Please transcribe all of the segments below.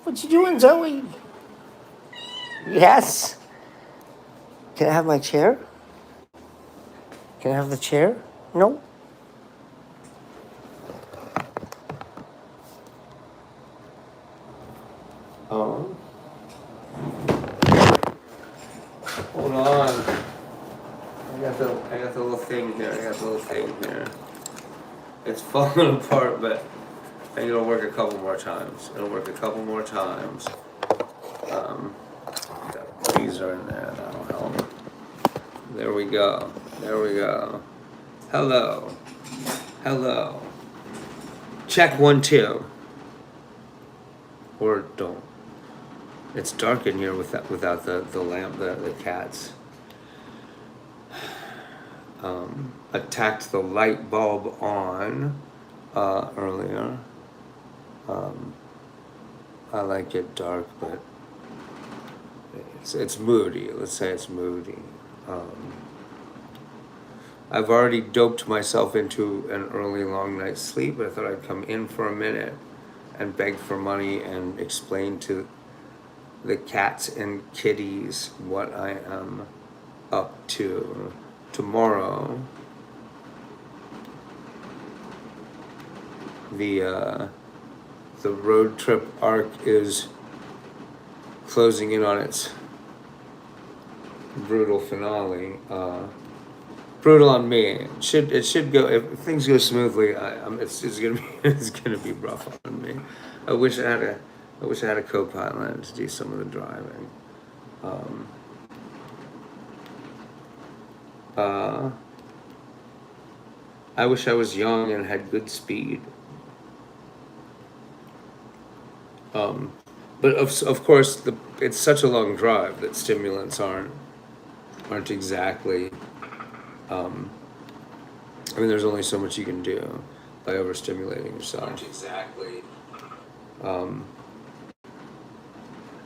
What you doing, Zoe? Yes. Can I have my chair? Can I have the chair? No. Oh. Hold on. I got the little thing here. It's falling apart, but I think it'll work a couple more times. These are in there. That'll help. There we go. Hello. Check 1 2. Or don't. It's dark in here without the lamp, the cats. Attacked the light bulb on earlier. I like it dark, but it's moody. Let's say it's moody. I've already doped myself into an early long night's sleep, but I thought I'd come in for a minute and beg for money and explain to the cats and kitties what I am up to. Tomorrow, the road trip arc is closing in on its brutal finale. Brutal on me. It should go, if things go smoothly. It's gonna be rough on me. I wish I had a co-pilot to do some of the driving. I wish I was young and had good speed. But of course, it's such a long drive that stimulants aren't exactly. I mean, there's only so much you can do by overstimulating yourself. Aren't exactly. And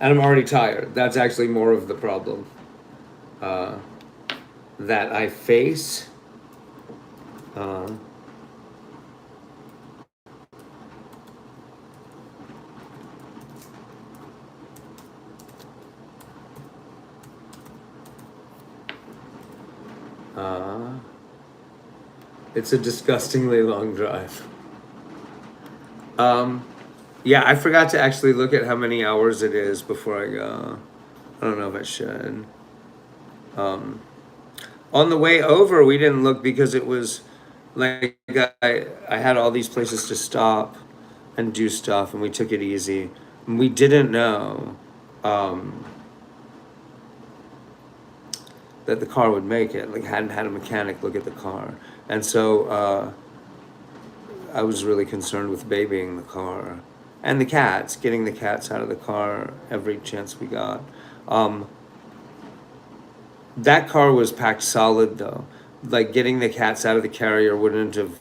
I'm already tired. That's actually more of the problem that I face. It's a disgustingly long drive. Yeah, I forgot to actually look at how many hours it is before I go. I don't know if I should. On the way over, we didn't look because it was like I had all these places to stop and do stuff, and we took it easy. And we didn't know that the car would make it. Like, hadn't had a mechanic look at the car, and so I was really concerned with babying the car and the cats, getting the cats out of the car every chance we got. That car was packed solid though. Like, getting the cats out of the carrier wouldn't have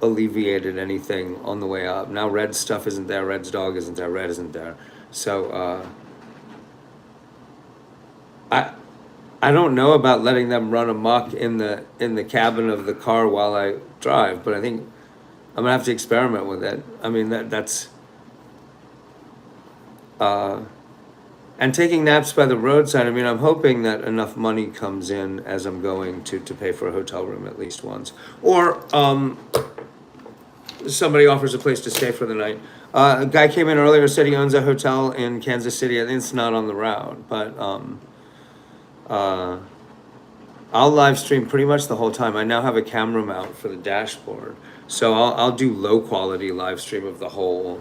alleviated anything on the way up. Now Red's stuff isn't there, Red's dog isn't there, Red isn't there. So I don't know about letting them run amok in the cabin of the car while I drive, but I think I'm gonna have to experiment with it. I mean, that's and taking naps by the roadside. I mean, I'm hoping that enough money comes in as I'm going to pay for a hotel room at least once, or somebody offers a place to stay for the night. A guy came in earlier, said he owns a hotel in Kansas City. I think it's not on the route, but I'll live stream pretty much the whole time. I now have a camera mount for the dashboard, so I'll do low quality live stream of the whole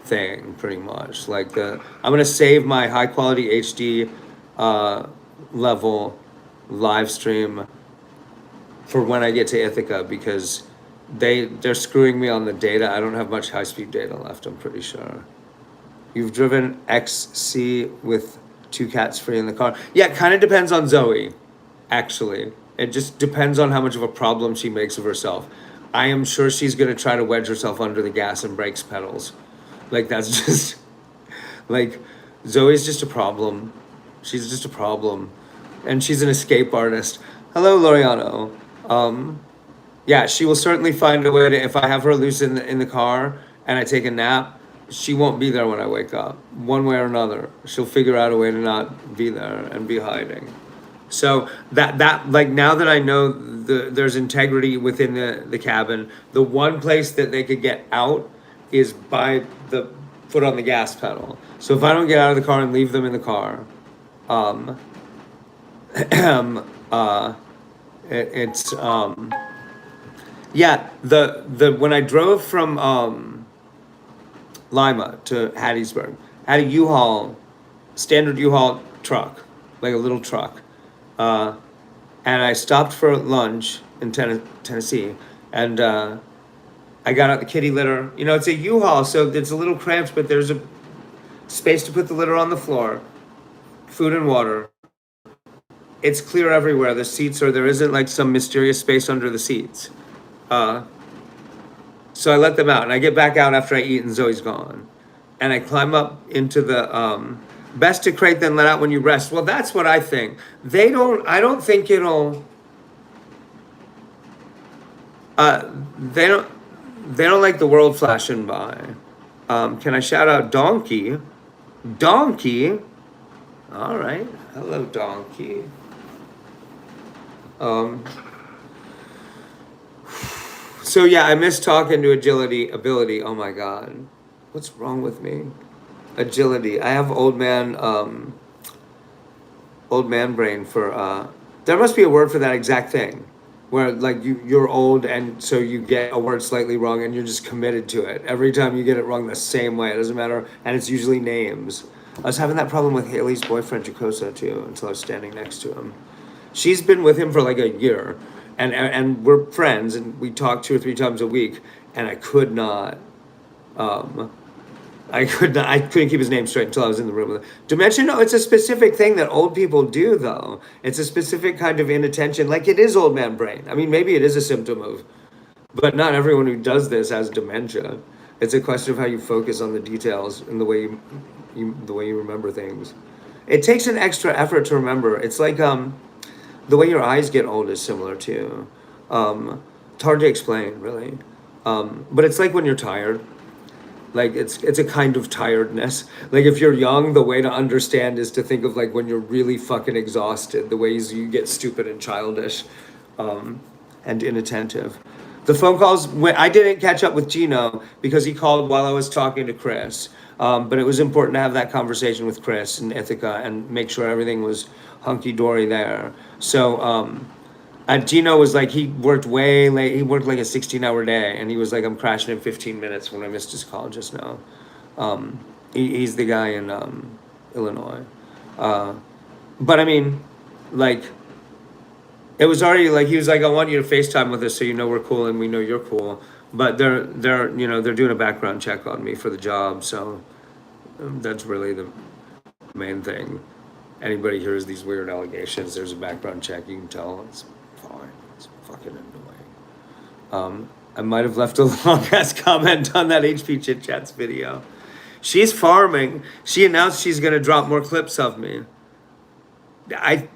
thing pretty much. Like, I'm gonna save my high quality HD level live stream for when I get to Ithaca, because they're screwing me on the data. I don't have much high speed data left, I'm pretty sure. You've driven XC with 2 cats free in the car. Yeah, it kind of depends on Zoe, actually. It just depends on how much of a problem she makes of herself. I am sure she's going to try to wedge herself under the gas and brakes pedals. Like, that's just... Like, Zoe's just a problem. She's just a problem. And she's an escape artist. Hello, Loriano. Yeah, she will certainly find a way to... If I have her loose in the car and I take a nap, she won't be there when I wake up. One way or another, she'll figure out a way to not be there and be hiding. So that like now that I know there's integrity within the cabin, the one place that they could get out is by the foot on the gas pedal. So if I don't get out of the car and leave them in the car, um, it's yeah, the when I drove from Lima to Hattiesburg, had a U-Haul, standard U-Haul truck, like a little truck. Uh, and I stopped for lunch in Tennessee, and I got out the kitty litter. You know, it's a U-Haul, so it's a little cramped, but there's a space to put the litter on the floor, food and water. It's clear everywhere. The seats are, there isn't like some mysterious space under the seats. Uh, so I let them out, and I get back out after I eat, and Zoe's gone. And I climb up into the best to crate, then let out when you rest. Well, that's what I think. I don't think it'll. They don't. They don't like the world flashing by. Can I shout out Donkey? Donkey. All right. Hello, Donkey. So yeah, I miss talking to ability. Oh my God, what's wrong with me? Agility. I have old man brain for. There must be a word for that exact thing, where like you're old and so you get a word slightly wrong and you're just committed to it. Every time you get it wrong the same way, it doesn't matter, and it's usually names. I was having that problem with Haley's boyfriend Jacosa too until I was standing next to him. She's been with him for like a year, and we're friends, and we talk 2 or 3 times a week, and I could not. I couldn't keep his name straight until I was in the room with him. Dementia, no, it's a specific thing that old people do, though. It's a specific kind of inattention, like it is old man brain. I mean, maybe it is a symptom of, but not everyone who does this has dementia. It's a question of how you focus on the details and the way you remember things. It takes an extra effort to remember. It's like the way your eyes get old is similar too. It's hard to explain, really. But it's like when you're tired. Like it's a kind of tiredness. Like if you're young, the way to understand is to think of like when you're really fucking exhausted, the ways you get stupid and childish, and inattentive. The phone calls, I didn't catch up with Gino because he called while I was talking to Chris. But it was important to have that conversation with Chris and Ithaca and make sure everything was hunky-dory there. So Gino was like, he worked way late. He worked like a 16-hour day, and he was like, I'm crashing in 15 minutes when I missed his call just now. He's the guy in Illinois. But I mean, like, it was already like, he was like, I want you to FaceTime with us so you know we're cool and we know you're cool. But they're doing a background check on me for the job, so that's really the main thing. Anybody hears these weird allegations, there's a background check, you can tell it's fine. It's fucking annoying. I might have left a long ass comment on that HP Chit Chats video. She's farming. She announced she's gonna drop more clips of me. I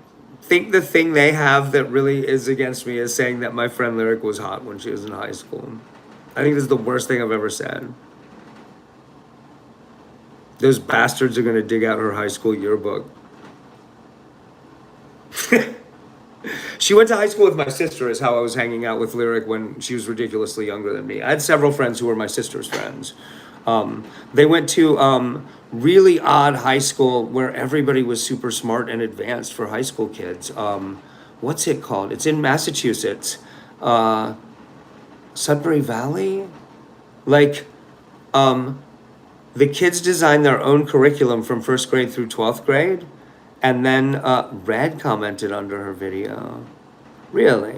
think the thing they have that really is against me is saying that my friend Lyric was hot when she was in high school. I think this is the worst thing I've ever said. Those bastards are gonna dig out her high school yearbook. She went to high school with my sister is how I was hanging out with Lyric when she was ridiculously younger than me. I had several friends who were my sister's friends. They went to really odd high school where everybody was super smart and advanced for high school kids. What's it called? It's in Massachusetts. Sudbury Valley? Like, the kids designed their own curriculum from 1st grade through 12th grade. And then Red commented under her video. Really?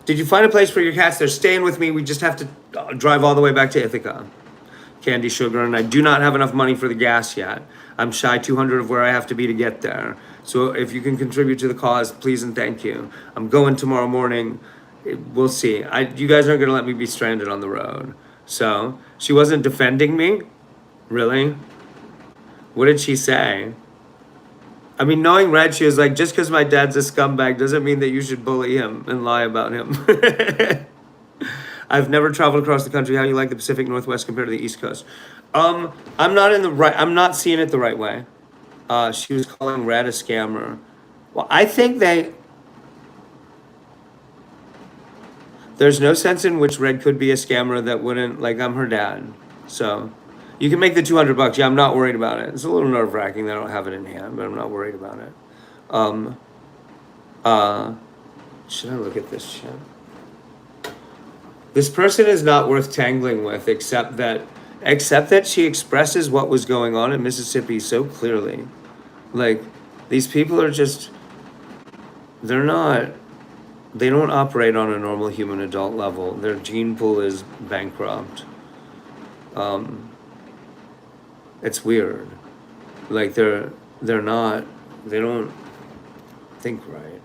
Did you find a place for your cats? They're staying with me. We just have to drive all the way back to Ithaca. Candy Sugar, and I do not have enough money for the gas yet. I'm shy 200 of where I have to be to get there. So if you can contribute to the cause, please and thank you. I'm going tomorrow morning. We'll see. You guys aren't gonna let me be stranded on the road. So she wasn't defending me? Really? What did she say? I mean, knowing Red, she was like, just because my dad's a scumbag doesn't mean that you should bully him and lie about him. I've never traveled across the country. How do you like the Pacific Northwest compared to the East Coast? I'm not in the right. I'm not seeing it the right way. She was calling Red a scammer. Well, I think there's no sense in which Red could be a scammer that wouldn't, like, I'm her dad. So you can make the $200. Yeah, I'm not worried about it. It's a little nerve wracking that I don't have it in hand, but I'm not worried about it. Should I look at this shit? This person is not worth tangling with, except that she expresses what was going on in Mississippi so clearly. Like, these people are just, they don't operate on a normal human adult level. Their gene pool is bankrupt. It's weird. Like, they don't think right.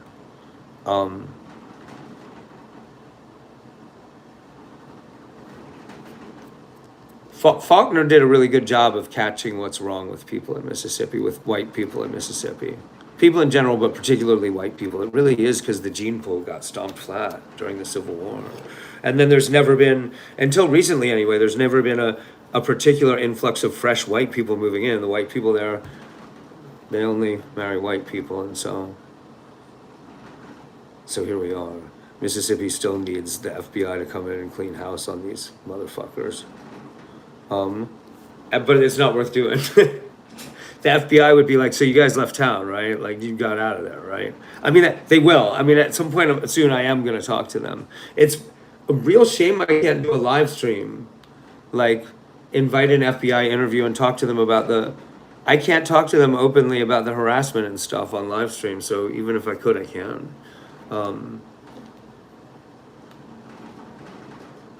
Faulkner did a really good job of catching what's wrong with people in Mississippi, with white people in Mississippi. People in general, but particularly white people. It really is because the gene pool got stomped flat during the Civil War. And then there's never been, until recently anyway, there's never been a particular influx of fresh white people moving in. The white people there, they only marry white people, and so here we are. Mississippi still needs the FBI to come in and clean house on these motherfuckers. But it's not worth doing. The FBI would be like, so you guys left town, right? Like, you got out of there, right? I mean, they will. I mean, at some point soon I am going to talk to them. It's a real shame I can't do a live stream. Like, invite an FBI interview and talk to them about I can't talk to them openly about the harassment and stuff on live stream. So even if I could, I can't.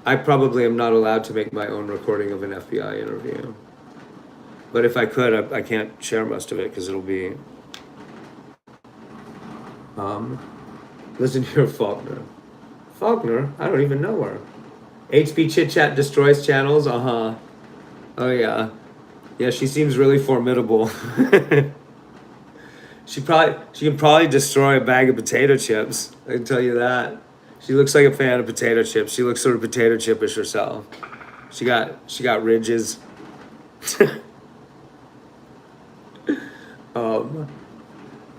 I probably am not allowed to make my own recording of an FBI interview. But if I could, I can't share most of it because it'll be... listen here, Faulkner. Faulkner? I don't even know her. HB Chit Chat destroys channels? Uh-huh. Oh, yeah. Yeah, she seems really formidable. She can probably destroy a bag of potato chips. I can tell you that. She looks like a fan of potato chips. She looks sort of potato chippish herself. She got ridges.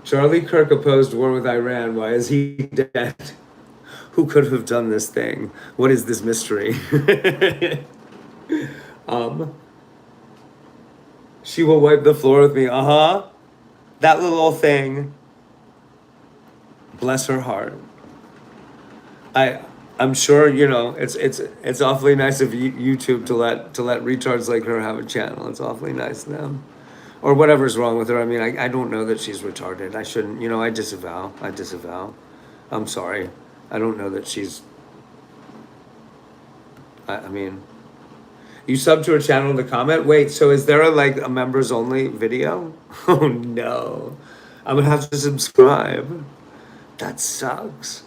Charlie Kirk opposed war with Iran. Why is he dead? Who could have done this thing? What is this mystery? She will wipe the floor with me. Uh-huh. That little thing. Bless her heart. I'm sure, it's awfully nice of YouTube to let retards like her have a channel. It's awfully nice of them. Or whatever's wrong with her. I mean, I don't know that she's retarded. I shouldn't, I disavow. I'm sorry. I don't know that she's... I mean... You sub to her channel in the comment? Wait, so is there a members only video? Oh no. I'm gonna have to subscribe. That sucks.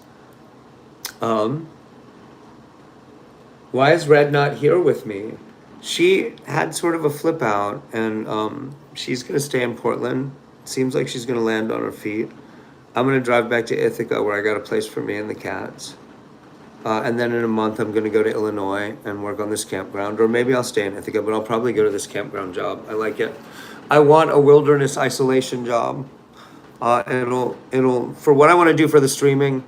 Why is Red not here with me? She had sort of a flip out, and she's gonna stay in Portland. Seems like she's gonna land on her feet. I'm gonna drive back to Ithaca, where I got a place for me and the cats. And then in a month, I'm gonna go to Illinois and work on this campground, or maybe I'll stay in Ithaca, but I'll probably go to this campground job. I like it. I want a wilderness isolation job. It'll for what I want to do for the streaming.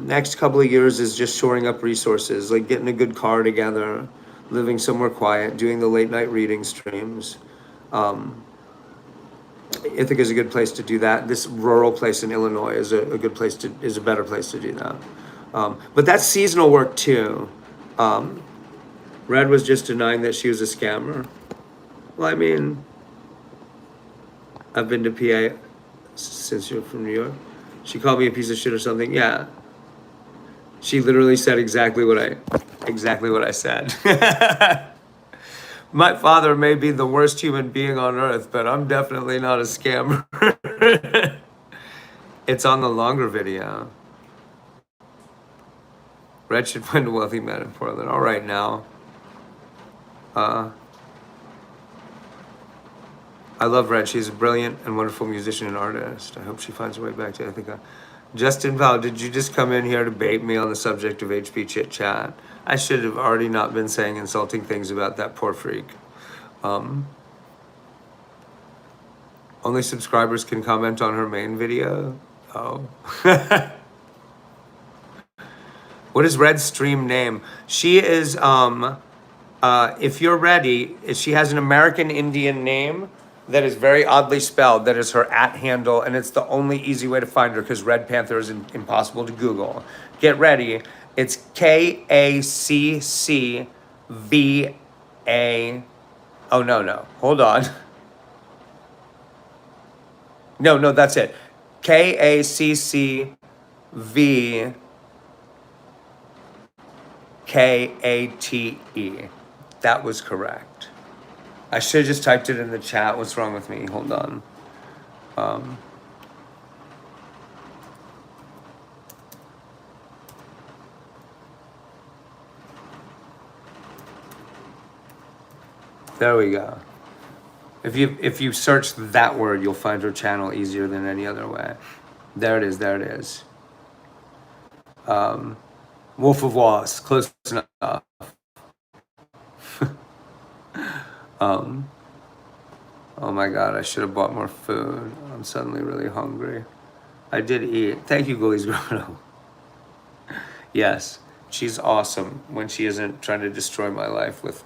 Next couple of years is just shoring up resources, like getting a good car together, living somewhere quiet, doing the late night reading streams. Ithaca is a good place to do that. This rural place in Illinois is a good place is a better place to do that. But that's seasonal work too. Red was just denying that she was a scammer. Well, I mean, I've been to PA since you're from New York. She called me a piece of shit or something. Yeah. She literally said exactly what I said. My father may be the worst human being on earth, but I'm definitely not a scammer. It's on the longer video. Red should find a wealthy man in Portland. All right now. I love Red. She's a brilliant and wonderful musician and artist. I hope she finds her way back to Ithaca. Justin Powell, did you just come in here to bait me on the subject of HP Chit Chat? I should have already not been saying insulting things about that poor freak. Only subscribers can comment on her main video. Oh. What is Red's stream name? She is, if you're ready, she has an American Indian name that is very oddly spelled. That is her @ handle, and it's the only easy way to find her because Red Panther is impossible to Google. Get ready. It's KACCVA. Oh, no. Hold on. No, that's it. KACCVKATE. That was correct. I should have just typed it in the chat. What's wrong with me? Hold on. There we go. If you search that word, you'll find her channel easier than any other way. There it is. Wolf of Wallace, close enough. Oh my God, I should have bought more food. I'm suddenly really hungry. I did eat. Thank you, Ghoulies Grotto. Yes, she's awesome when she isn't trying to destroy my life with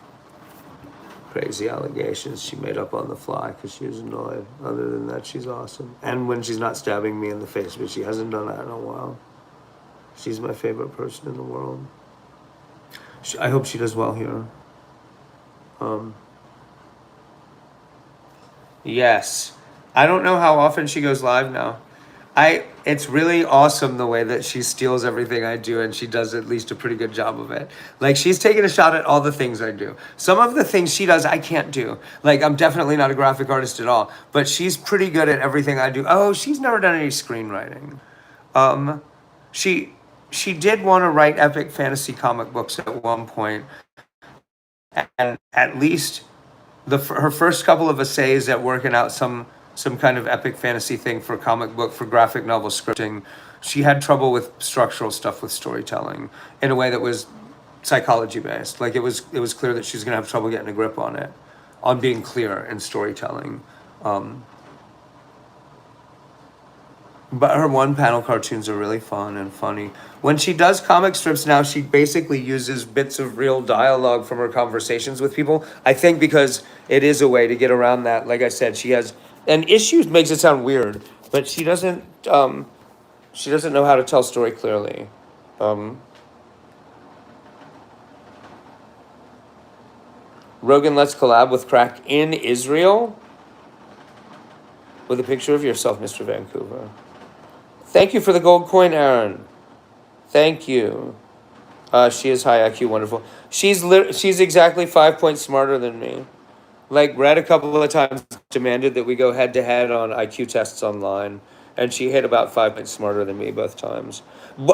crazy allegations she made up on the fly because she was annoyed. Other than that, she's awesome. And when she's not stabbing me in the face, but she hasn't done that in a while. She's my favorite person in the world. I hope she does well here. Yes. I don't know how often she goes live now. It's really awesome the way that she steals everything I do, and she does at least a pretty good job of it. Like, she's taking a shot at all the things I do. Some of the things she does, I can't do. Like, I'm definitely not a graphic artist at all, but she's pretty good at everything I do. Oh, she's never done any screenwriting. She did want to write epic fantasy comic books at one point, and at least her first couple of essays at working out some kind of epic fantasy thing for comic book, for graphic novel scripting, she had trouble with structural stuff with storytelling in a way that was psychology based. Like, it was clear that she's gonna have trouble getting a grip on it, on being clear in storytelling. But her one panel cartoons are really fun and funny. When she does comic strips now, she basically uses bits of real dialogue from her conversations with people. I think because it is a way to get around that. Like I said, she has, and issues makes it sound weird, but she doesn't know how to tell story clearly. Rogan, let's collab with Crack in Israel with a picture of yourself, Mr. Vancouver. Thank you for the gold coin, Aaron. Thank you. She is high IQ, wonderful. She's exactly 5 points smarter than me. Like, Red a couple of times demanded that we go head to head on IQ tests online, and she hit about 5 points smarter than me both times.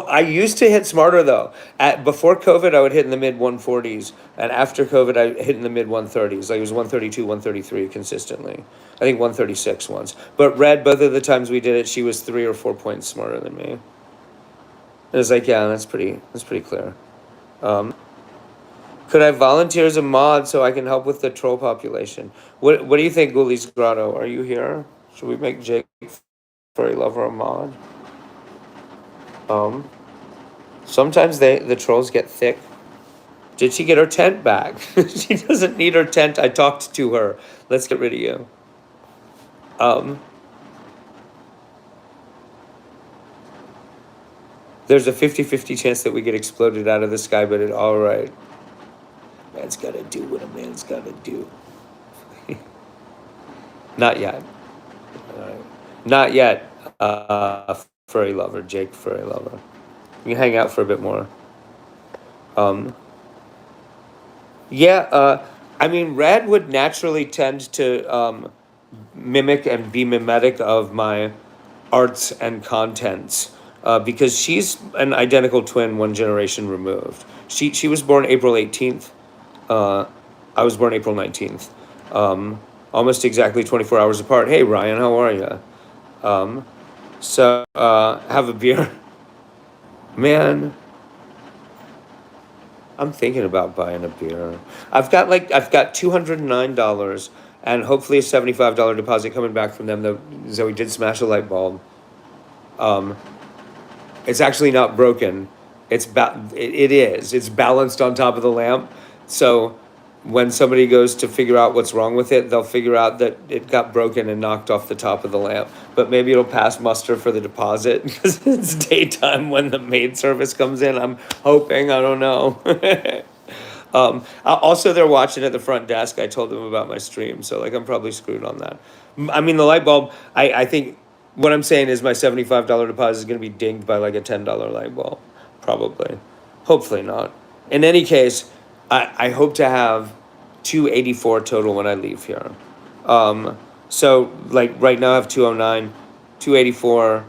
I used to hit smarter though. Before COVID, I would hit in the mid 140s, and after COVID, I hit in the mid 130s. Like, it was 132, 133 consistently. I think 136 once. But Red, both of the times we did it, she was 3 or 4 points smarter than me. It was like, yeah, that's pretty clear. Could I volunteer as a mod so I can help with the troll population? What do you think, Ghoulies Grotto? Are you here? Should we make Jake Furry Lover a mod? Sometimes the trolls get thick. Did she get her tent back? She doesn't need her tent. I talked to her. Let's get rid of you. There's a 50-50 chance that we get exploded out of the sky, but all right. Man's gotta do what a man's gotta do. Not yet. Not yet, Furry Lover, Jake Furry Lover. We can hang out for a bit more. I mean, Red would naturally tend to mimic and be mimetic of my arts and contents because she's an identical twin, one generation removed. She was born April 18th. I was born April 19th. Almost exactly 24 hours apart. Hey, Ryan, how are you? So have a beer. Man, I'm thinking about buying a beer. I've got $209 and hopefully a $75 deposit coming back from them. Though Zoe did smash a light bulb. Um, it's actually not broken. It is. It's balanced on top of the lamp. So when somebody goes to figure out what's wrong with it, they'll figure out that it got broken and knocked off the top of the lamp. But maybe it'll pass muster for the deposit because it's daytime when the maid service comes in. I'm hoping. I don't know. Also, they're watching at the front desk. I told them about my stream, so like I'm probably screwed on that. I mean, the light bulb. I think what I'm saying is my $75 deposit is going to be dinged by like a $10 light bulb, probably. Hopefully not. In any case, I hope to have 284 total when I leave here. So like right now I have 209, 284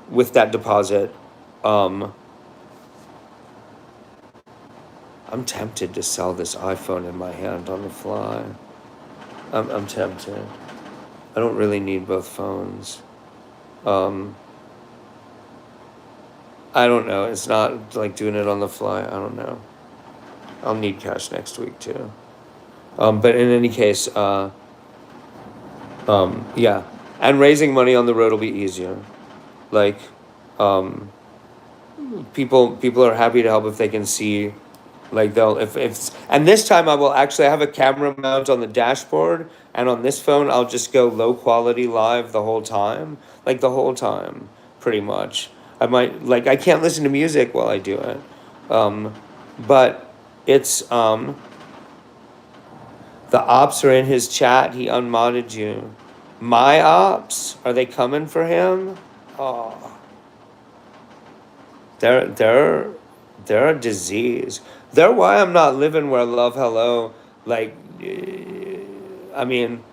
with that deposit. I'm tempted to sell this iPhone in my hand on the fly. I'm tempted. I don't really need both phones. I don't know. It's not like doing it on the fly. I don't know. I'll need cash next week too. But in any case, yeah. And raising money on the road will be easier. Like, um, people are happy to help if they can see, like they'll if and this time I will actually have a camera mount on the dashboard, and on this phone I'll just go low quality live the whole time, like the whole time, pretty much. I might like I can't listen to music while I do it, but it's the ops are in his chat. He unmodded you. My ops, are they coming for him? Oh, they're they're they're a disease. They're why I'm not living where love hello. Like, I mean,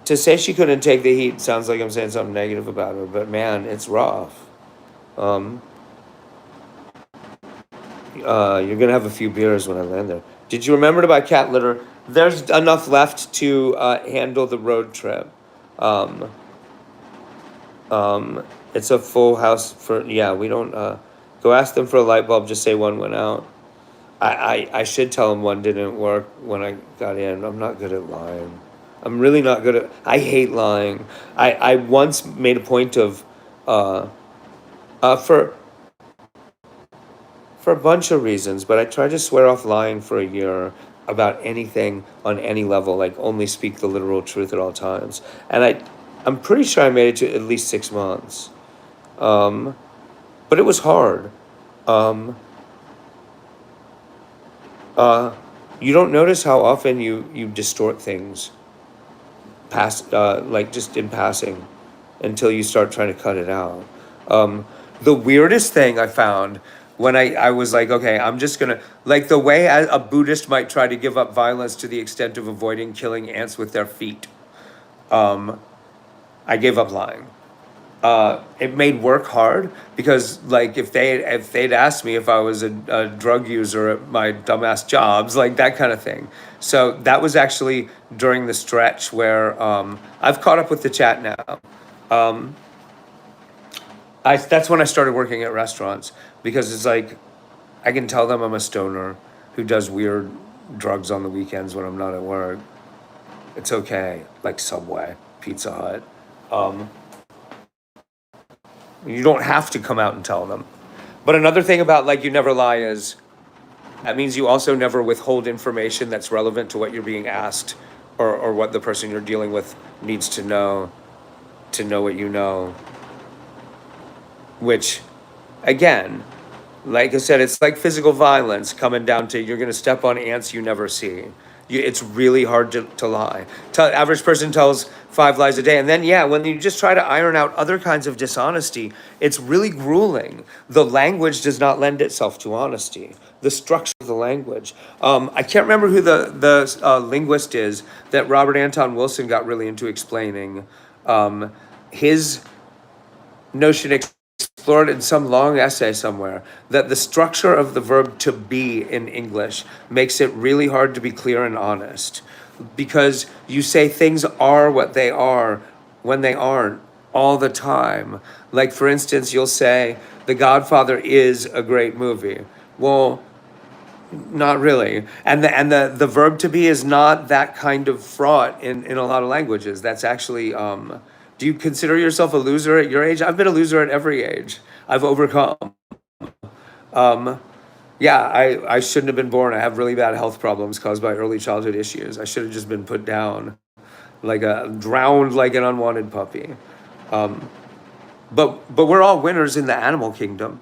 to say she couldn't take the heat sounds like I'm saying something negative about her, but man, it's rough. Um, you're gonna have a few beers when I land there. Did you remember to buy cat litter? There's enough left to handle the road trip. Um, it's a full house for yeah. We don't go ask them for a light bulb. Just say one went out. I should tell them one didn't work when I got in. I'm not good at lying. I'm really not good at. I hate lying. I once made a point of uh, uh, for for a bunch of reasons, but I tried to swear off lying for a year about anything on any level, like only speak the literal truth at all times. And I'm pretty sure I made it to at least 6 months. Um, but it was hard. Um, uh, you don't notice how often you distort things like just in passing until you start trying to cut it out. Um, the weirdest thing I found when I was like, okay, I'm just gonna, like the way a Buddhist might try to give up violence to the extent of avoiding killing ants with their feet. Um, I gave up lying. It made work hard because like if they'd asked me if I was a drug user at my dumbass jobs, like that kind of thing. So that was actually during the stretch where I've caught up with the chat now. Um, that's when I started working at restaurants because it's like I can tell them I'm a stoner who does weird drugs on the weekends when I'm not at work. It's okay, like Subway, Pizza Hut. Um, you don't have to come out and tell them. But another thing about like you never lie is that means you also never withhold information that's relevant to what you're being asked or what the person you're dealing with needs to know what you know. Which, again, like I said, it's like physical violence coming down to you're going to step on ants you never see. It's really hard to lie. Average person tells 5 lies a day. And then, yeah, when you just try to iron out other kinds of dishonesty, it's really grueling. The language does not lend itself to honesty. The structure of the language. I can't remember who the linguist is that Robert Anton Wilson got really into explaining. His notion explored in some long essay somewhere that the structure of the verb to be in English makes it really hard to be clear and honest because you say things are what they are when they aren't all the time. Like, for instance, you'll say, The Godfather is a great movie. Well, not really. And the verb to be is not that kind of fraught in a lot of languages. That's actually, do you consider yourself a loser at your age? I've been a loser at every age. I've overcome. Yeah, I shouldn't have been born. I have really bad health problems caused by early childhood issues. I should have just been put down, drowned like an unwanted puppy. But we're all winners in the animal kingdom.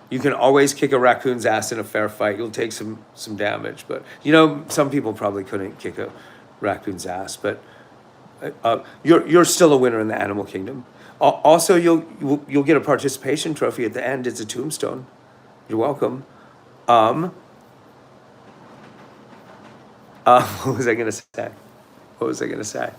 You can always kick a raccoon's ass in a fair fight. You'll take some damage, but some people probably couldn't kick a raccoon's ass. But you're still a winner in the animal kingdom. Also, you'll get a participation trophy at the end. It's a tombstone. You're welcome. Um, what was I gonna say? What was I gonna say?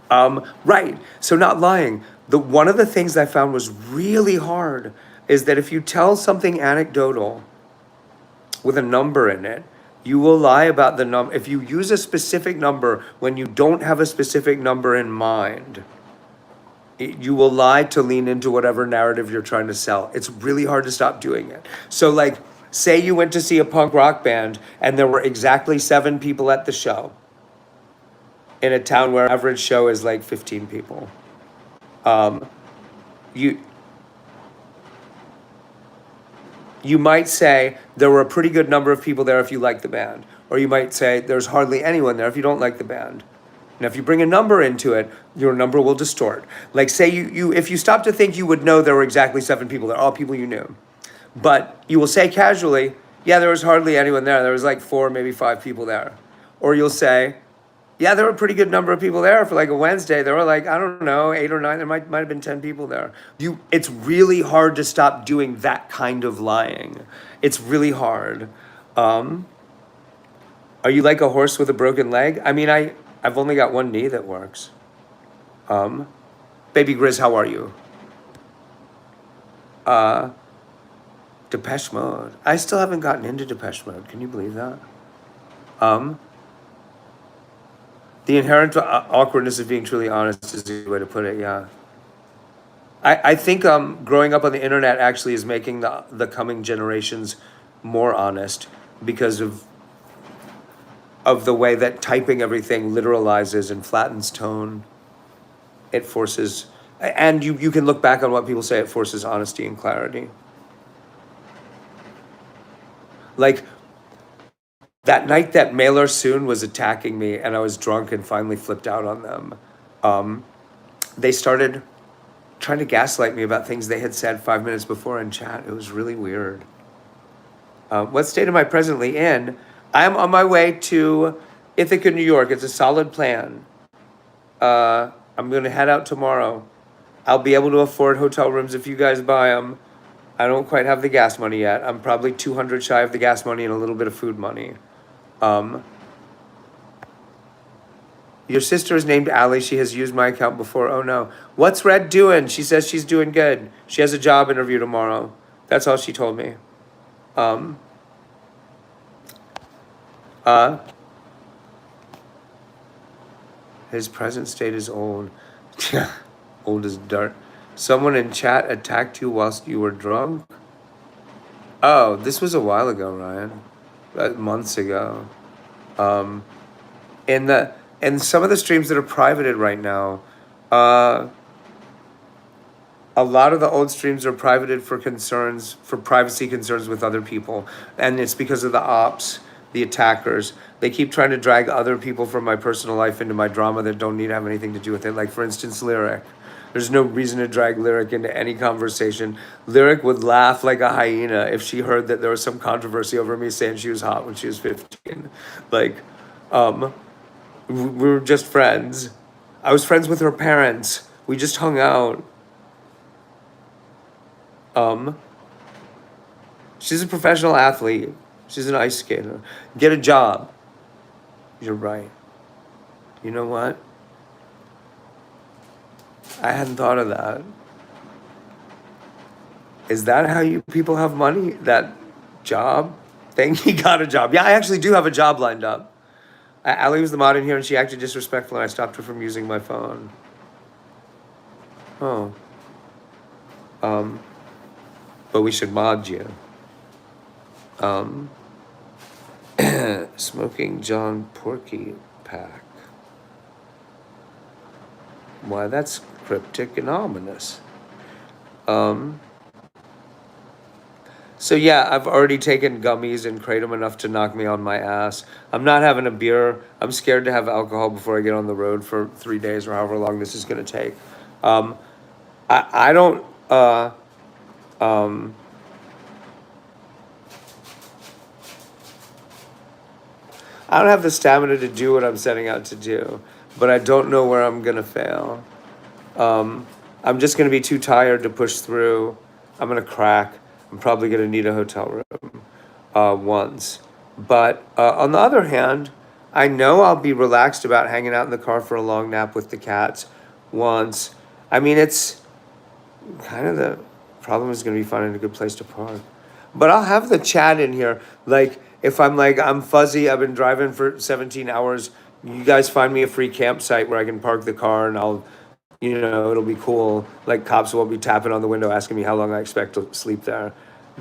Right. So not lying. One of the things I found was really hard is that if you tell something anecdotal with a number in it, you will lie about the number. If you use a specific number when you don't have a specific number in mind, you will lie to lean into whatever narrative you're trying to sell. It's really hard to stop doing it. So, like, say you went to see a punk rock band and there were exactly 7 people at the show in a town where average show is like 15 people. You you might say there were a pretty good number of people there if you like the band. Or you might say there's hardly anyone there if you don't like the band. Now, if you bring a number into it, your number will distort. Like, say if you stop to think, you would know there were exactly 7 people there, all people you knew. But you will say casually, yeah, there was hardly anyone there. There was like 4, maybe 5 people there. Or you'll say, yeah, there were a pretty good number of people there for like a Wednesday. There were like, I don't know, 8 or 9. There might have been 10 people there. It's really hard to stop doing that kind of lying. It's really hard. Are you like a horse with a broken leg? I mean, I've only got one knee that works. Baby Grizz, how are you? Depeche Mode. I still haven't gotten into Depeche Mode. Can you believe that? The inherent awkwardness of being truly honest is a good way to put it, yeah. I think growing up on the internet actually is making the coming generations more honest because of the way that typing everything literalizes and flattens tone. It forces, and you can look back on what people say, it forces honesty and clarity. Like, that night that Mailer Soon was attacking me and I was drunk and finally flipped out on them, they started trying to gaslight me about things they had said 5 minutes before in chat. It was really weird. What state am I presently in? I am on my way to Ithaca, New York. It's a solid plan. I'm going to head out tomorrow. I'll be able to afford hotel rooms if you guys buy them. I don't quite have the gas money yet. I'm probably 200 shy of the gas money and a little bit of food money. Your sister is named Allie. She has used my account before. Oh no. What's Red doing? She says she's doing good. She has a job interview tomorrow. That's all she told me. His present state is old. Old as dirt. Someone in chat attacked you whilst you were drunk? Oh, this was a while ago, Ryan. Months ago. And some of the streams that are privated right now, a lot of the old streams are privated for privacy concerns with other people. And it's because of the ops, the attackers. They keep trying to drag other people from my personal life into my drama that don't need to have anything to do with it. Like, for instance, Lyric. There's no reason to drag Lyric into any conversation. Lyric would laugh like a hyena if she heard that there was some controversy over me saying she was hot when she was 15. Like, we were just friends. I was friends with her parents. We just hung out. She's a professional athlete. She's an ice skater. Get a job. You're right. You know what? I hadn't thought of that. Is that how you people have money? That job thing? He got a job. Yeah, I actually do have a job lined up. Allie was the mod in here and she acted disrespectful and I stopped her from using my phone. Oh. But we should mod you. Smoking John Porky pack. Why, that's cryptic and ominous. So yeah, I've already taken gummies and kratom enough to knock me on my ass. I'm not having a beer. I'm scared to have alcohol before I get on the road for 3 days or however long this is gonna take. Um, I don't I don't have the stamina to do what I'm setting out to do, but I don't know where I'm gonna fail. I'm just gonna be too tired to push through. I'm gonna crack. I'm probably gonna need a hotel room once. But on the other hand, I know I'll be relaxed about hanging out in the car for a long nap with the cats once. I mean, it's kind of the problem is going to be finding a good place to park. But I'll have the chat in here. Like, if I'm like, I'm fuzzy, I've been driving for 17 hours, you guys find me a free campsite where I can park the car and I'll, it'll be cool. Like, cops won't be tapping on the window asking me how long I expect to sleep there.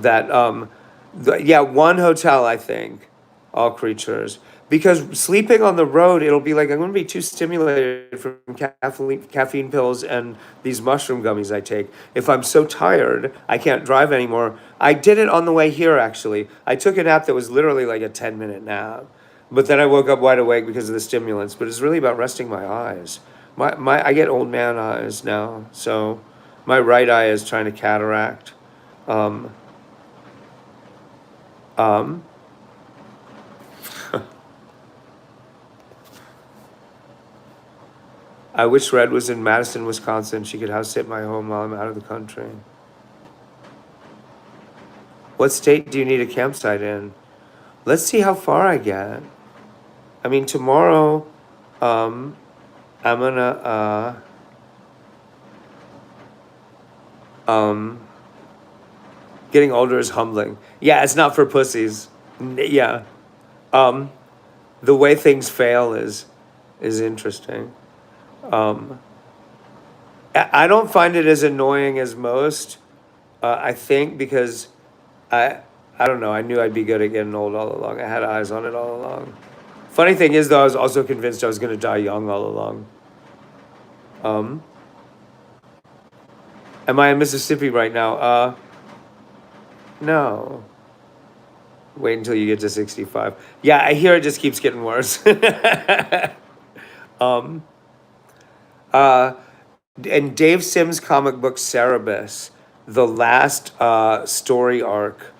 Yeah, one hotel, I think, all creatures. Because sleeping on the road, it'll be like I'm going to be too stimulated from caffeine pills and these mushroom gummies I take. If I'm so tired, I can't drive anymore. I did it on the way here, actually. I took a nap that was literally like a 10-minute nap. But then I woke up wide awake because of the stimulants. But it's really about resting my eyes. I get old man eyes now. So my right eye is trying to cataract. Um, um, I wish Red was in Madison, Wisconsin. She could house sit my home while I'm out of the country. What state do you need a campsite in? Let's see how far I get. I mean, tomorrow, I'm gonna, getting older is humbling. Yeah, it's not for pussies. Yeah. The way things fail is interesting. I don't find it as annoying as most. I think because I I don't know. I knew I'd be good at getting old all along. I had eyes on it all along. Funny thing is, though, I was also convinced I was going to die young all along. Um, am I in Mississippi right now? No. Wait until you get to 65. Yeah, I hear it just keeps getting worse. um, uh, in Dave Sims' comic book Cerebus, the last story arc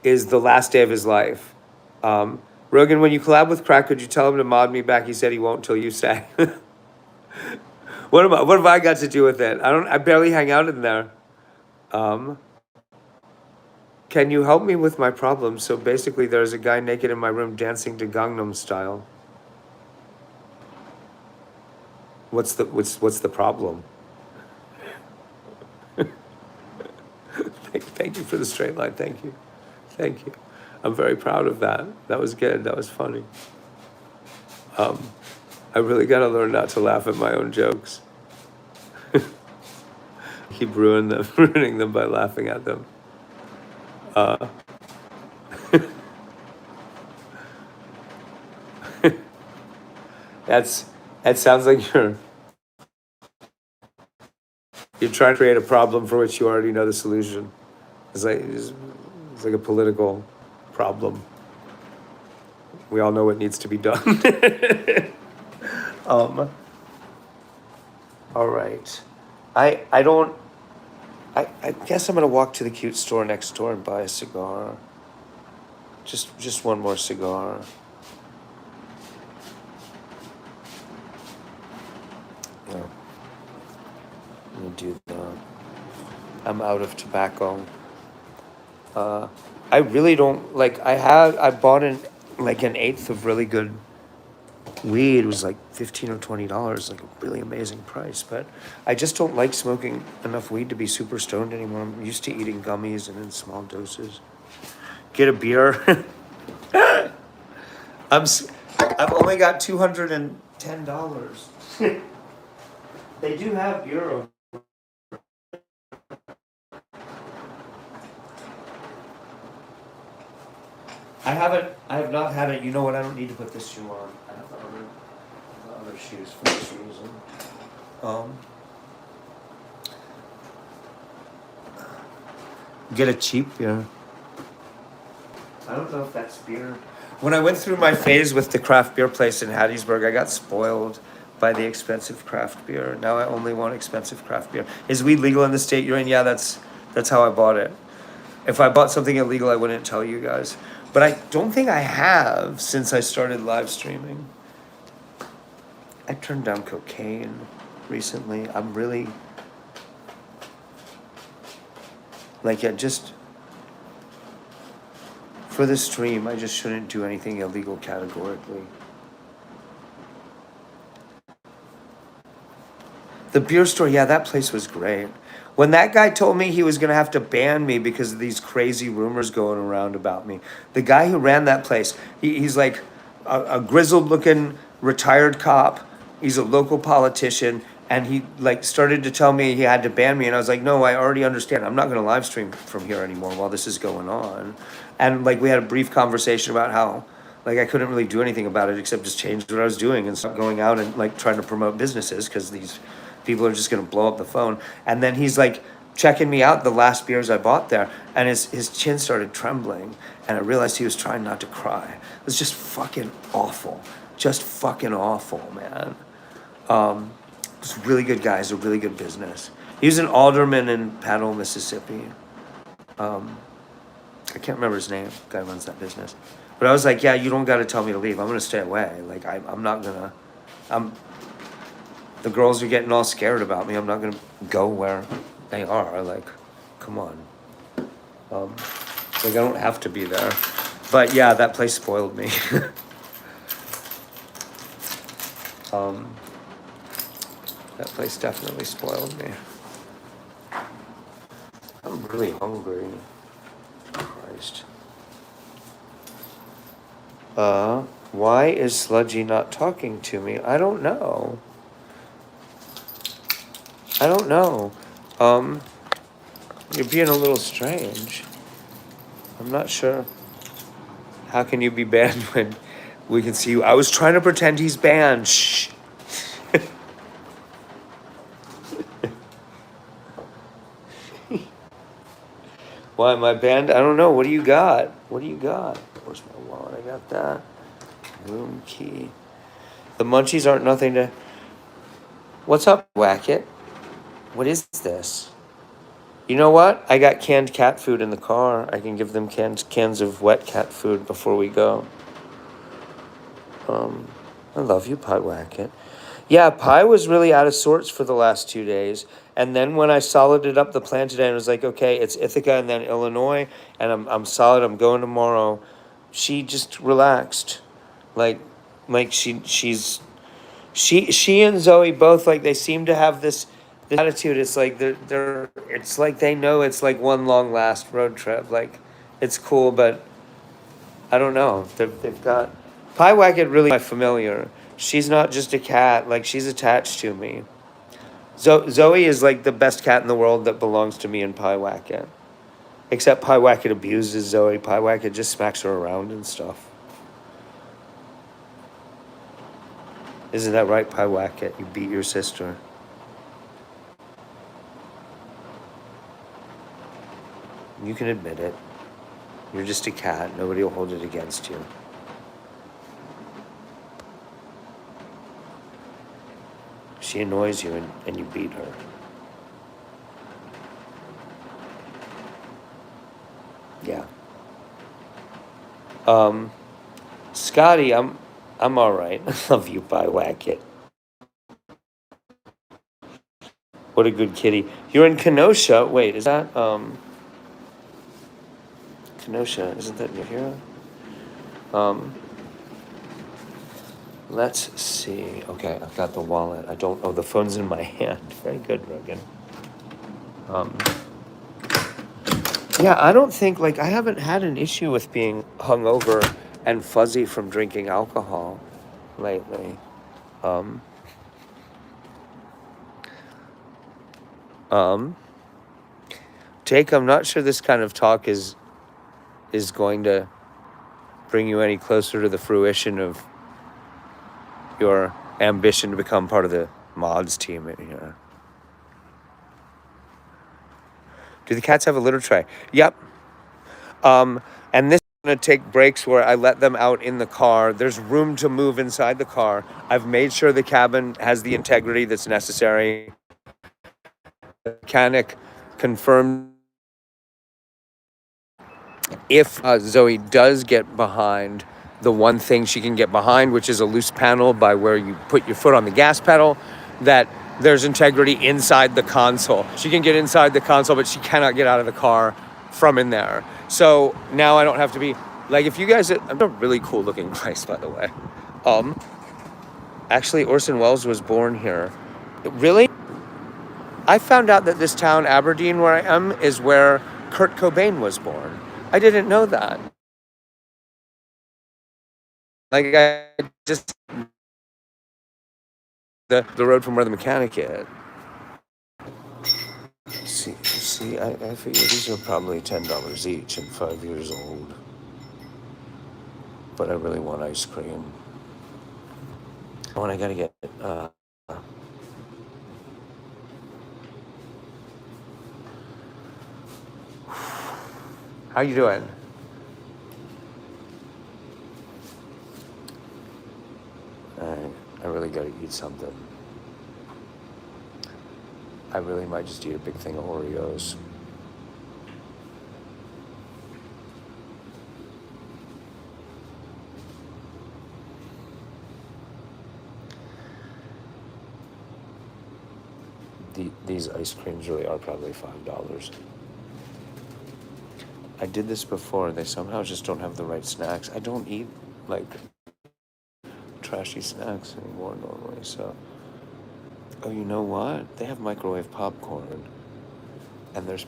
is the last day of his life. Rogan, when you collab with Crack, could you tell him to mod me back? He said he won't till you say. What have I got to do with it? I barely hang out in there. Can you help me with my problem? So basically there's a guy naked in my room dancing to Gangnam Style. What's the problem? Thank you for the straight line. Thank you. Thank you. I'm very proud of that. That was good. That was funny. I really got to learn not to laugh at my own jokes. Keep ruining them by laughing at them. That sounds like you're trying to create a problem for which you already know the solution. It's like a political problem. We all know what needs to be done. All right. I guess I'm gonna walk to the cute store next door and buy a cigar. Just one more cigar. Yeah. I'm gonna do that. I'm out of tobacco. I really don't like. I bought an eighth of really good weed. It was like $15 or $20, like a really amazing price. But I just don't like smoking enough weed to be super stoned anymore. I'm used to eating gummies and in small doses. Get a beer. I've only got $210. They do have beer over I have not had it. You know what? I don't need to put this shoe on. I have the other shoes for this reason. Um, get a cheap beer. I don't know if that's beer. When I went through my phase with the craft beer place in Hattiesburg, I got spoiled by the expensive craft beer. Now I only want expensive craft beer. Is weed legal in the state you're in? Yeah, that's how I bought it. If I bought something illegal, I wouldn't tell you guys. But I don't think I have since I started live streaming. I turned down cocaine recently. I'm really like, yeah, just for the stream, I just shouldn't do anything illegal categorically. The beer store, yeah, that place was great. When that guy told me he was going to have to ban me because of these crazy rumors going around about me, the guy who ran that place, he's like a grizzled looking retired cop. He's a local politician. And he like started to tell me he had to ban me. And I was like, no, I already understand. I'm not going to live stream from here anymore while this is going on. And like we had a brief conversation about how like I couldn't really do anything about it except just change what I was doing and stop going out and like trying to promote businesses because these people are just gonna blow up the phone. And then he's like checking me out the last beers I bought there, and his chin started trembling, and I realized he was trying not to cry. It was just fucking awful, just fucking awful, man. He's a really good guy. He's a really good business. He was an alderman in Panel, Mississippi. I can't remember his name. The guy runs that business. But I was like, yeah, you don't got to tell me to leave. I'm gonna stay away. Like I'm not gonna. I'm. The girls are getting all scared about me. I'm not gonna go where they are. Like, come on. Like I don't have to be there. But yeah, that place spoiled me. That place definitely spoiled me. I'm really hungry. Christ. Why is Sludgy not talking to me? I don't know. I don't know. You're being a little strange. I'm not sure. How can you be banned when we can see you? I was trying to pretend he's banned. Shh. Why am I banned? I don't know. What do you got? What do you got? Where's my wallet? I got that. Room key. The munchies aren't nothing to... What's up, Wacket? What is this? You know what? I got canned cat food in the car. I can give them cans of wet cat food before we go. I love you, Pie Wacket. Yeah, Pie was really out of sorts for the last 2 days. And then when I solided up the plan today and was like, okay, it's Ithaca and then Illinois, and I'm solid, I'm going tomorrow, she just relaxed. Like she and Zoe both, like, they seem to have this attitude. It's like it's like they know it's like one long last road trip. Like, it's cool, but I don't know. They've got Pie Wacket really my familiar. She's not just a cat. Like, she's attached to me. Zoe is like the best cat in the world that belongs to me and Pie Wacket. Except Pie Wacket abuses Zoe. Pie Wacket just smacks her around and stuff. Isn't that right, Pie Wacket? You beat your sister. You can admit it. You're just a cat. Nobody will hold it against you. She annoys you and you beat her. Yeah. Scotty, I'm all right. I love you, Pie Wacket. What a good kitty. You're in Kenosha. Wait, is that Kenosha? Isn't that near here? Let's see. Okay, I've got the wallet. I don't. Oh, the phone's in my hand. Very good, Rogan. Yeah, I don't think, like, I haven't had an issue with being hungover and fuzzy from drinking alcohol lately. Jake, I'm not sure this kind of talk is going to bring you any closer to the fruition of your ambition to become part of the mods team in here. Do the cats have a litter tray? Yep. And this is going to take breaks where I let them out in the car. There's room to move inside the car. I've made sure the cabin has the integrity that's necessary. The mechanic confirmed if Zoe does get behind the one thing she can get behind, which is a loose panel by where you put your foot on the gas pedal, that there's integrity inside the console. She can get inside the console, but she cannot get out of the car from in there. So now I don't have to be, like, if you guys, I'm a really cool looking place, by the way. Actually, Orson Welles was born here. Really? I found out that this town, Aberdeen, where I am, is where Kurt Cobain was born. I didn't know that. Like, I just, the road from where the mechanic is. See, I figure these are probably $10 each and 5 years old. But I really want ice cream. Oh, and I gotta get, how you doing? I really gotta eat something. I really might just eat a big thing of Oreos. These ice creams really are probably $5. I did this before. They somehow just don't have the right snacks. I don't eat, like, trashy snacks anymore normally, so. Oh, you know what? They have microwave popcorn. And there's,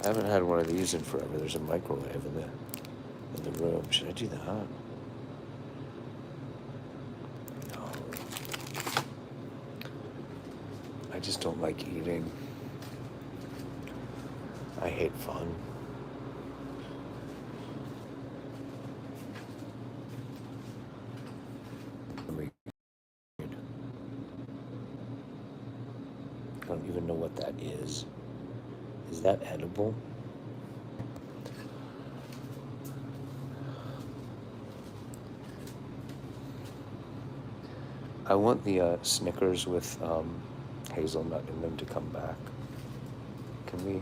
I haven't had one of these in forever. There's a microwave in the room. Should I do that? No. I just don't like eating. I hate fun. I don't even know what that is. Is that edible? I want the Snickers with hazelnut in them to come back. Can we?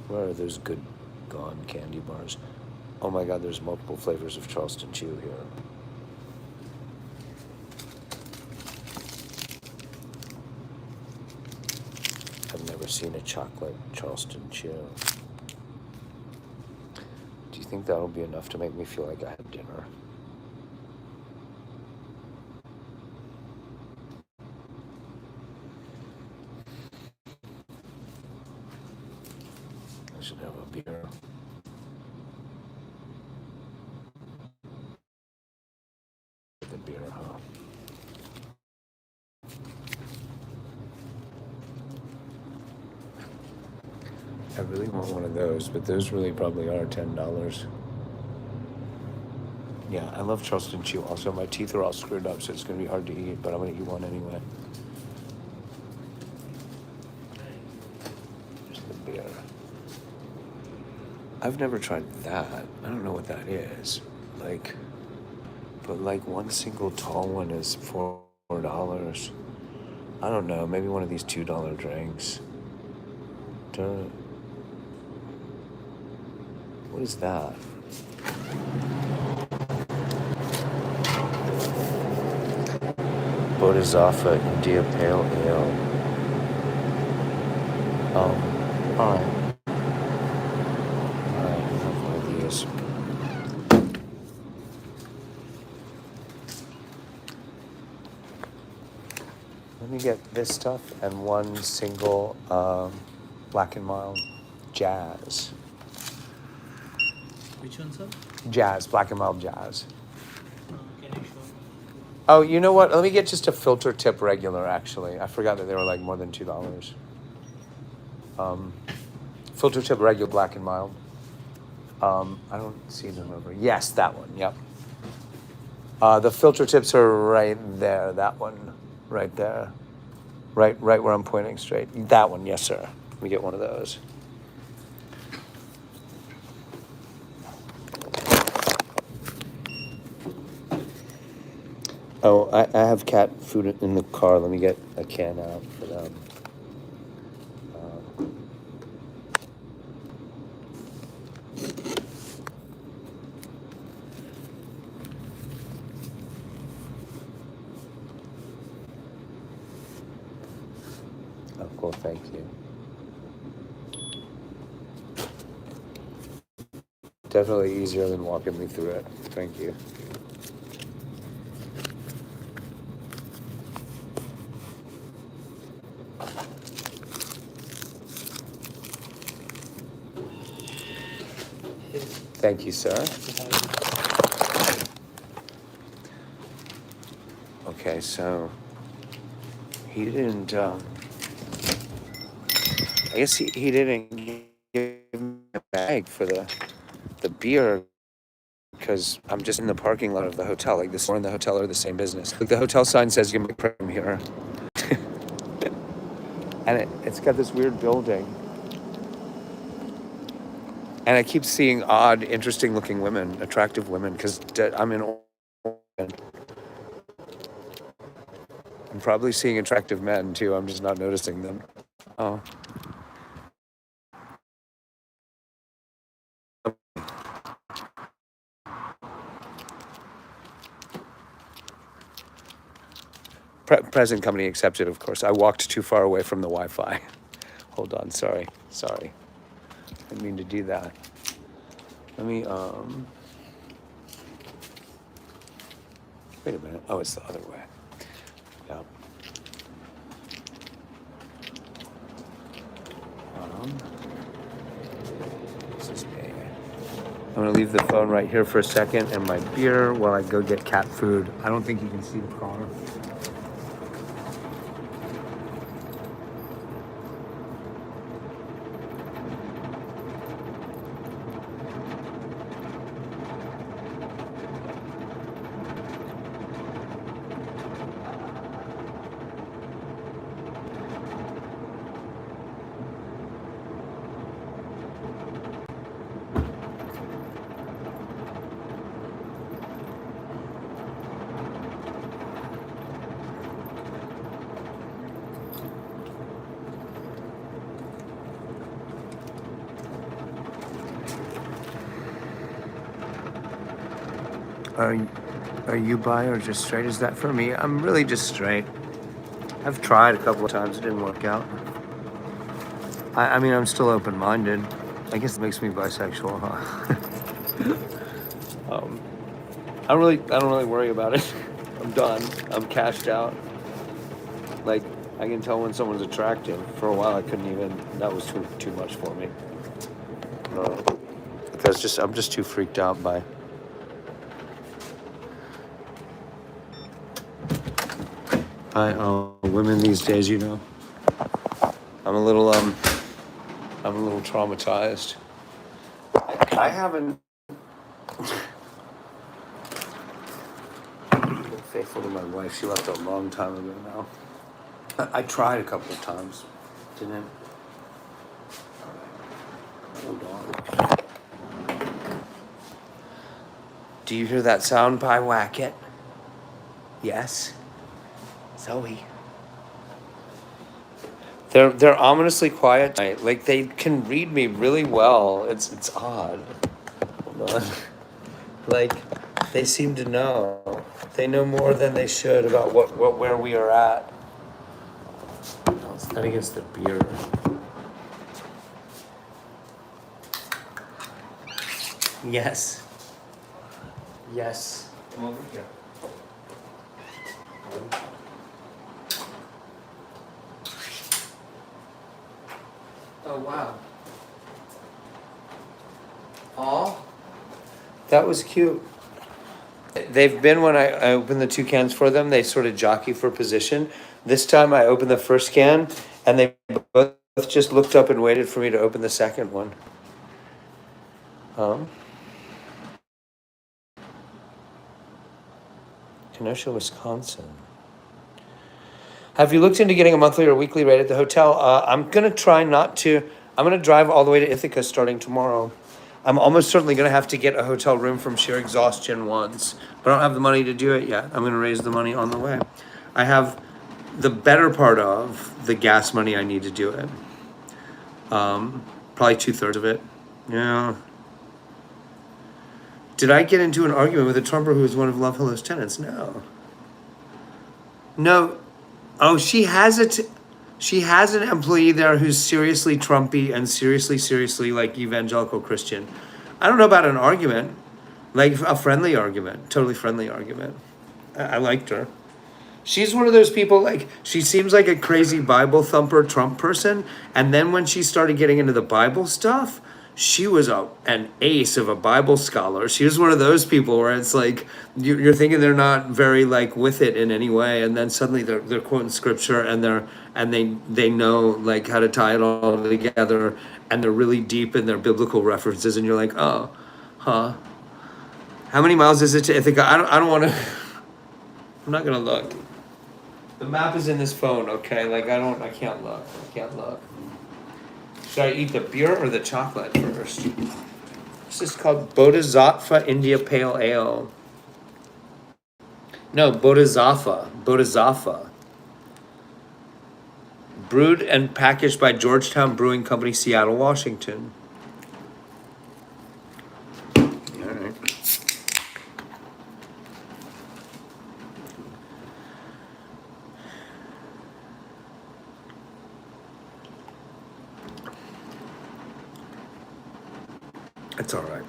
Where are those good gone candy bars? Oh my God, there's multiple flavors of Charleston Chew here. I've never seen a chocolate Charleston Chew. Do you think that'll be enough to make me feel like I had dinner? I should have a beer. The beer, huh? I really want one of those, but those really probably are $10. Yeah, I love Charleston Chew. Also, my teeth are all screwed up, so it's going to be hard to eat, but I'm going to eat one anyway. There's the beer. I've never tried that. I don't know what that is. But one single tall one is $4. I don't know. Maybe one of these $2 drinks. What is that? Bodhisattva India Pale Ale. Oh, alright. Alright, I have one of these. Let me get this stuff and one single Black and Mild Jazz. Which one, sir? Jazz, Black and Mild Jazz. Can you show? Oh, you know what? Let me get just a filter tip regular, actually. I forgot that they were like more than $2. Filter tip regular, Black and Mild. I don't see them over. Yes, that one. Yep. The filter tips are right there. That one, right there, right where I'm pointing straight. That one, yes, sir. Let me get one of those. Oh, I have cat food in the car. Let me get a can out for them. Oh, cool. Thank you. Definitely easier than walking me through it. Thank you. Thank you, sir. Okay, so he didn't. I guess he didn't give me a bag for the beer because I'm just in the parking lot of the hotel. Like the store and the hotel are the same business. Like the hotel sign says you can make from here, and it's got this weird building. And I keep seeing odd, interesting-looking women, attractive women, because I'm in Oregon. I'm probably seeing attractive men too. I'm just not noticing them. Oh. Present company accepted, of course. I walked too far away from the Wi-Fi. Hold on, sorry. I didn't mean to do that. Let me, wait a minute. Oh, it's the other way. Yeah. This is me. I'm gonna leave the phone right here for a second and my beer while I go get cat food. I don't think you can see the car. Are you bi or just straight? Is that for me? I'm really just straight. I've tried a couple of times. It didn't work out. I mean, I'm still open-minded. I guess it makes me bisexual, huh? I don't really worry about it. I'm done. I'm cashed out. Like, I can tell when someone's attractive. For a while, I couldn't even. That was too much for me. Because I'm just too freaked out by women these days. You know, I'm a little traumatized. I haven't been faithful to my wife. She left a long time ago now. I tried a couple of times. Didn't. Hold on. Do you hear that sound, Pie Wacket? Yes. Zoe. They're ominously quiet tonight. Like they can read me really well. It's odd. Hold on. Like they seem to know. They know more than they should about where we are at. No, it's not against the beer. Yes. Yes. Come over here. Oh, wow. Aw. That was cute. They've been, when I open the two cans for them, they sort of jockey for position. This time I opened the first can, and they both just looked up and waited for me to open the second one. Um, Kenosha, Wisconsin. Have you looked into getting a monthly or weekly rate at the hotel? I'm gonna try not to. I'm gonna drive all the way to Ithaca starting tomorrow. I'm almost certainly gonna have to get a hotel room from sheer exhaustion once, but I don't have the money to do it yet. I'm gonna raise the money on the way. I have the better part of the gas money I need to do it. Probably 2/3 of it. Yeah. Did I get into an argument with a Trumper who was one of Love Hillow's tenants? No. No. Oh, she has an employee there who's seriously Trumpy and seriously like evangelical Christian. I don't know about an argument, like a friendly argument, totally friendly argument. I liked her. She's one of those people, like, she seems like a crazy Bible thumper Trump person. And then when she started getting into the Bible stuff, she was an ace of a Bible scholar. She was one of those people where it's like, you're thinking they're not very like with it in any way. And then suddenly they're quoting scripture and they know like how to tie it all together. And they're really deep in their biblical references. And you're like, oh, huh. How many miles is it to Ithaca? I don't want to, I'm not going to look. The map is in this phone, okay? Like, I can't look. Should I eat the beer or the chocolate first? This is called Bodhisattva India Pale Ale. No, Bodhisattva. Brewed and packaged by Georgetown Brewing Company, Seattle, Washington. All right. It's all right.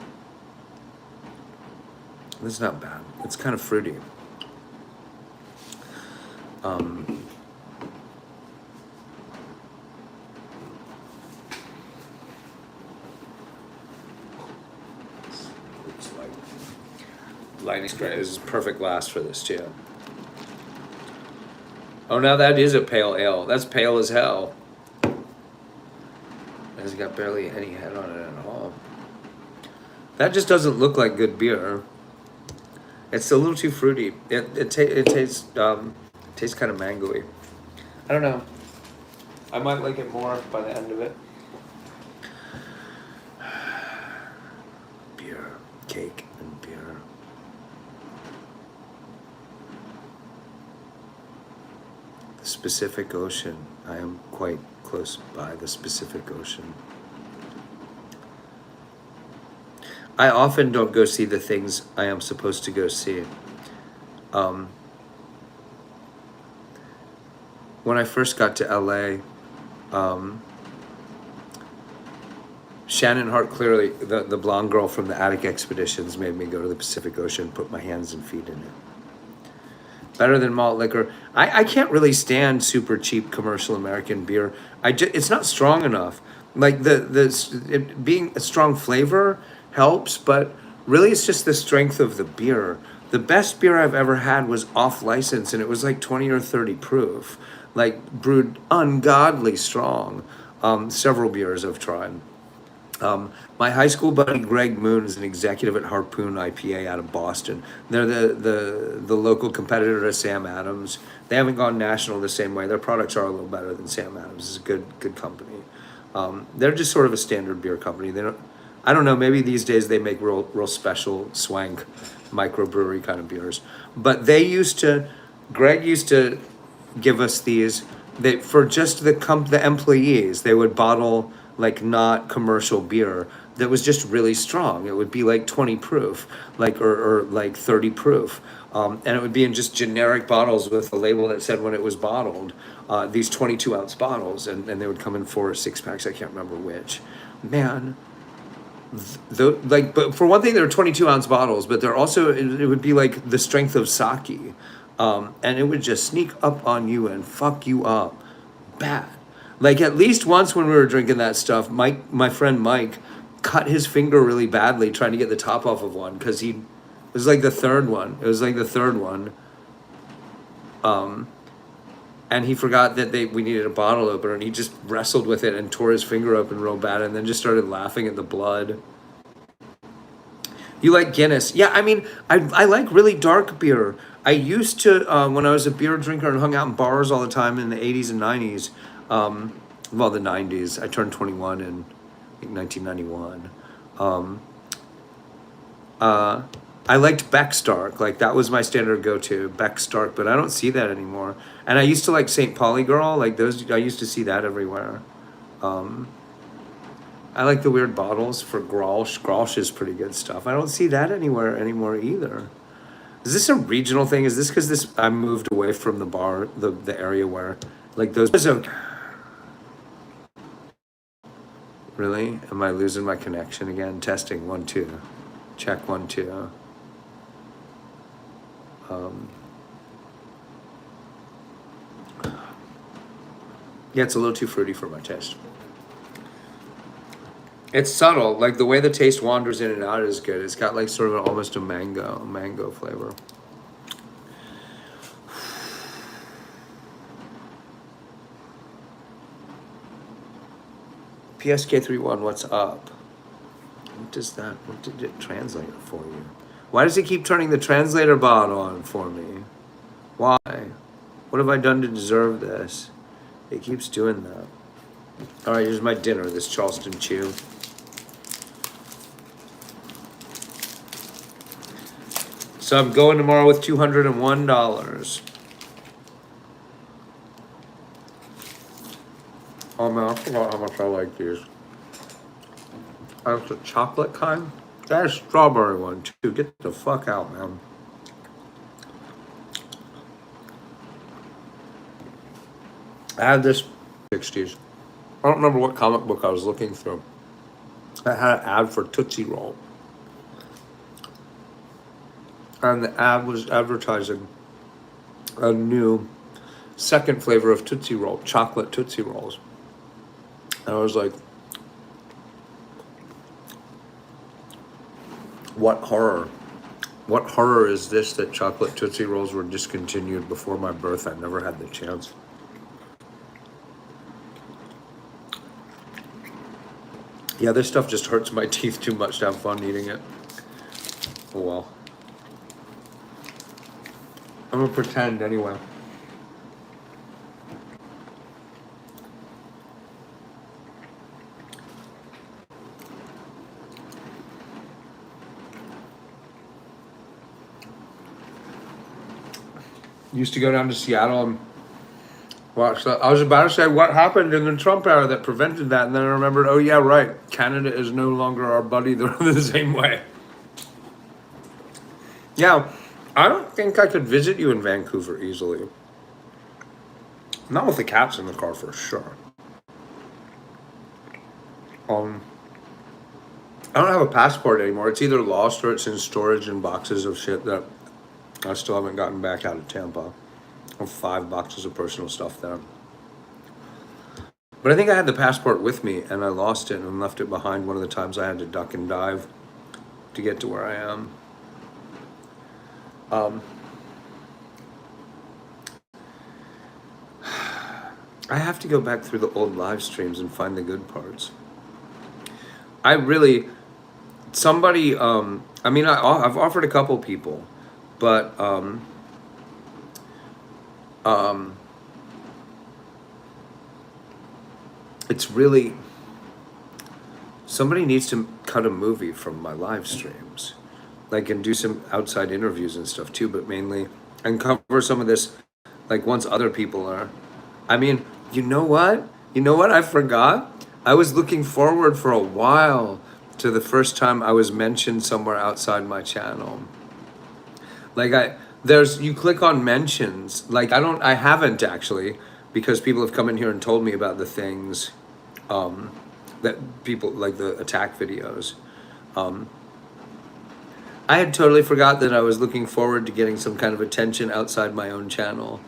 It's not bad. It's kind of fruity. Looks like lightning strike is perfect glass for this too. Oh, now that is a pale ale. That's pale as hell. It's got barely any head on it at all. That just doesn't look like good beer. It's a little too fruity. It tastes kind of mangoey. I don't know. I might like it more by the end of it. Beer, cake, and beer. The Pacific Ocean. I am quite close by the Pacific Ocean. I often don't go see the things I am supposed to go see. When I first got to LA, Shannon Hart Clearly, the blonde girl from the Attic Expeditions, made me go to the Pacific Ocean, put my hands and feet in it. Better than malt liquor. I can't really stand super cheap commercial American beer. It's not strong enough. Like it being a strong flavor helps, but really it's just the strength of the beer. The best beer I've ever had was off license, and it was like 20 or 30 proof, like brewed ungodly strong. Several beers I've tried. My high school buddy Greg Moon is an executive at Harpoon IPA out of Boston. They're the local competitor to Sam Adams. They haven't gone national the same way. Their products are a little better than Sam Adams. It's a good company. They're just sort of a standard beer company. I don't know, maybe these days they make real special swank microbrewery kind of beers. But Greg used to give us these, for just the employees, they would bottle like not commercial beer that was just really strong. It would be like 20 proof, like or like 30 proof. And it would be in just generic bottles with a label that said when it was bottled, these 22-ounce bottles, and they would come in 4 or 6 packs, I can't remember which. Man, but for one thing, they're 22-ounce bottles, but they're also, it would be like the strength of sake. And it would just sneak up on you and fuck you up bad. Like at least once when we were drinking that stuff, my friend Mike cut his finger really badly trying to get the top off of one, because it was like the third one. And he forgot that we needed a bottle opener, and he just wrestled with it and tore his finger open real bad, and then just started laughing at the blood. You like Guinness? Yeah, I mean, I like really dark beer. I used to when I was a beer drinker and hung out in bars all the time in the 80s and 90s. Well, the 90s. I turned 21 in I think 1991. Um, uh, I liked Beck's Dark. Like that was my standard go-to, Beck's Dark. But I don't see that anymore. And I used to like St. Pauli Girl. Like those, I used to see that everywhere. Um, I like the weird bottles for Grolsch. Grolsch is pretty good stuff. I don't see that anywhere anymore either. Is this a regional thing? Is this because this I moved away from the bar, the area where like those? So, really? Am I losing my connection again? Testing 1 2, check 1 2. Um, yeah, it's a little too fruity for my taste. It's subtle, like the way the taste wanders in and out is good. It's got like sort of almost a mango flavor. PSK31, what's up? What does that, what did it translate for you? Why does it keep turning the translator bot on for me? Why? What have I done to deserve this? It keeps doing that. All right, here's my dinner, this Charleston Chew. So I'm going tomorrow with $201. Oh man, I forgot how much I like these. That's the chocolate kind. That strawberry one too. Get the fuck out, man. I had this 60s. I don't remember what comic book I was looking through. I had an ad for Tootsie Roll. And the ad was advertising a new second flavor of Tootsie Roll, chocolate Tootsie Rolls. And I was like, what horror? What horror is this that chocolate Tootsie Rolls were discontinued before my birth? I never had the chance. Yeah, this stuff just hurts my teeth too much to have fun eating it. Oh well. I'm gonna pretend anyway. Used to go down to Seattle and watch that. I was about to say what happened in the Trump era that prevented that, and then I remembered, oh yeah, right. Canada is no longer our buddy. They're the same way. Yeah, I don't think I could visit you in Vancouver easily. Not with the cats in the car for sure. I don't have a passport anymore. It's either lost or it's in storage in boxes of shit that I still haven't gotten back out of Tampa. I have 5 boxes of personal stuff there. But I think I had the passport with me and I lost it and left it behind one of the times I had to duck and dive to get to where I am. I have to go back through the old live streams and find the good parts. I really, somebody, I mean, I've offered a couple people, but it's really, somebody needs to cut a movie from my live streams, like, and do some outside interviews and stuff too, but mainly, and cover some of this, like, once other people are. I mean, you know what? You know what I forgot? I was looking forward for a while to the first time I was mentioned somewhere outside my channel. Like you click on mentions. Like I haven't actually, because people have come in here and told me about the things, that people, like the attack videos. I had totally forgot that I was looking forward to getting some kind of attention outside my own channel.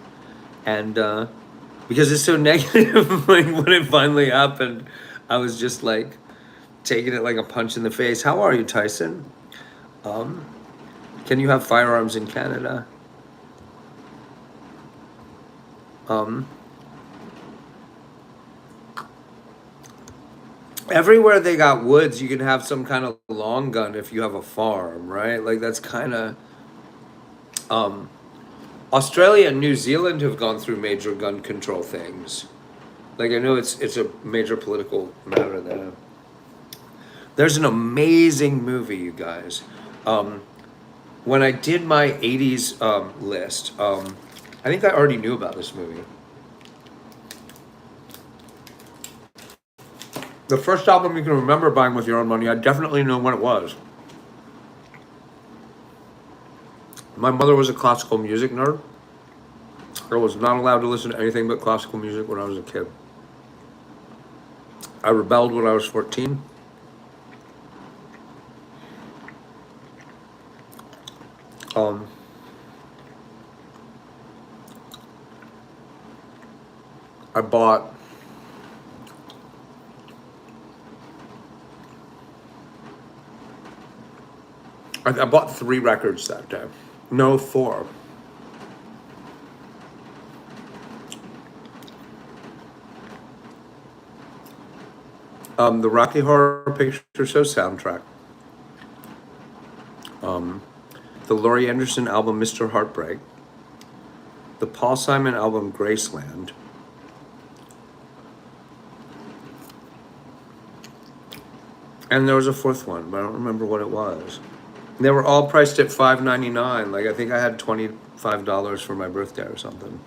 And, because it's so negative, like when it finally happened, I was just like taking it like a punch in the face. How are you, Tyson? Can you have firearms in Canada? everywhere they got woods, you can have some kind of long gun if you have a farm, right? Like that's kind of um, Australia and New Zealand have gone through major gun control things. Like I know it's a major political matter there. There's an amazing movie, you guys. Um, when I did my '80s list, I think I already knew about this movie. The first album you can remember buying with your own money, I definitely know when it was. My mother was a classical music nerd. I was not allowed to listen to anything but classical music when I was a kid. I rebelled when I was 14. Um, I bought I bought 3 records that day. No, 4. The Rocky Horror Picture Show soundtrack. Um, the Laurie Anderson album Mr. Heartbreak. The Paul Simon album Graceland. And there was a 4th one, but I don't remember what it was. They were all priced at $5.99. Like I think I had $25 for my birthday or something.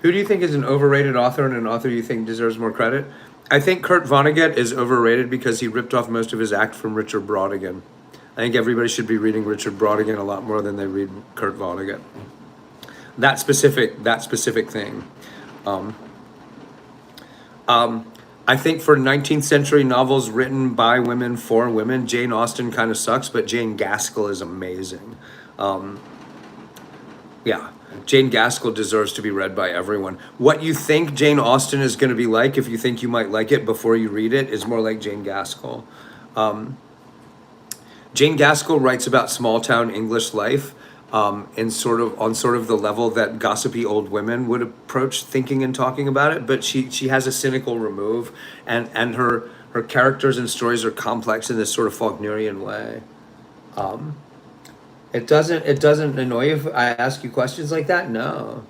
Who do you think is an overrated author and an author you think deserves more credit? I think Kurt Vonnegut is overrated because he ripped off most of his act from Richard Brautigan. I think everybody should be reading Richard Brautigan a lot more than they read Kurt Vonnegut. That specific thing. Um, I think for 19th century novels written by women for women, Jane Austen kind of sucks, but Jane Gaskell is amazing. Um, yeah, Jane Gaskell deserves to be read by everyone. What you think Jane Austen is going to be like, if you think you might like it before you read it, is more like Jane Gaskell. Um, Jane Gaskell writes about small town English life, and sort of the level that gossipy old women would approach thinking and talking about it. But she has a cynical remove, and her characters and stories are complex in this sort of Faulknerian way. Um, it doesn't annoy you if I ask you questions like that? No.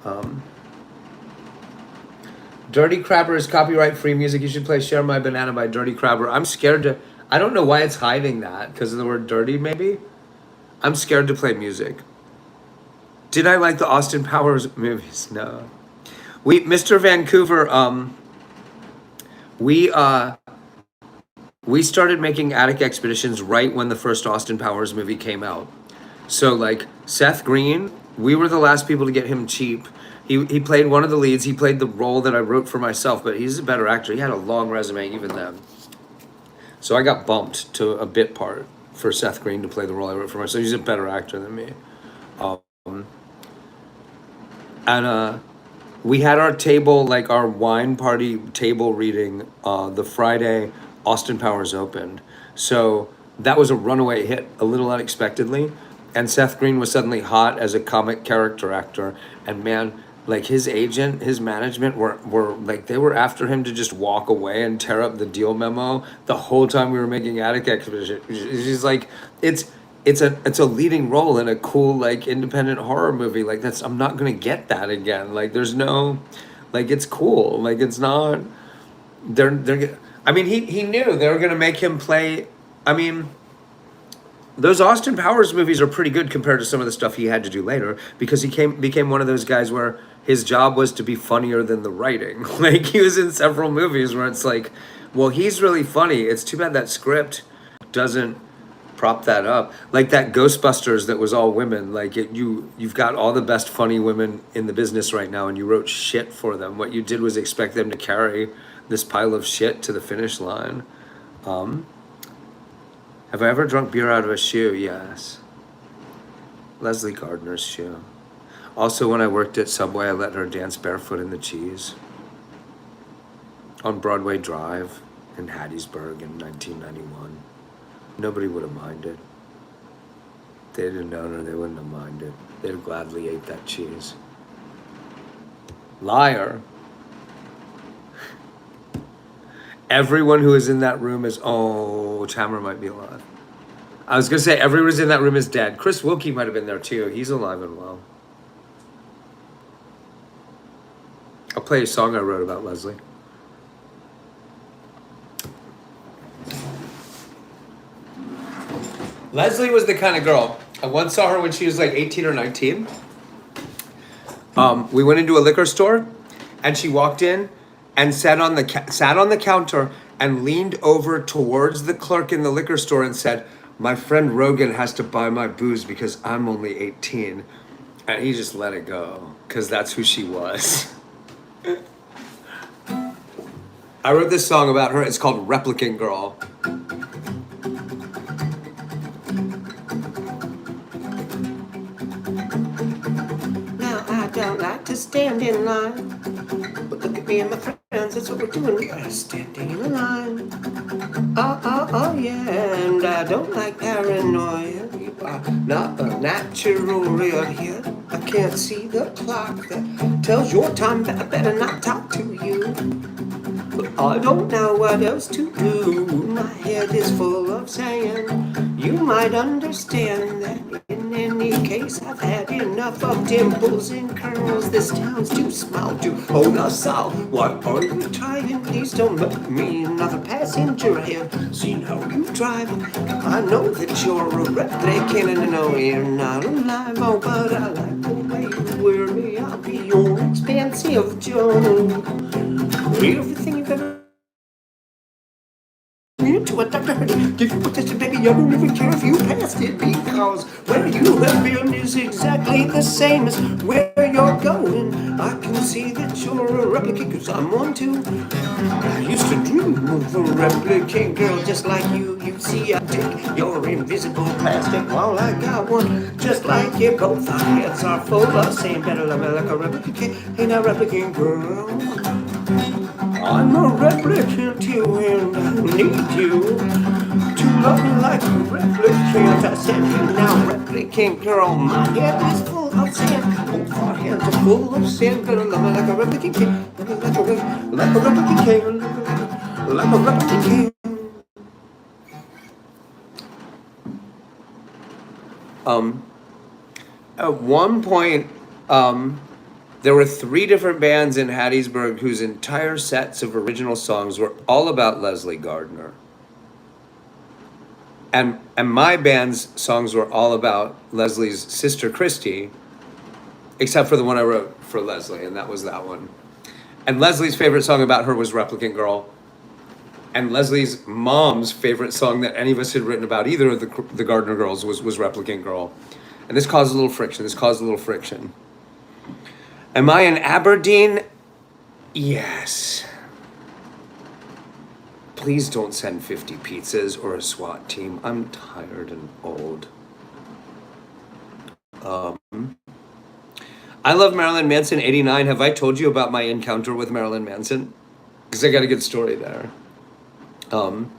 Um, Dirty Crabber is copyright free music. You should play Share My Banana by Dirty Crabber. I'm scared to. I don't know why it's hiding that because of the word dirty, maybe. I'm scared to play music. Did I like the Austin Powers movies? No. Mr. Vancouver, we we started making Attic Expeditions right when the first Austin Powers movie came out. So like Seth Green, we were the last people to get him cheap. He played one of the leads. He played the role that I wrote for myself, but he's a better actor. He had a long resume even then. So I got bumped to a bit part for Seth Green to play the role I wrote for myself. He's a better actor than me. Um, and we had our table, like our wine party table reading, the Friday Austin Powers opened. So that was a runaway hit, a little unexpectedly. And Seth Green was suddenly hot as a comic character actor. And man, like his agent, his management were like, they were after him to just walk away and tear up the deal memo the whole time we were making Attic Expedition. She's like, it's a leading role in a cool like independent horror movie. Like that's I'm not gonna get that again. Like there's no, like it's cool. Like it's not. They're. I mean he knew they were gonna make him play. I mean. Those Austin Powers movies are pretty good compared to some of the stuff he had to do later because became one of those guys where his job was to be funnier than the writing. Like he was in several movies where it's like, well, he's really funny. It's too bad that script doesn't prop that up. Like that Ghostbusters that was all women. Like you've got all the best funny women in the business right now, and you wrote shit for them. What you did was expect them to carry this pile of shit to the finish line. Um, have I ever drunk beer out of a shoe? Yes. Leslie Gardner's shoe. Also, when I worked at Subway, I let her dance barefoot in the cheese on Broadway Drive in Hattiesburg in 1991. Nobody would have minded. They'd have known her, they wouldn't have minded. They'd have gladly ate that cheese. Liar. Everyone who is in that room is, oh, Tamara might be alive. I was gonna say everyone who's in that room is dead. Chris Wilkie might have been there too. He's alive and well. I'll play a song I wrote about Leslie. Leslie was the kind of girl, I once saw her when she was like 18 or 19. We went into a liquor store and she walked in and sat on the counter and leaned over towards the clerk in the liquor store and said, "My friend Rogan has to buy my booze because I'm only 18. And he just let it go because that's who she was. I wrote this song about her. It's called Replicant Girl. Now I don't like to stand in line, but look at me and my friends, that's what we're doing. We are standing in line. Oh yeah, and I don't like paranoia. You are not a natural real here. I can't see the clock that tells your time, but I better not talk to you. But I don't know what else to do. My head is full of sand. You might understand that in any case I've had enough of dimples and curls. This town's too small to hold us all. What are you trying? Please don't make me another passenger. I have seen how you drive. I know that you're a replicant and I know you're not alive. Oh, but I like the way you wear me. I'll be your expensive Joe. Everything you've ever to a doctor, give you protection, baby. I don't even care if you passed it, because where you have been is exactly the same as where you're going. I can see that you're a replicant, cause I'm one too. I used to dream of a replicant girl just like you. You see, I take your invisible plastic while I got one just like you. Both our heads are full of sand. Better love me like a replicant, ain't a replicant girl. I'm a replicant too, and I need you to love me like a replicant. I said you now, replicant girl. My head is full of sand. Both our hands are full of sand. Better love me like a replicant. Like a replicant. Like a replicant. At one point, there were 3 different bands in Hattiesburg whose entire sets of original songs were all about Leslie Gardner. And my band's songs were all about Leslie's sister Christy, except for the one I wrote for Leslie, and that was that one. And Leslie's favorite song about her was Replicant Girl. And Leslie's mom's favorite song that any of us had written about either of the Gardner girls was Replicant Girl. And this caused a little friction. Am I in Aberdeen? Yes. Please don't send 50 pizzas or a SWAT team. I'm tired and old. I love Marilyn Manson, 89. Have I told you about my encounter with Marilyn Manson? Because I got a good story there. I'm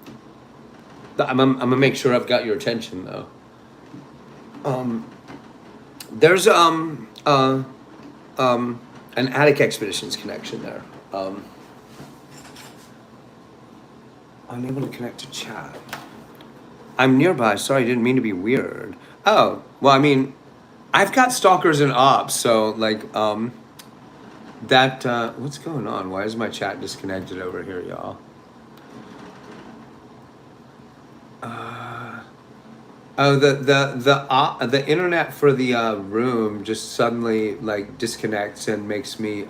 gonna make sure I've got your attention though. There's an Attic Expeditions connection there. I'm able to connect to chat. I'm nearby. Sorry, I didn't mean to be weird. Oh, well, I mean, I've got stalkers and ops, so like what's going on? Why is my chat disconnected over here, y'all? The internet for the room just suddenly like disconnects and makes me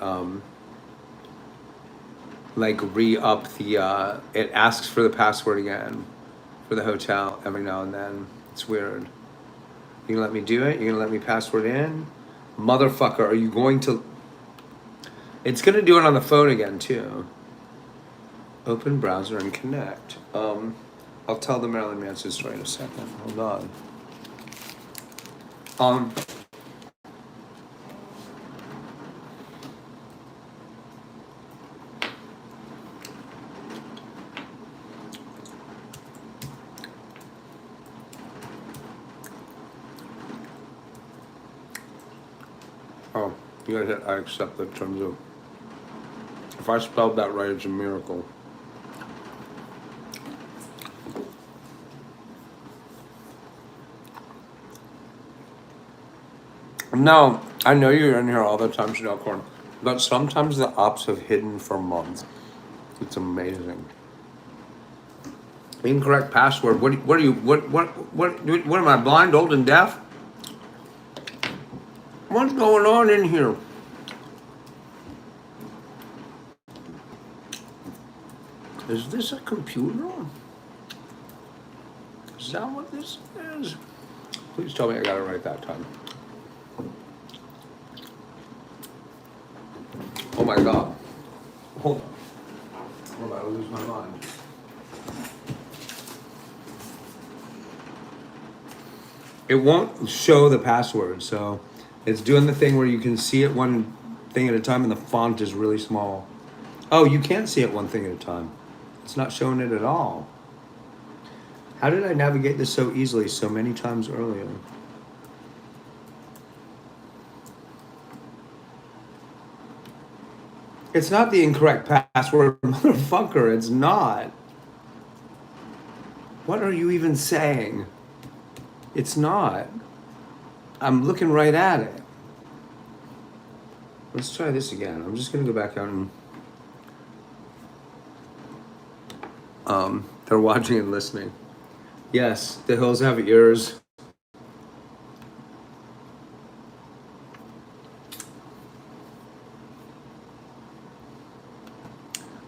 like re-up the it asks for the password again for the hotel every now and then. It's weird. You gonna let me do it? You gonna let me password in? Motherfucker, are you going to? It's gonna do it on the phone again too. Open browser and connect. I'll tell the Marilyn Manson story in a second. Hold on. You guys, I accept the terms of. If I spelled that right, it's a miracle. No, I know you're in here all the time, Chanel Corn, but sometimes the ops have hidden for months. It's amazing. Incorrect password. What am I, blind, old, and deaf? What's going on in here? Is this a computer? Is that what this is? Please tell me I got it right that time. Oh my God. Hold on. I'm about to lose my mind. It won't show the password, so it's doing the thing where you can see it one thing at a time and the font is really small. Oh, you can't see it one thing at a time. It's not showing it at all. How did I navigate this so easily so many times earlier? It's not the incorrect password, motherfucker. It's not. What are you even saying? It's not. I'm looking right at it. Let's try this again. I'm just gonna go back out and they're watching and listening. Yes, the hills have ears.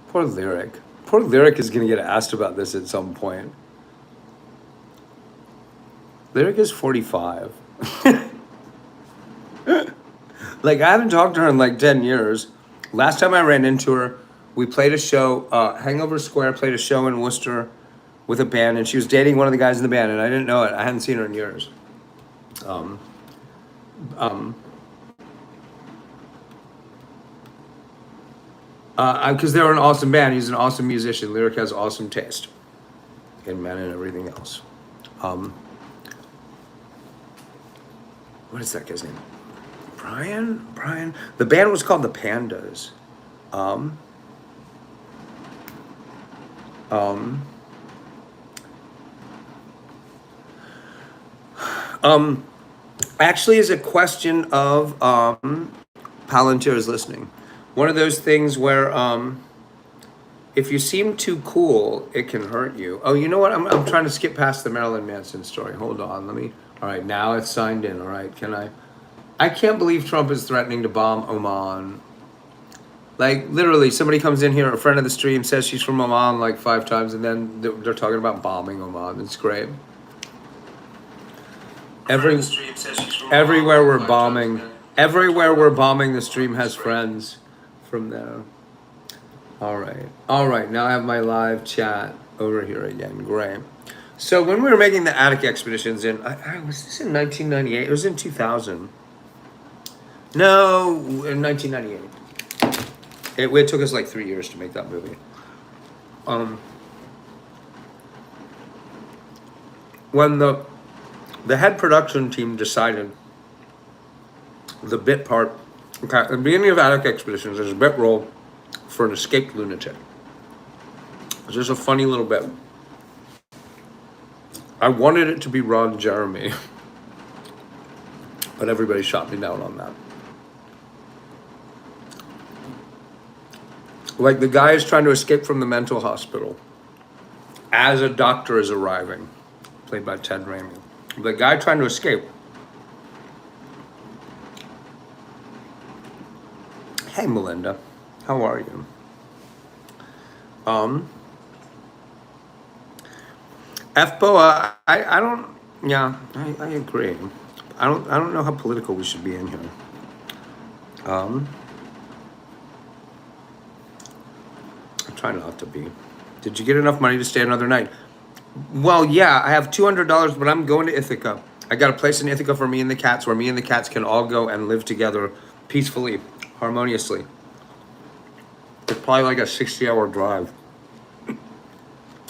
Poor Lyric. Poor Lyric is gonna get asked about this at some point. Lyric is 45. Like, I haven't talked to her in like 10 years. Last time I ran into her, we played a show, Hangover Square played a show in Worcester with a band, and she was dating one of the guys in the band, and I didn't know it. I hadn't seen her in years. Because they're an awesome band. He's an awesome musician. Lyric has awesome taste in men and everything else. What is that guy's name? Brian? The band was called the Pandas. Actually is a question of Palantir is listening. One of those things where if you seem too cool, it can hurt you. Oh, you know what? I'm trying to skip past the Marilyn Manson story. Hold on, let me. All right, now it's signed in. All right, can I? I can't believe Trump is threatening to bomb Oman. Like, literally, somebody comes in here, a friend of the stream says she's from Oman like 5 times, and then they're talking about bombing Oman. It's great. Everywhere we're bombing, the stream has friends from there. All right. Now I have my live chat over here again. Great. So when we were making the Attic expeditions was this in 1998? It was in 2000. No, in 1998. It took us like 3 years to make that movie. When the head production team decided the bit part, okay, at the beginning of Attic Expeditions, there's a bit role for an escaped lunatic. It's just a funny little bit. I wanted it to be Ron Jeremy, but everybody shot me down on that. Like, the guy is trying to escape from the mental hospital as a doctor is arriving, played by Ted Raimi. The guy trying to escape. Hey, Melinda, how are you? FBOA, I don't. Yeah, I agree. I don't know how political we should be in here. I try not to be. Did you get enough money to stay another night? Well, yeah, I have $200, but I'm going to Ithaca. I got a place in Ithaca for me and the cats, where me and the cats can all go and live together peacefully, harmoniously. It's probably like a 60-hour drive.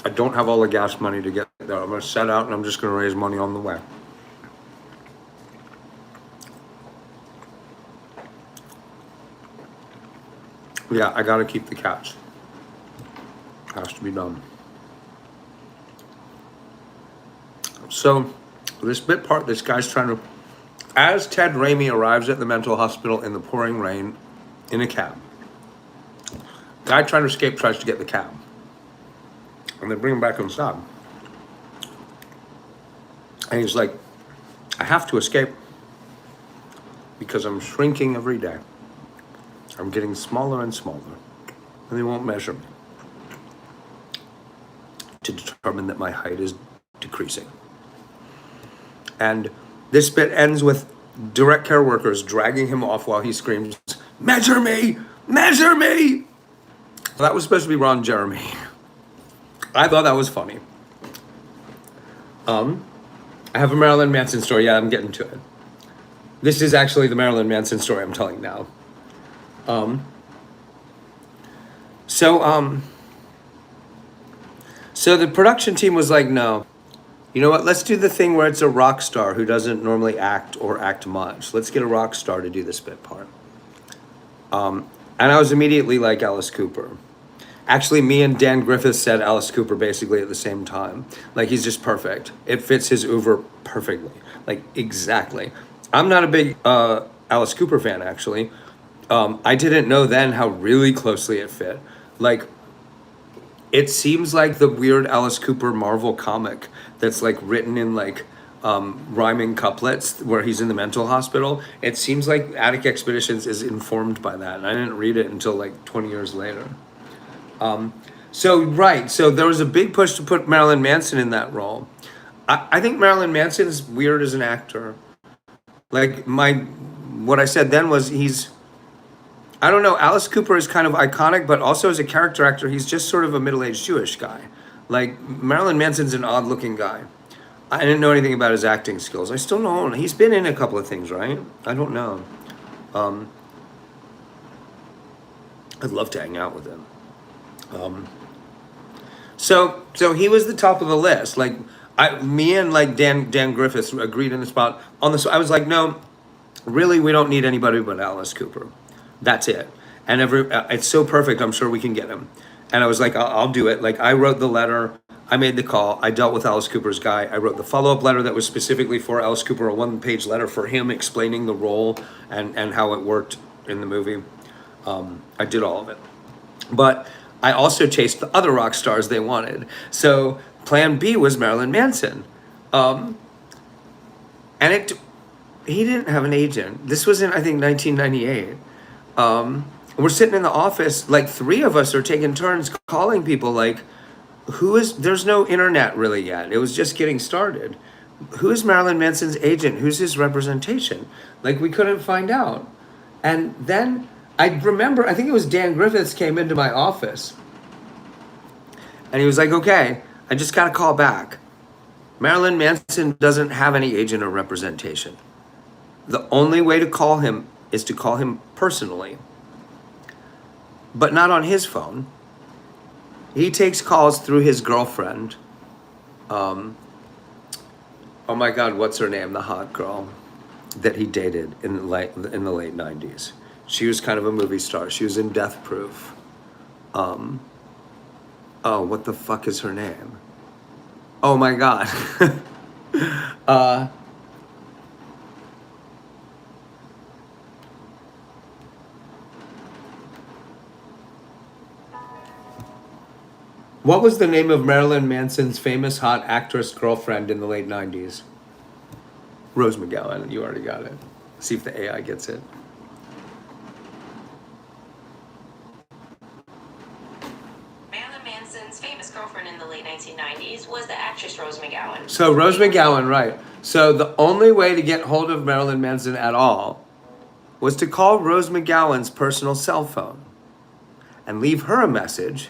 I don't have all the gas money to get there. I'm going to set out and I'm just going to raise money on the way. Yeah, I gotta keep the cats. Has to be done. So, this bit part, this guy's trying to, as Ted Raimi arrives at the mental hospital in the pouring rain in a cab, guy trying to escape tries to get the cab. And they bring him back inside. And he's like, I have to escape because I'm shrinking every day. I'm getting smaller and smaller. And they won't measure me to determine that my height is decreasing. And this bit ends with direct care workers dragging him off while he screams, measure me! Measure me! That was supposed to be Ron Jeremy. I thought that was funny. I have a Marilyn Manson story. Yeah, I'm getting to it. This is actually the Marilyn Manson story I'm telling now. So the production team was like, no, you know what? Let's do the thing where it's a rock star who doesn't normally act or act much. Let's get a rock star to do this bit part. And I was immediately like Alice Cooper. Actually, me and Dan Griffith said Alice Cooper basically at the same time. Like, he's just perfect. It fits his oeuvre perfectly. Like, exactly. I'm not a big Alice Cooper fan, actually. I didn't know then how really closely it fit. Like, it seems like the weird Alice Cooper Marvel comic that's like written in like rhyming couplets where he's in the mental hospital. It seems like Attic Expeditions is informed by that, and I didn't read it until like 20 years later. So there was a big push to put Marilyn Manson in that role. I think Marilyn Manson is weird as an actor. Like what I said then was I don't know, Alice Cooper is kind of iconic, but also as a character actor, he's just sort of a middle-aged Jewish guy. Like, Marilyn Manson's an odd-looking guy. I didn't know anything about his acting skills. I still don't. He's been in a couple of things, right? I don't know. I'd love to hang out with him. So he was the top of the list. Like, me and like Dan Griffiths agreed in the spot on this. I was like, no, really, we don't need anybody but Alice Cooper. That's it. And it's so perfect. I'm sure we can get him. And I was like, I'll do it. Like, I wrote the letter. I made the call. I dealt with Alice Cooper's guy. I wrote the follow-up letter that was specifically for Alice Cooper, a one-page letter for him explaining the role and how it worked in the movie. I did all of it. But I also chased the other rock stars they wanted. So plan B was Marilyn Manson. And he didn't have an agent. This was in, I think, 1998. We're sitting in the office, like three of us are taking turns calling people like, there's no internet really yet. It was just getting started. Who is Marilyn Manson's agent? Who's his representation? Like, we couldn't find out. And then I remember, I think it was Dan Griffiths came into my office and he was like, okay, I just got to call back. Marilyn Manson doesn't have any agent or representation. The only way to call him is to call him personally, but not on his phone. He takes calls through his girlfriend. Oh my God, what's her name? The hot girl that he dated in the late 90s. She was kind of a movie star. She was in Death Proof. Oh, what the fuck is her name? Oh my God. What was the name of Marilyn Manson's famous hot actress girlfriend in the late 90s? Rose McGowan. You already got it. See if the AI gets it. Marilyn Manson's famous girlfriend in the late 1990s was the actress Rose McGowan. So Rose McGowan, right. So the only way to get hold of Marilyn Manson at all was to call Rose McGowan's personal cell phone and leave her a message,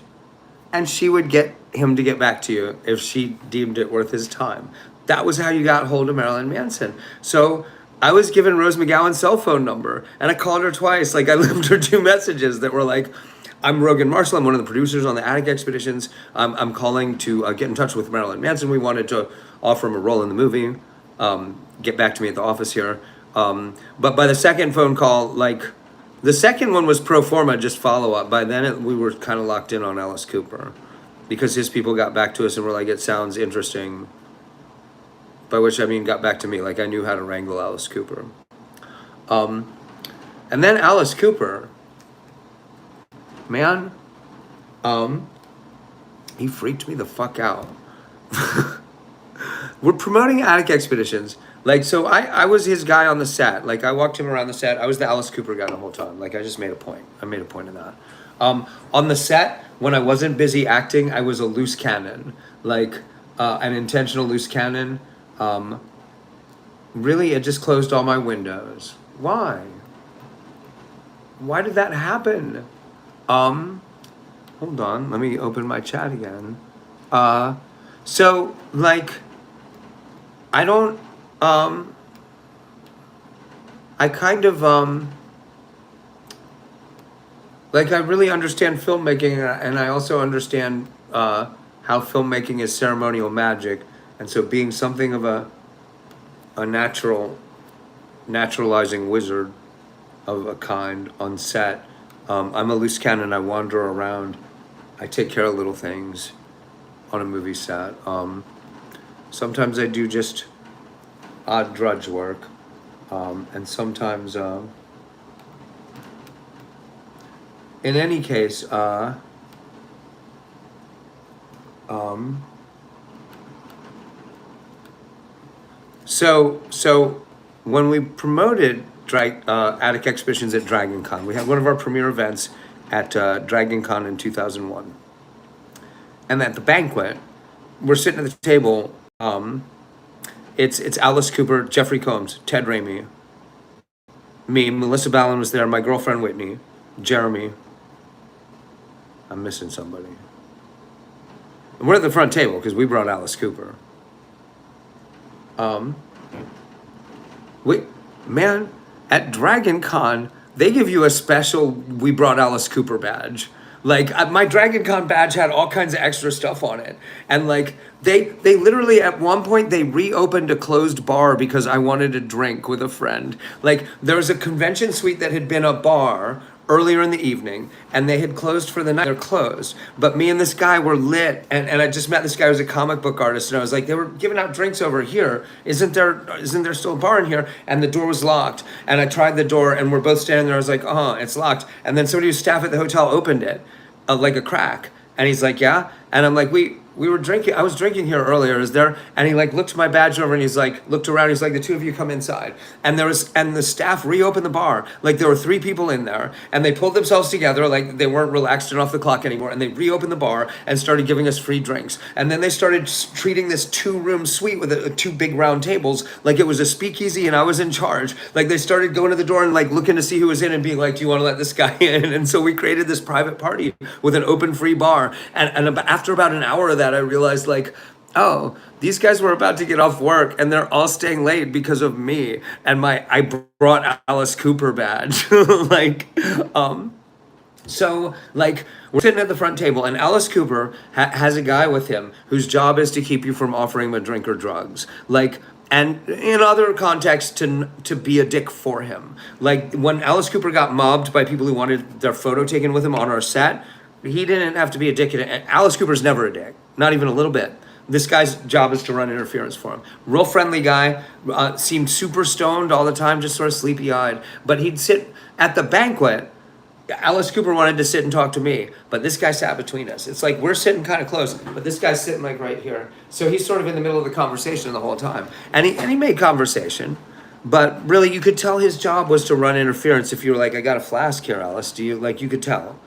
and she would get him to get back to you if she deemed it worth his time. That was how you got hold of Marilyn Manson. So I was given Rose McGowan's cell phone number, and I called her twice. Like, I left her 2 messages that were like, I'm Rogan Marshall. I'm one of the producers on the Attic Expeditions. I'm calling to get in touch with Marilyn Manson. We wanted to offer him a role in the movie. Get back to me at the office here. But by the second phone call, like, The second one was pro forma, just follow up. By then, we were kind of locked in on Alice Cooper because his people got back to us and were like, it sounds interesting. By which I mean got back to me, like I knew how to wrangle Alice Cooper. And then Alice Cooper, man, he freaked me the fuck out. We're promoting Attic Expeditions. Like, so I was his guy on the set. Like, I walked him around the set. I was the Alice Cooper guy the whole time. Like, I just made a point. I made a point of that. On the set, when I wasn't busy acting, I was a loose cannon. Like, an intentional loose cannon. Really, it just closed all my windows. Why? Why did that happen? Hold on. Let me open my chat again. So, like, I don't, I kind of, like, I really understand filmmaking, and I also understand how filmmaking is ceremonial magic, and so being something of a naturalizing wizard of a kind on set, I'm a loose cannon. I wander around. I take care of little things on a movie set. Sometimes I do just odd drudge work, and sometimes, in any case, so when we promoted Attic Expeditions at Dragon Con, we had one of our premiere events at Dragon Con in 2001. And at the banquet, we're sitting at the table. It's Alice Cooper, Jeffrey Combs, Ted Raimi, me, Melissa Ballin was there, my girlfriend Whitney, Jeremy. I'm missing somebody. And we're at the front table because we brought Alice Cooper. Man, at Dragon Con, they give you a special "We Brought Alice Cooper" badge. Like, my Dragon Con badge had all kinds of extra stuff on it. And like, they literally, at one point, they reopened a closed bar because I wanted a drink with a friend. Like, there was a convention suite that had been a bar earlier in the evening, and they had closed for the night. They're closed. But me and this guy were lit, and I just met this guy who's a comic book artist, and I was like, they were giving out drinks over here. Isn't there still a bar in here? And the door was locked. And I tried the door, and we're both standing there. I was like, it's locked. And then somebody who's staff at the hotel opened it, like a crack. And he's like, yeah? And I'm like, we were drinking, I was drinking here earlier, is there? And he like looked my badge over and he's like, looked around, he's like, the two of you come inside. And the staff reopened the bar. Like, there were 3 people in there, and they pulled themselves together, like they weren't relaxed and off the clock anymore, and they reopened the bar and started giving us free drinks. And then they started treating this 2-room suite with 2 big round tables like it was a speakeasy and I was in charge. Like, they started going to the door and like looking to see who was in and being like, do you want to let this guy in? And so we created this private party with an open free bar. And after about an hour of that, I realized, like, oh, these guys were about to get off work and they're all staying late because of me and I brought Alice Cooper badge. So like, we're sitting at the front table, and Alice Cooper has a guy with him whose job is to keep you from offering him a drink or drugs. Like, and in other contexts, to be a dick for him. Like, when Alice Cooper got mobbed by people who wanted their photo taken with him on our set, he didn't have to be a dick. Alice Cooper's never a dick, not even a little bit. This guy's job is to run interference for him. Real friendly guy, seemed super stoned all the time, just sort of sleepy-eyed. But he'd sit at the banquet. Alice Cooper wanted to sit and talk to me, but this guy sat between us. It's like we're sitting kind of close, but this guy's sitting like right here. So he's sort of in the middle of the conversation the whole time. And he made conversation, but really you could tell his job was to run interference. If you were like, I got a flask here, Alice, do you, like, you could tell.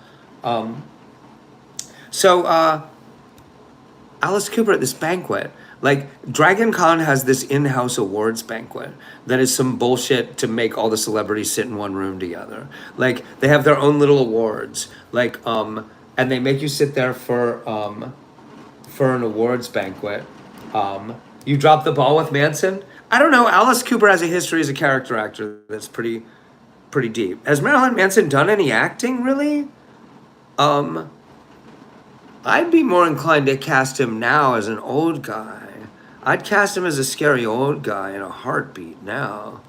Alice Cooper at this banquet, like, Dragon Con has this in-house awards banquet that is some bullshit to make all the celebrities sit in one room together. Like, they have their own little awards, like, and they make you sit there for an awards banquet. You drop the ball with Manson? I don't know. Alice Cooper has a history as a character actor that's pretty deep. Has Marilyn Manson done any acting, really? I'd be more inclined to cast him now as an old guy. I'd cast him as a scary old guy in a heartbeat now.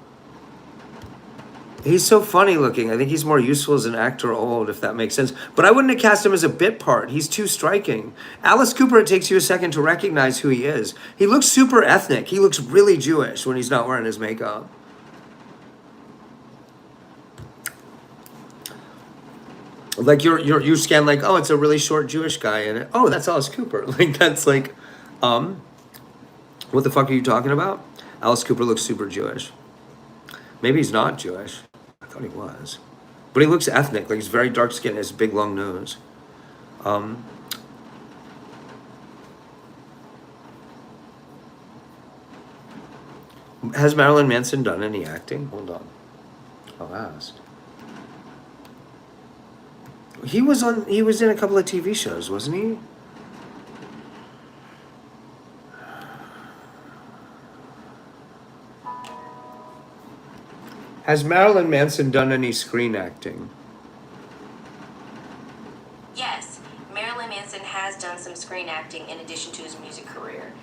He's so funny looking. I think he's more useful as an actor old, if that makes sense. But I wouldn't have cast him as a bit part. He's too striking. Alice Cooper, it takes you a second to recognize who he is. He looks super ethnic. He looks really Jewish when he's not wearing his makeup. Like you scan like, oh, it's a really short Jewish guy in it. Oh, that's Alice Cooper. Like that's like, what the fuck are you talking about? Alice Cooper looks super Jewish. Maybe he's not Jewish. I thought he was. But he looks ethnic. Like he's very dark skinned, has a big long nose. Has Marilyn Manson done any acting? Hold on. I'll ask. He was in a couple of TV shows, wasn't he? Has Marilyn Manson done any screen acting? Yes, Marilyn Manson has done some screen acting in addition to his music career.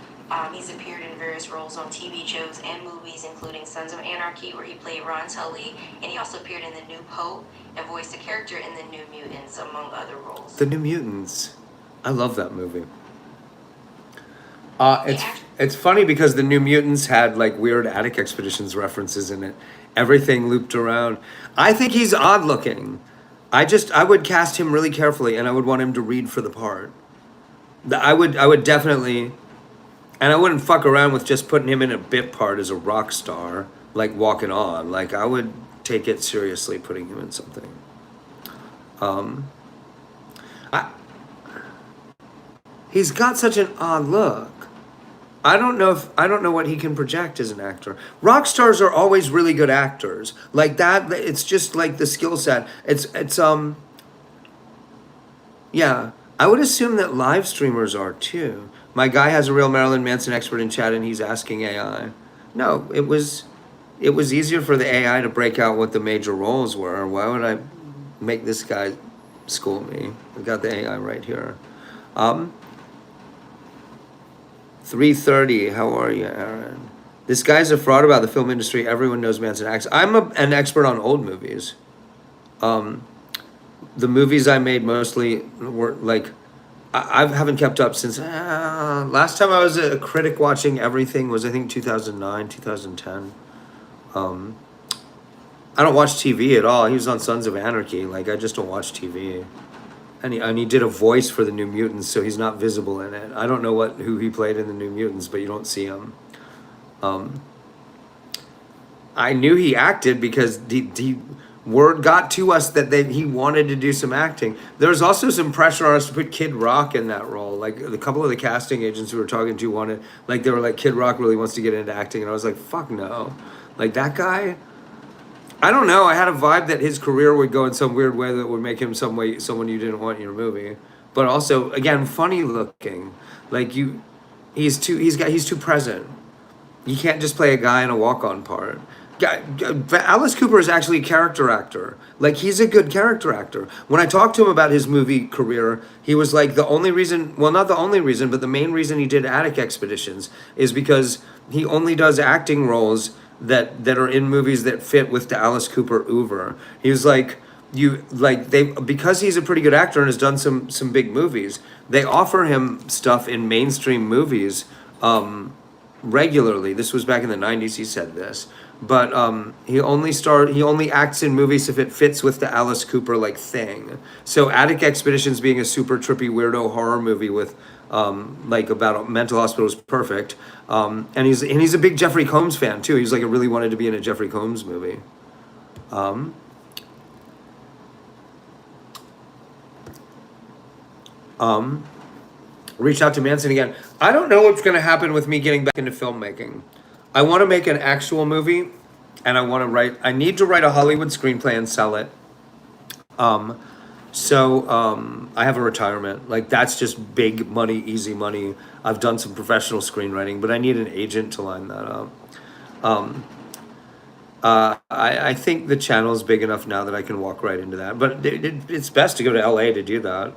He's appeared in various roles on TV shows and movies, including Sons of Anarchy, where he played Ron Tully, and he also appeared in The New Pope and voiced a character in The New Mutants, among other roles. The New Mutants. I love that movie. It's funny because The New Mutants had like weird Attic Expeditions references in it. Everything looped around. I think he's odd looking. I would cast him really carefully, and I would want him to read for the part. I would definitely, and I wouldn't fuck around with just putting him in a bit part as a rock star, like Walking On. Like I would take it seriously, putting him in something. He's got such an odd look. I don't know what he can project as an actor. Rock stars are always really good actors. Like that, it's just like the skill set. Yeah. I would assume that live streamers are too. My guy has a real Marilyn Manson expert in chat and he's asking AI. No, it was easier for the AI to break out what the major roles were. Why would I make this guy school me? I got the AI right here. 3:30. How are you, Aaron? This guy's a fraud about the film industry. Everyone knows Manson acts. I'm an expert on old movies. The movies I made mostly were like, I haven't kept up since last time I was a critic watching everything was I think 2009, 2010. I don't watch TV at all. He was on Sons of Anarchy. Like I just don't watch TV. And he did a voice for the New Mutants, so he's not visible in it. I don't know who he played in the New Mutants, but you don't see him. I knew he acted because word got to us that he wanted to do some acting. There was also some pressure on us to put Kid Rock in that role. Like a couple of the casting agents we were talking to wanted, like they were like, Kid Rock really wants to get into acting, and I was like, fuck no. Like that guy. I don't know. I had a vibe that his career would go in some weird way that would make him someone you didn't want in your movie. But also, again, funny looking. Like he's too present. You can't just play a guy in a walk-on part. Alice Cooper is actually a character actor. Like he's a good character actor. When I talked to him about his movie career, he was like the only reason, well, not the only reason, but the main reason he did Attic Expeditions is because he only does acting roles that are in movies that fit with the Alice Cooper oeuvre. He was like, because he's a pretty good actor and has done some big movies, they offer him stuff in mainstream movies regularly. This was back in the 90s he said this. But he only acts in movies if it fits with the Alice Cooper like thing. So Attic Expeditions being a super trippy weirdo horror movie with like about a mental hospital is perfect. And he's a big Jeffrey Combs fan too. He's like really wanted to be in a Jeffrey Combs movie. Reach out to Manson again. I don't know what's going to happen with me getting back into filmmaking. I want to make an actual movie, and I need to write a Hollywood screenplay and sell it. So I have a retirement. Like that's just big money, easy money. I've done some professional screenwriting, but I need an agent to line that up. I think the channel is big enough now that I can walk right into that. But it's best to go to LA to do that.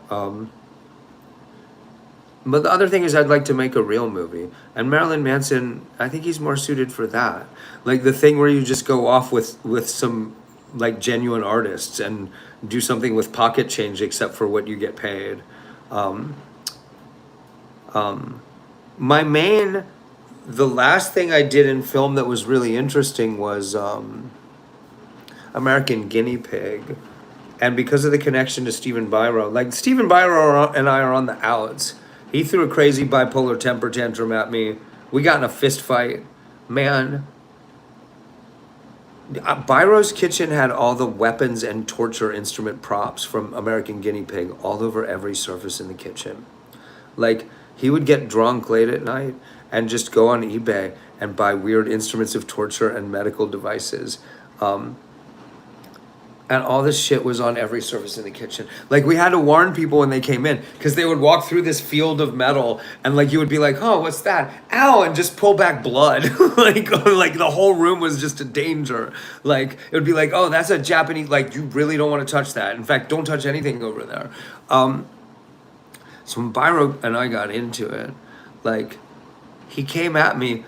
But the other thing is I'd like to make a real movie. And Marilyn Manson, I think he's more suited for that. Like the thing where you just go off with some like genuine artists and do something with pocket change except for what you get paid. My main, the last thing I did in film that was really interesting was American Guinea Pig. And because of the connection to Stephen Biro, like Stephen Biro and I are on the outs. He threw a crazy bipolar temper tantrum at me. We got in a fist fight. Man, Biro's kitchen had all the weapons and torture instrument props from American Guinea Pig all over every surface in the kitchen. Like, he would get drunk late at night and just go on eBay and buy weird instruments of torture and medical devices. And all this shit was on every surface in the kitchen. Like, we had to warn people when they came in because they would walk through this field of metal and like you would be like, oh, what's that? Ow, and just pull back blood. like the whole room was just a danger. Like, it would be like, oh, that's a Japanese, like, you really don't want to touch that. In fact, don't touch anything over there. So when Biro and I got into it, like, he came at me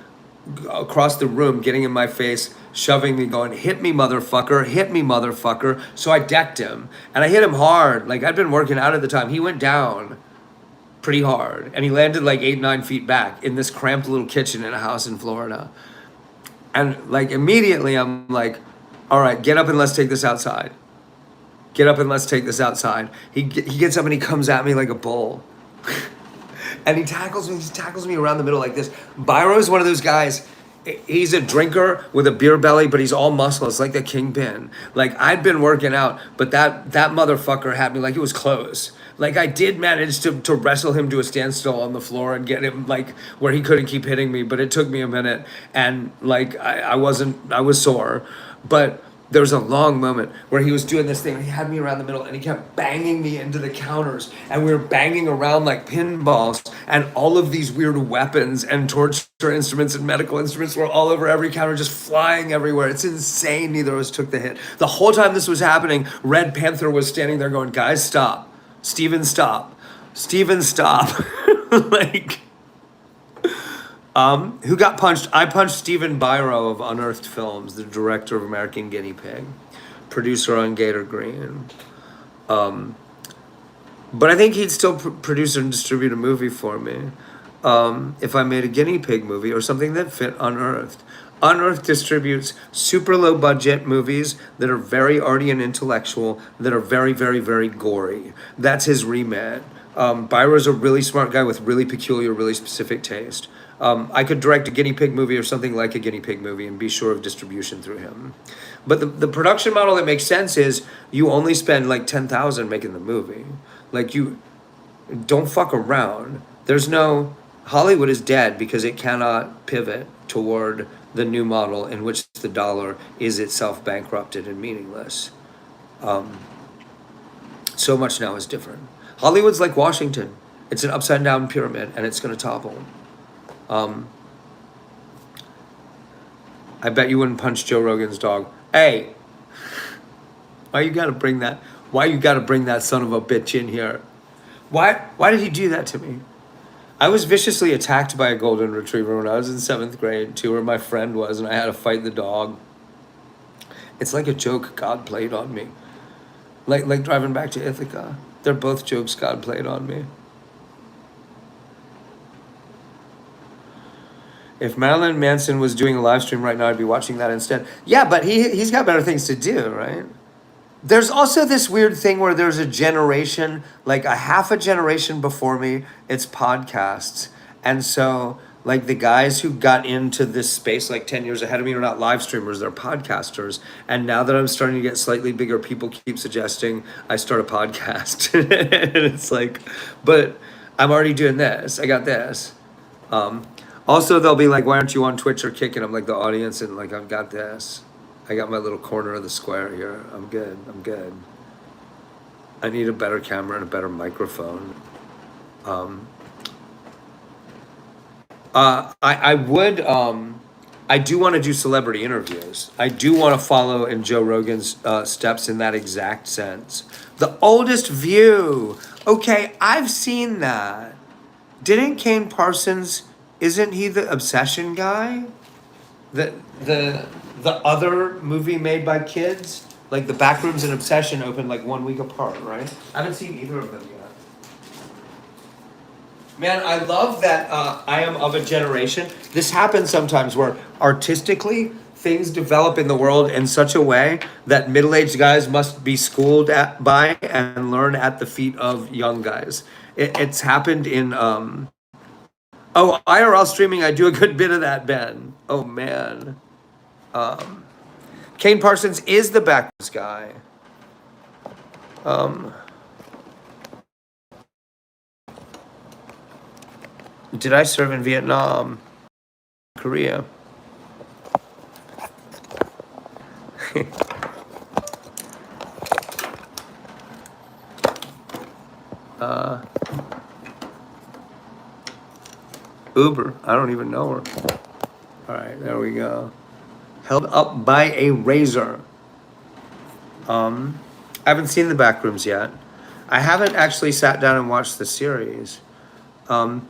across the room, getting in my face, shoving me, going, hit me, motherfucker, hit me, motherfucker. So I decked him, and I hit him hard. Like, I'd been working out at the time. He went down pretty hard, and he landed like 8-9 feet back in this cramped little kitchen in a house in Florida. And like, immediately I'm like, all right, get up and let's take this outside. Get up and let's take this outside. He gets up and he comes at me like a bull. And he tackles me around the middle like this. Biro is one of those guys, he's a drinker with a beer belly, but he's all muscle. It's like the Kingpin. Like, I'd been working out, but that motherfucker had me like it was close. Like, I did manage to wrestle him to a standstill on the floor and get him like where he couldn't keep hitting me, but it took me a minute. And like, I was sore. But there was a long moment where he was doing this thing. He had me around the middle and he kept banging me into the counters. And we were banging around like pinballs. And all of these weird weapons and torture instruments and medical instruments were all over every counter, just flying everywhere. It's insane. Neither of us took the hit. The whole time this was happening, Red Panther was standing there going, guys, stop. Steven, stop. Steven, stop. Like... who got punched? I punched Stephen Biro of Unearthed Films, the director of American Guinea Pig, producer on Gator Green. But I think he'd still produce and distribute a movie for me if I made a guinea pig movie or something that fit Unearthed. Unearthed distributes super low budget movies that are very arty and intellectual, that are very, very, very gory. That's his remit. Biro's a really smart guy with really peculiar, really specific taste. I could direct a guinea pig movie or something like a guinea pig movie and be sure of distribution through him. But the production model that makes sense is you only spend like $10,000 making the movie. Like, you don't fuck around. There's no, Hollywood is dead because it cannot pivot toward the new model in which the dollar is itself bankrupted and meaningless. So much now is different. Hollywood's like Washington. It's an upside down pyramid and it's going to topple. I bet you wouldn't punch Joe Rogan's dog. Hey, why you gotta bring that son of a bitch in here? Why did he do that to me? I was viciously attacked by a golden retriever when I was in 7th grade too, where my friend was, and I had to fight the dog. It's like a joke God played on me. Like driving back to Ithaca. They're both jokes God played on me. If Marilyn Manson was doing a live stream right now, I'd be watching that instead. Yeah, but he's got better things to do, right? There's also this weird thing where there's a generation, like a half a generation before me, it's podcasts. And so, like, the guys who got into this space like 10 years ahead of me are not live streamers, they're podcasters. And now that I'm starting to get slightly bigger, people keep suggesting I start a podcast. And it's like, but I'm already doing this. I got this. Also, they'll be like, why aren't you on Twitch or Kick? And I'm like, the audience, and like, I've got this. I got my little corner of the square here. I'm good. I need a better camera and a better microphone. I do want to do celebrity interviews. I do want to follow in Joe Rogan's steps in that exact sense. The Oldest View. Okay, I've seen that. Didn't Kane Parsons... Isn't he the Obsession guy? The other movie made by kids? Like the Backrooms and Obsession opened like 1 week apart, right? I haven't seen either of them yet. Man, I love that I am of a generation. This happens sometimes where artistically things develop in the world in such a way that middle-aged guys must be schooled by and learn at the feet of young guys. It's happened in oh, IRL streaming. I do a good bit of that, Ben. Oh man, Kane Parsons is the Backrooms guy. Did I serve in Vietnam, Korea? Uber. I don't even know her. All right, there we go. Held up by a razor. I haven't seen the Backrooms yet. I haven't actually sat down and watched the series. I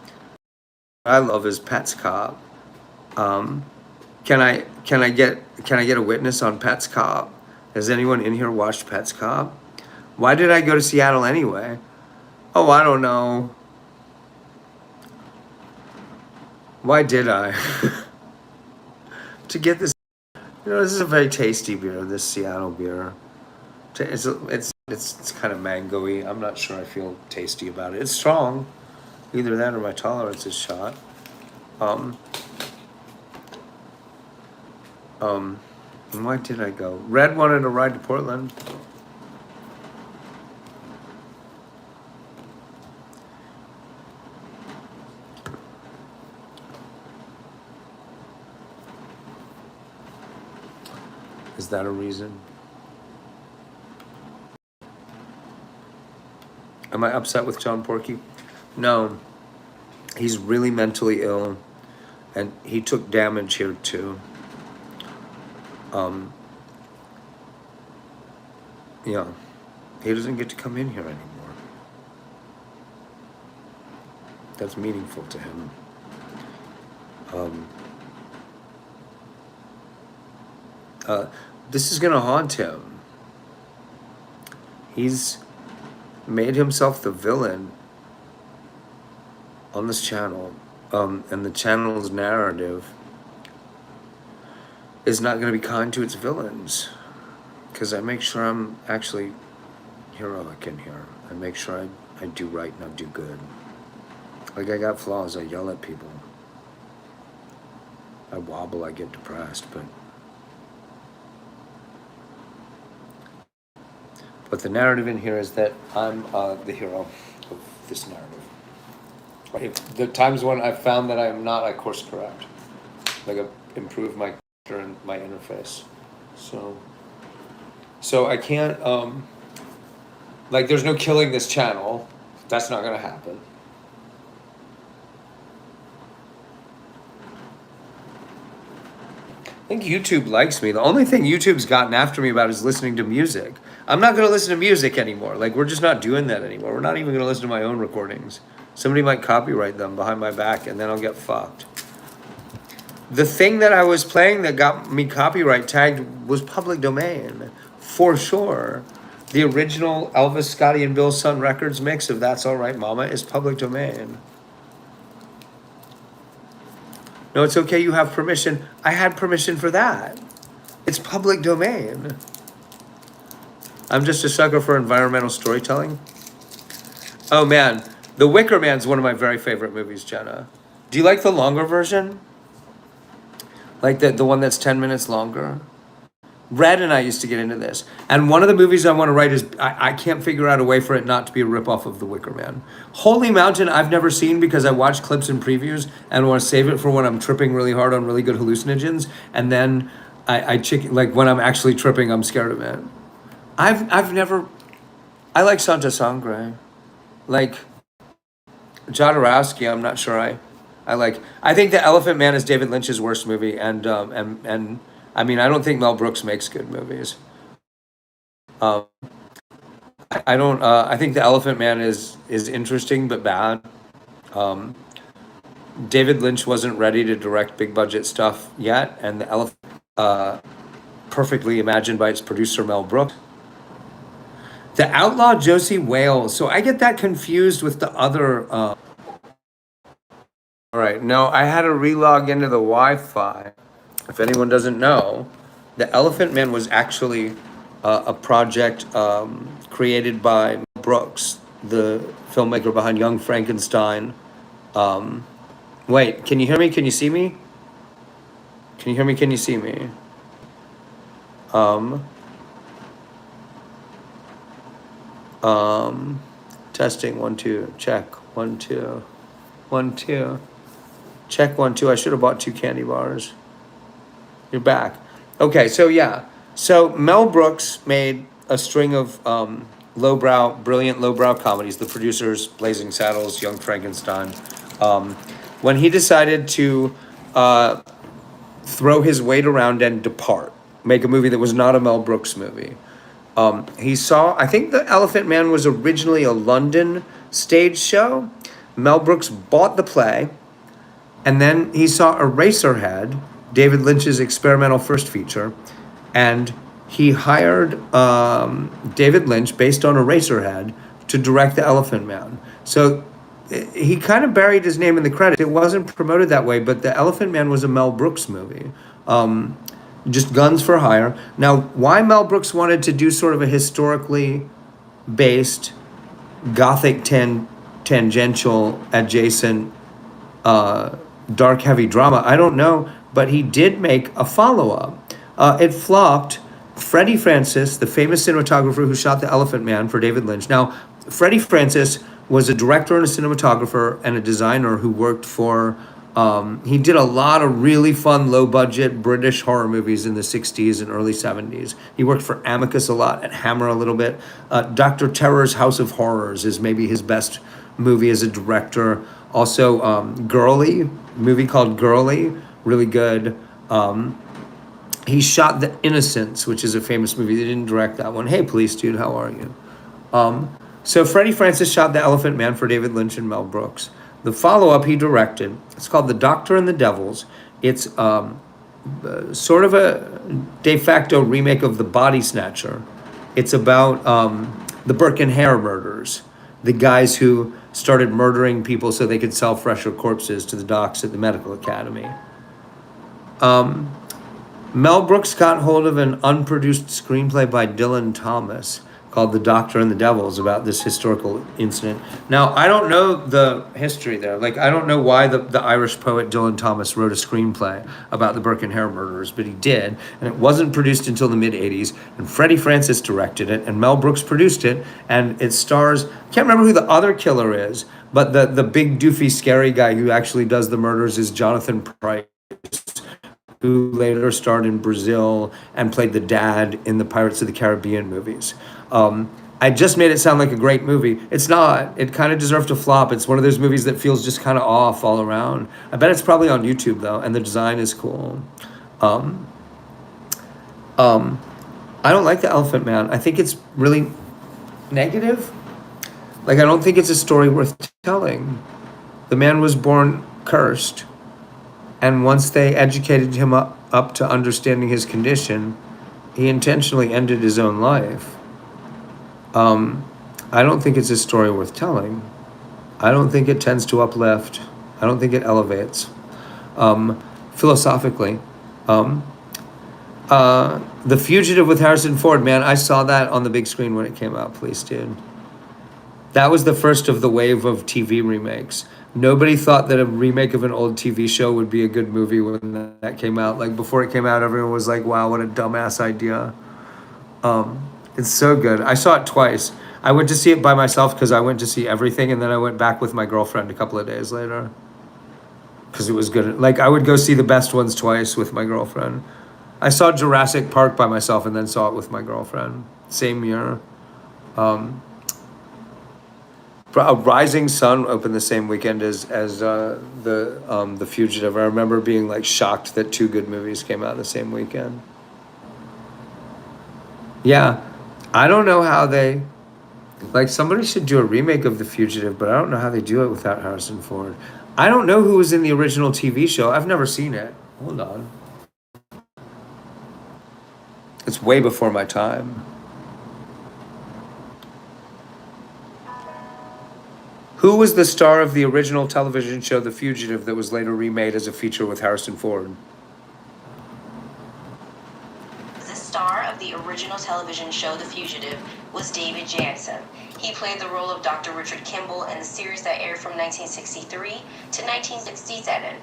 love is Pets Cop. Can I get a witness on Pets Cop? Has anyone in here watched Pets Cop? Why did I go to Seattle anyway? Oh, I don't know. Why did I? To get this, this is a very tasty beer. This Seattle beer. It's kind of mango-y. I'm not sure I feel tasty about it. It's strong. Either that or my tolerance is shot. Why did I go? Red wanted a ride to Portland. Is that a reason? Am I upset with John Porky? No. He's really mentally ill, and he took damage here too. Yeah, he doesn't get to come in here anymore. That's meaningful to him. This is gonna haunt him. He's made himself the villain on this channel, and the channel's narrative is not going to be kind to its villains, because I make sure I'm actually heroic in here. I make sure I do right and I do good. Like, I got flaws. I yell at people. I wobble. I get depressed, but the narrative in here is that I'm the hero of this narrative. The times when I've found that I am not, I course correct. Like, I improve my character and my interface. So I can't, like, there's no killing this channel. That's not gonna happen. I think YouTube likes me. The only thing YouTube's gotten after me about is listening to music. I'm not gonna listen to music anymore. Like, we're just not doing that anymore. We're not even gonna listen to my own recordings. Somebody might copyright them behind my back, and then I'll get fucked. The thing that I was playing that got me copyright tagged was public domain, for sure. The original Elvis, Scotty, and Bill's Son Records mix of That's All Right Mama is public domain. No, it's okay, you have permission. I had permission for that. It's public domain. I'm just a sucker for environmental storytelling. Oh man, The Wicker Man's one of my very favorite movies, Jenna. Do you like the longer version? Like the one that's 10 minutes longer? Red and I used to get into this. And one of the movies I want to write is, I can't figure out a way for it not to be a ripoff of The Wicker Man. Holy Mountain I've never seen because I watch clips and previews and want to save it for when I'm tripping really hard on really good hallucinogens. And then like when I'm actually tripping, I'm scared of it. I like Santa Sangre. Like Jodorowsky, I'm not sure I think The Elephant Man is David Lynch's worst movie, and I mean, I don't think Mel Brooks makes good movies. I don't. I think The Elephant Man is interesting but bad. David Lynch wasn't ready to direct big budget stuff yet, and the perfectly imagined by its producer Mel Brooks. The Outlaw Josie Wales. So I get that confused with the other. All right, no, I had to relog into the Wi-Fi. If anyone doesn't know, the Elephant Man was actually a project created by Mel Brooks, the filmmaker behind Young Frankenstein. Wait, can you hear me? Can you see me? Can you hear me? Can you see me? Um, Testing 1 2 check 1 2 1 2 check 1 2. I should have bought 2 candy bars. You're back. Okay, so yeah, so Mel Brooks made a string of brilliant lowbrow comedies. The producers, Blazing Saddles, Young Frankenstein. Um, when he decided to throw his weight around and depart, make a movie that was not a Mel Brooks movie. He saw, I think The Elephant Man was originally a London stage show. Mel Brooks bought the play, and then he saw Eraserhead, David Lynch's experimental first feature, and he hired David Lynch, based on Eraserhead, to direct The Elephant Man. So he kind of buried his name in the credits. It wasn't promoted that way, but The Elephant Man was a Mel Brooks movie. Just guns for hire. Now, why Mel Brooks wanted to do sort of a historically based, gothic tangential, adjacent, dark, heavy drama, I don't know, but he did make a follow-up. It flopped. Freddie Francis, the famous cinematographer who shot The Elephant Man for David Lynch. Now, Freddie Francis was a director and a cinematographer and a designer who worked for, he did a lot of really fun, low-budget British horror movies in the 60s and early 70s. He worked for Amicus a lot, and Hammer a little bit. Dr. Terror's House of Horrors is maybe his best movie as a director. Also, Girly, movie called Girly, really good. He shot The Innocents, which is a famous movie. They didn't direct that one. Hey, police dude, how are you? So Freddie Francis shot The Elephant Man for David Lynch and Mel Brooks. The follow-up he directed, it's called The Doctor and the Devils. It's sort of a de facto remake of The Body Snatcher. It's about the Burke and Hare murders, the guys who started murdering people so they could sell fresher corpses to the docs at the medical academy. Mel Brooks got hold of an unproduced screenplay by Dylan Thomas called The Doctor and the Devils about this historical incident. Now, I don't know the history there. Like, I don't know why the Irish poet Dylan Thomas wrote a screenplay about the Burke and Hare murders, but he did, and it wasn't produced until the mid-'80s, and Freddie Francis directed it, and Mel Brooks produced it, and it stars, I can't remember who the other killer is, but the big, doofy, scary guy who actually does the murders is Jonathan Pryce, who later starred in Brazil and played the dad in the Pirates of the Caribbean movies. I just made it sound like a great movie. It's not. It kind of deserved to flop. It's one of those movies that feels just kind of off all around. I bet it's probably on YouTube, though, and the design is cool. I don't like The Elephant Man. I think it's really negative. Like, I don't think it's a story worth telling. The man was born cursed. And once they educated him up to understanding his condition, he intentionally ended his own life. I don't think it's a story worth telling. I don't think it tends to uplift. I don't think it elevates. Philosophically. The Fugitive with Harrison Ford, man, I saw that on the big screen when it came out, please, dude. That was the first of the wave of TV remakes. Nobody thought that a remake of an old TV show would be a good movie when that came out. Like, before it came out, everyone was like, wow, what a dumbass idea. It's so good. I saw it twice. I went to see it by myself because I went to see everything, and then I went back with my girlfriend a couple of days later because it was good. Like, I would go see the best ones twice with my girlfriend. I saw Jurassic Park by myself and then saw it with my girlfriend. Same year. A Rising Sun opened the same weekend as the Fugitive. I remember being like shocked that two good movies came out the same weekend. Yeah, I don't know how they, like, somebody should do a remake of The Fugitive, but I don't know how they do it without Harrison Ford. I don't know who was in the original TV show. I've never seen it. Hold on. way before my time. Who was the star of the original television show The Fugitive that was later remade as a feature with Harrison Ford? The star of the original television show The Fugitive was David Janssen. He played the role of Dr. Richard Kimball in the series that aired from 1963 to 1967.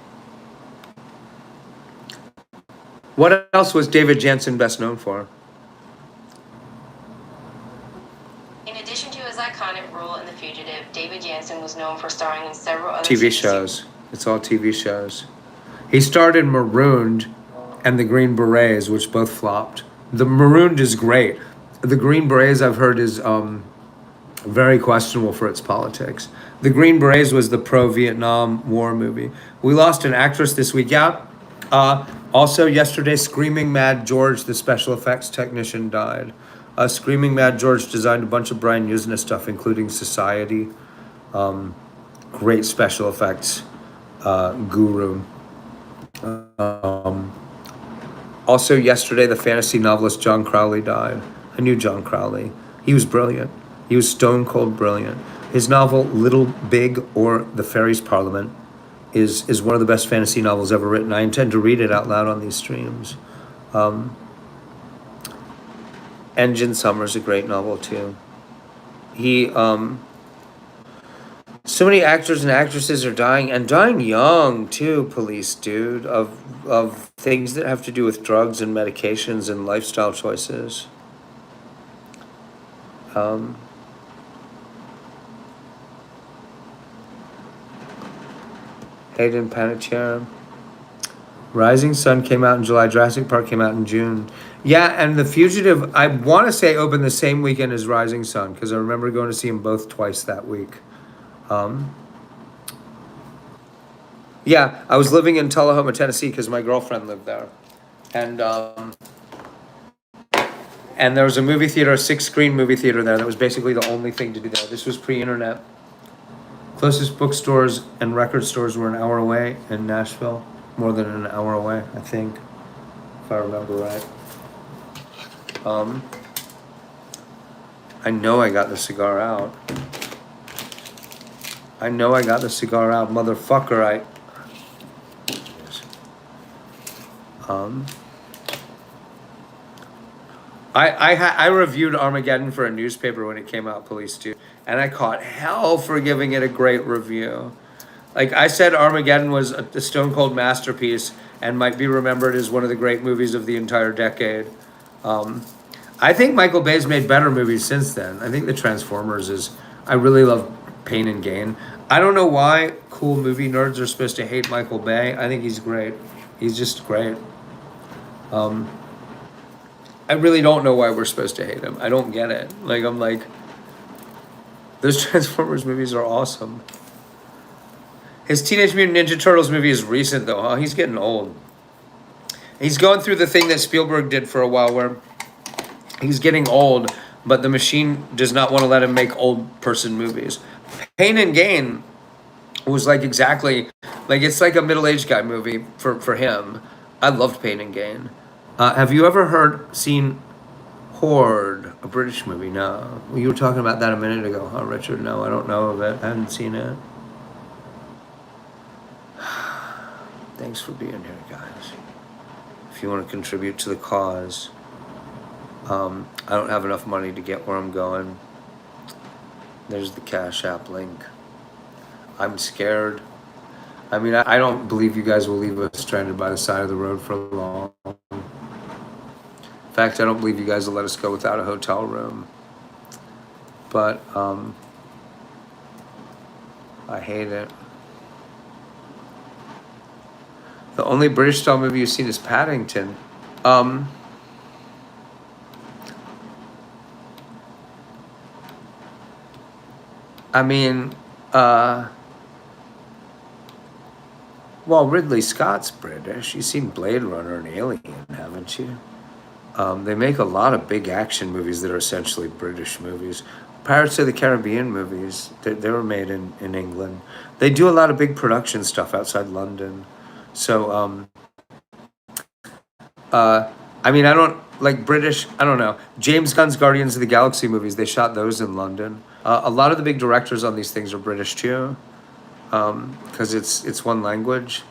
What else was David Janssen best known for? In addition to his iconic role in The Fugitive, David Janssen was known for starring in several other TV shows. It's all TV shows. He starred in Marooned and The Green Berets, which both flopped. The Marooned is great. The Green Berets, I've heard, is very questionable for its politics. The Green Berets was the pro-Vietnam War movie. We lost an actress this week. Yeah. Also, yesterday, Screaming Mad George, the special effects technician, died. Screaming Mad George designed a bunch of Brian Usna stuff, including Society. Great special effects guru. Also, yesterday, the fantasy novelist John Crowley died. I knew John Crowley. He was brilliant. He was stone cold brilliant. His novel, Little, Big, or The Fairies' Parliament, is one of the best fantasy novels ever written. I intend to read it out loud on these streams. Engine Summer's a great novel too. So many actors and actresses are dying, and dying young too, police dude, of things that have to do with drugs and medications and lifestyle choices. Hayden Panettiere. Rising Sun came out in July. Jurassic Park came out in June. Yeah, and The Fugitive, I want to say, opened the same weekend as Rising Sun, because I remember going to see them both twice that week. Yeah, I was living in Tullahoma, Tennessee, because my girlfriend lived there. And there was a movie theater, a 6-screen movie theater there that was basically the only thing to do there. This was pre-internet. Closest bookstores and record stores were an hour away in Nashville. More than an hour away, I think, if I remember right. I know I got the cigar out. Motherfucker, I reviewed Armageddon for a newspaper when it came out, Police too, and I caught hell for giving it a great review. Like I said, Armageddon was a stone cold masterpiece and might be remembered as one of the great movies of the entire decade. I think Michael Bay's made better movies since then. I think The Transformers is. I really love Pain and Gain. I don't know why cool movie nerds are supposed to hate Michael Bay. I think he's great. He's just great. I really don't know why we're supposed to hate him. I don't get it. Like I'm like, those Transformers movies are awesome. His Teenage Mutant Ninja Turtles movie is recent, though, huh? He's getting old. He's going through the thing that Spielberg did for a while where he's getting old, but the machine does not want to let him make old person movies. Pain and Gain was like exactly, like it's like a middle-aged guy movie for him. I loved Pain and Gain. Have you ever seen Horde, a British movie? No. Well, you were talking about that a minute ago, huh, Richard? No, I don't know of it. I haven't seen it. Thanks for being here, guys. If you want to contribute to the cause, I don't have enough money to get where I'm going. There's the Cash App link. I'm scared. I mean, I don't believe you guys will leave us stranded by the side of the road for long. In fact, I don't believe you guys will let us go without a hotel room. But I hate it. The only British style movie you've seen is Paddington. I mean, well, Ridley Scott's British. You've seen Blade Runner and Alien, haven't you? They make a lot of big action movies that are essentially British movies. Pirates of the Caribbean movies, they were made in England. They do a lot of big production stuff outside London. So, I mean, I don't like British, I don't know, James Gunn's Guardians of the Galaxy movies, they shot those in London. A lot of the big directors on these things are British too, because it's one language.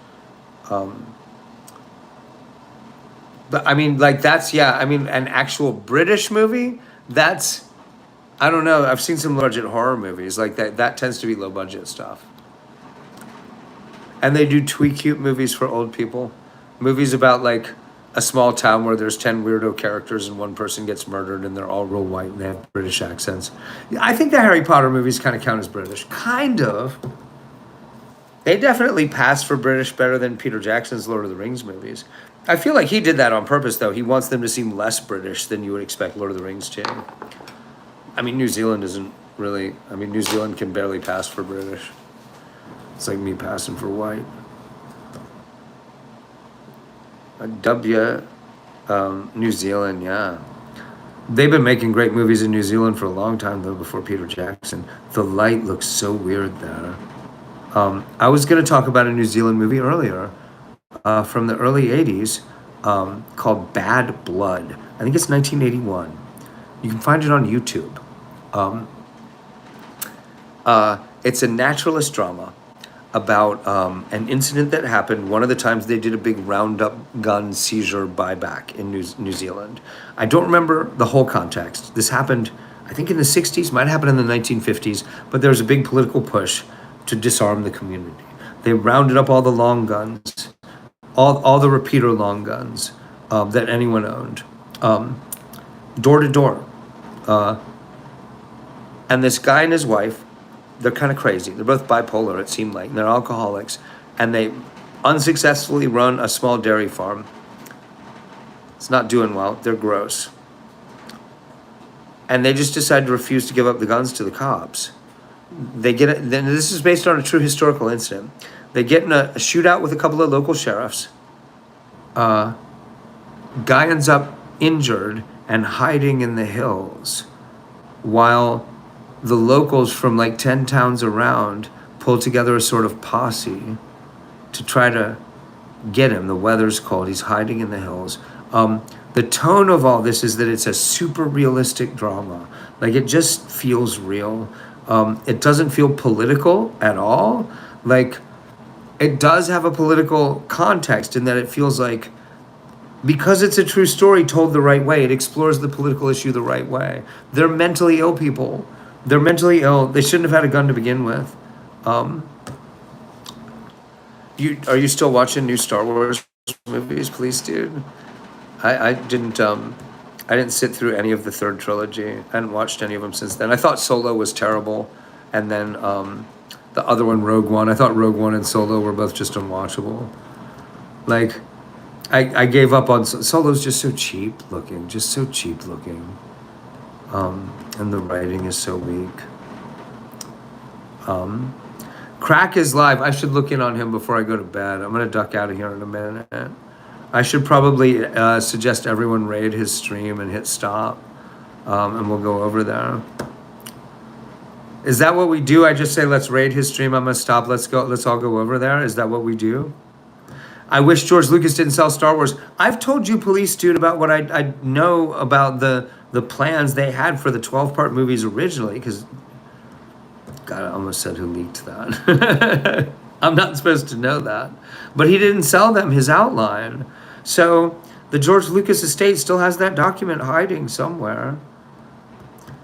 But I mean, like that's yeah. I mean, an actual British movie. That's I don't know. I've seen some low budget horror movies like that. That tends to be low budget stuff. And they do twee cute movies for old people, movies about like a small town where there's 10 weirdo characters and one person gets murdered and they're all real white and they have British accents. I think the Harry Potter movies kind of count as British, kind of. They definitely pass for British better than Peter Jackson's Lord of the Rings movies. I feel like he did that on purpose, though. He wants them to seem less British than you would expect Lord of the Rings to. I mean, New Zealand isn't really. I mean, New Zealand can barely pass for British. It's like me passing for white. New Zealand, yeah. They've been making great movies in New Zealand for a long time, though, before Peter Jackson. The light looks so weird there. I was going to talk about a New Zealand movie earlier from the early 80s called Bad Blood. I think it's 1981. You can find it on YouTube. It's a naturalist drama about an incident that happened one of the times they did a big roundup gun seizure buyback in New Zealand. I don't remember the whole context. This happened, I think, in the 60s, might happen in the 1950s, but there was a big political push to disarm the community. They rounded up all the long guns, all the repeater long guns that anyone owned, door to door. And this guy and his wife, they're kind of crazy. They're both bipolar, it seemed like, and they're alcoholics. And they unsuccessfully run a small dairy farm. It's not doing well. They're gross. And they just decide to refuse to give up the guns to the cops. They get it. Then this is based on a true historical incident. They get in a shootout with a couple of local sheriffs. Guy ends up injured and hiding in the hills, while the locals from like 10 towns around pull together a sort of posse to try to get him. The weather's cold. He's hiding in the hills. The tone of all this is that it's a super realistic drama. Like it just feels real. It doesn't feel political at all. Like it does have a political context in that it feels like, because it's a true story told the right way, it explores the political issue the right way. They're mentally ill people. They're mentally ill. They shouldn't have had a gun to begin with. Are you still watching new Star Wars movies, please, dude? I didn't sit through any of the third trilogy. I hadn't watched any of them since then. I thought Solo was terrible, and then the other one, Rogue One. I thought Rogue One and Solo were both just unwatchable. Like, I gave up on Solo's just so cheap looking, and the writing is so weak. Crack is live. I should look in on him before I go to bed. I'm gonna duck out of here in a minute. I should probably suggest everyone raid his stream and hit stop, and we'll go over there. Is that what we do? I just say let's raid his stream. I'm gonna stop. Let's go. Let's all go over there. Is that what we do? I wish George Lucas didn't sell Star Wars. I've told you, police dude, about what I know about the plans they had for the 12-part movies originally, because God, I almost said who leaked that. I'm not supposed to know that. But he didn't sell them his outline. So the George Lucas estate still has that document hiding somewhere.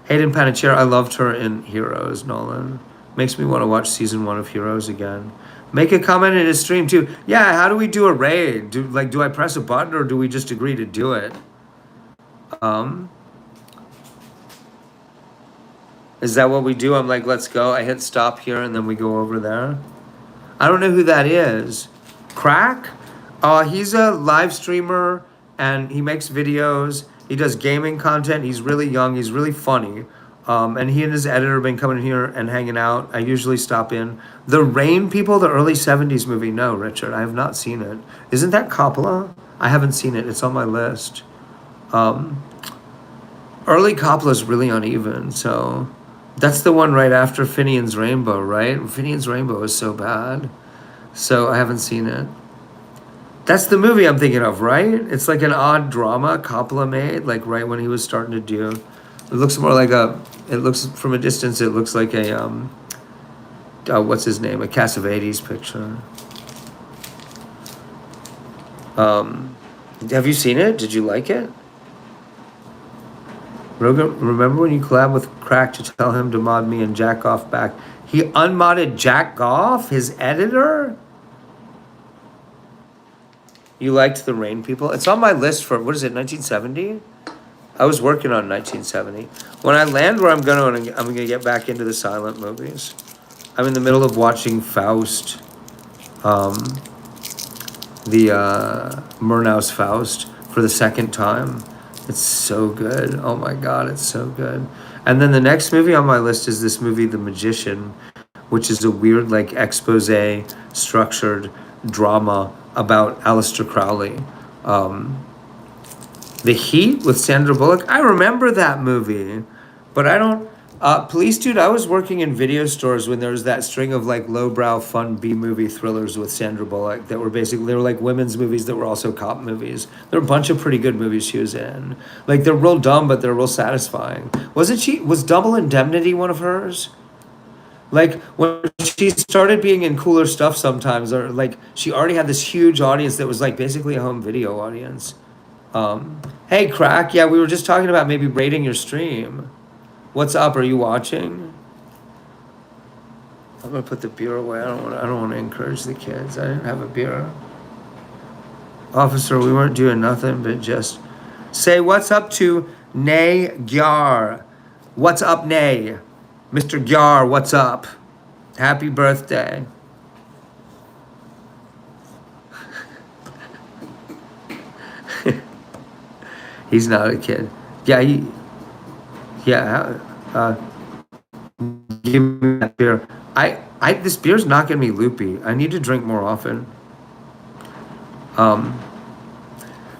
Hayden Panettiere, I loved her in Heroes, Nolan. Makes me want to watch season 1 of Heroes again. Make a comment in his stream too. Yeah, how do we do a raid? Do I press a button or do we just agree to do it? Is that what we do? I'm like, let's go. I hit stop here and then we go over there. I don't know who that is. Crack? He's a live streamer and he makes videos. He does gaming content. He's really young. He's really funny. And he and his editor have been coming here and hanging out. I usually stop in. The Rain People, the early 70s movie. No, Richard, I have not seen it. Isn't that Coppola? I haven't seen it. It's on my list. Early Coppola's really uneven. So that's the one right after Finian's Rainbow, right? Finian's Rainbow is so bad. So I haven't seen it. That's the movie I'm thinking of, right? It's like an odd drama Coppola made, like right when he was starting to do. It looks more like a. It looks from a distance. It looks like a what's his name? A Cassavetes picture. Have you seen it? Did you like it? Rogan, remember when you collabed with Crack to tell him to mod me and jack off back? He unmodded Jack Off, his editor? You liked the Rain People? It's on my list for, what is it, 1970? I was working on 1970. When I land where I'm gonna get back into the silent movies. I'm in the middle of watching Faust, the Murnau's Faust for the second time. It's so good. Oh my God, it's so good. And then the next movie on my list is this movie, The Magician, which is a weird, like, expose structured drama about Aleister Crowley. The Heat with Sandra Bullock. I remember that movie, but I don't. Police Dude, I was working in video stores when there was that string of like lowbrow fun B-movie thrillers with Sandra Bullock that were basically, they were like women's movies that were also cop movies. There were a bunch of pretty good movies she was in. Like they're real dumb, but they're real satisfying. Was Double Indemnity one of hers? Like when she started being in cooler stuff sometimes, or like she already had this huge audience that was like basically a home video audience. Hey Crack, yeah, we were just talking about maybe rating your stream. What's up? Are you watching? I'm gonna put the beer away. I don't want to encourage the kids. I didn't have a beer. Officer, we weren't doing nothing but just say what's up to Nay Gyar. What's up, Nay? Mr. Gyar, what's up? Happy birthday. He's not a kid. Yeah, give me that beer. This beer's not getting me loopy. I need to drink more often.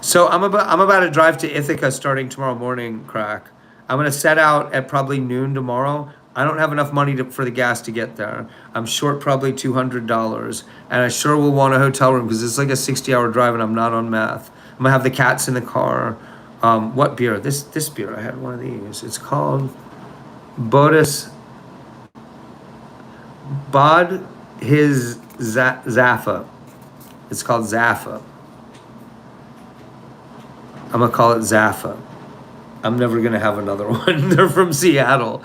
So I'm about to drive to Ithaca starting tomorrow morning, Crack. I'm gonna set out at probably noon tomorrow. I don't have enough money for the gas to get there. I'm short probably $200, and I sure will want a hotel room because it's like a 60-hour drive, and I'm not on meth. I'm gonna have the cats in the car. What beer? This beer. I had one of these. It's called his Zaffa. It's called Zaffa. I'm gonna call it Zaffa. I'm never gonna have another one. They're from Seattle.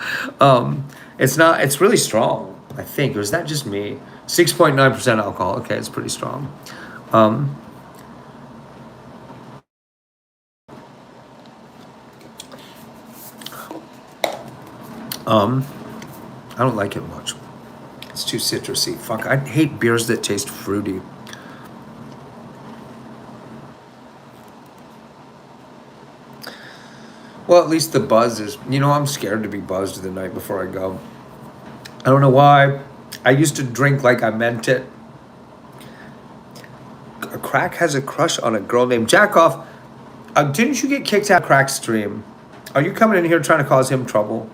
It's really strong, I think. Or is that just me? 6.9% alcohol. Okay, it's pretty strong. I don't like it much. It's too citrusy. Fuck, I hate beers that taste fruity. Well, at least the buzz is, I'm scared to be buzzed the night before I go. I don't know why. I used to drink like I meant it. Crack has a crush on a girl named Jackoff. Didn't you get kicked out of Crack's stream? Are you coming in here trying to cause him trouble?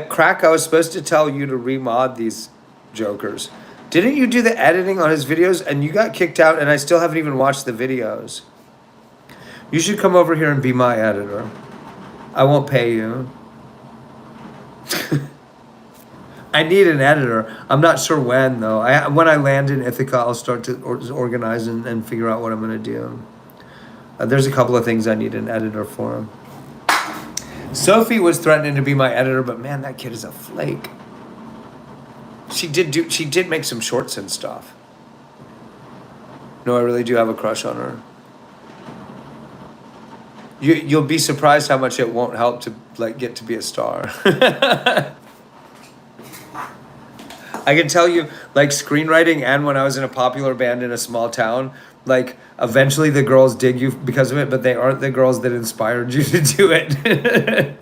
Crack, I was supposed to tell you to remod these jokers. Didn't you do the editing on his videos and you got kicked out and I still haven't even watched the videos? You should come over here and be my editor. I won't pay you. I need an editor. I'm not sure when though. When I land in Ithaca, I'll start to organize and figure out what I'm going to do. There's a couple of things I need an editor for. Sophie was threatening to be my editor, but man, that kid is a flake. She did make some shorts and stuff. No, I really do have a crush on her. You'll be surprised how much it won't help to like get to be a star. I can tell you, like screenwriting and when I was in a popular band in a small town, like eventually the girls dig you because of it, but they aren't the girls that inspired you to do it.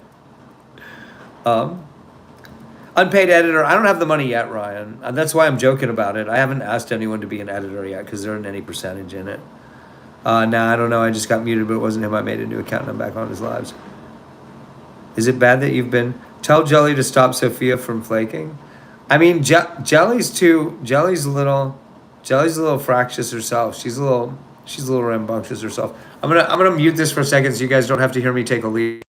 Unpaid editor. I don't have the money yet, Ryan. And that's why I'm joking about it. I haven't asked anyone to be an editor yet because there isn't any percentage in it. Nah, I don't know. I just got muted, but it wasn't him. I made a new account and I'm back on his lives. Is it bad that you've been... Tell Jelly to stop Sophia from flaking. I mean, Jelly's a little fractious herself. She's a little rambunctious herself. I'm gonna mute this for a second so you guys don't have to hear me take a lead.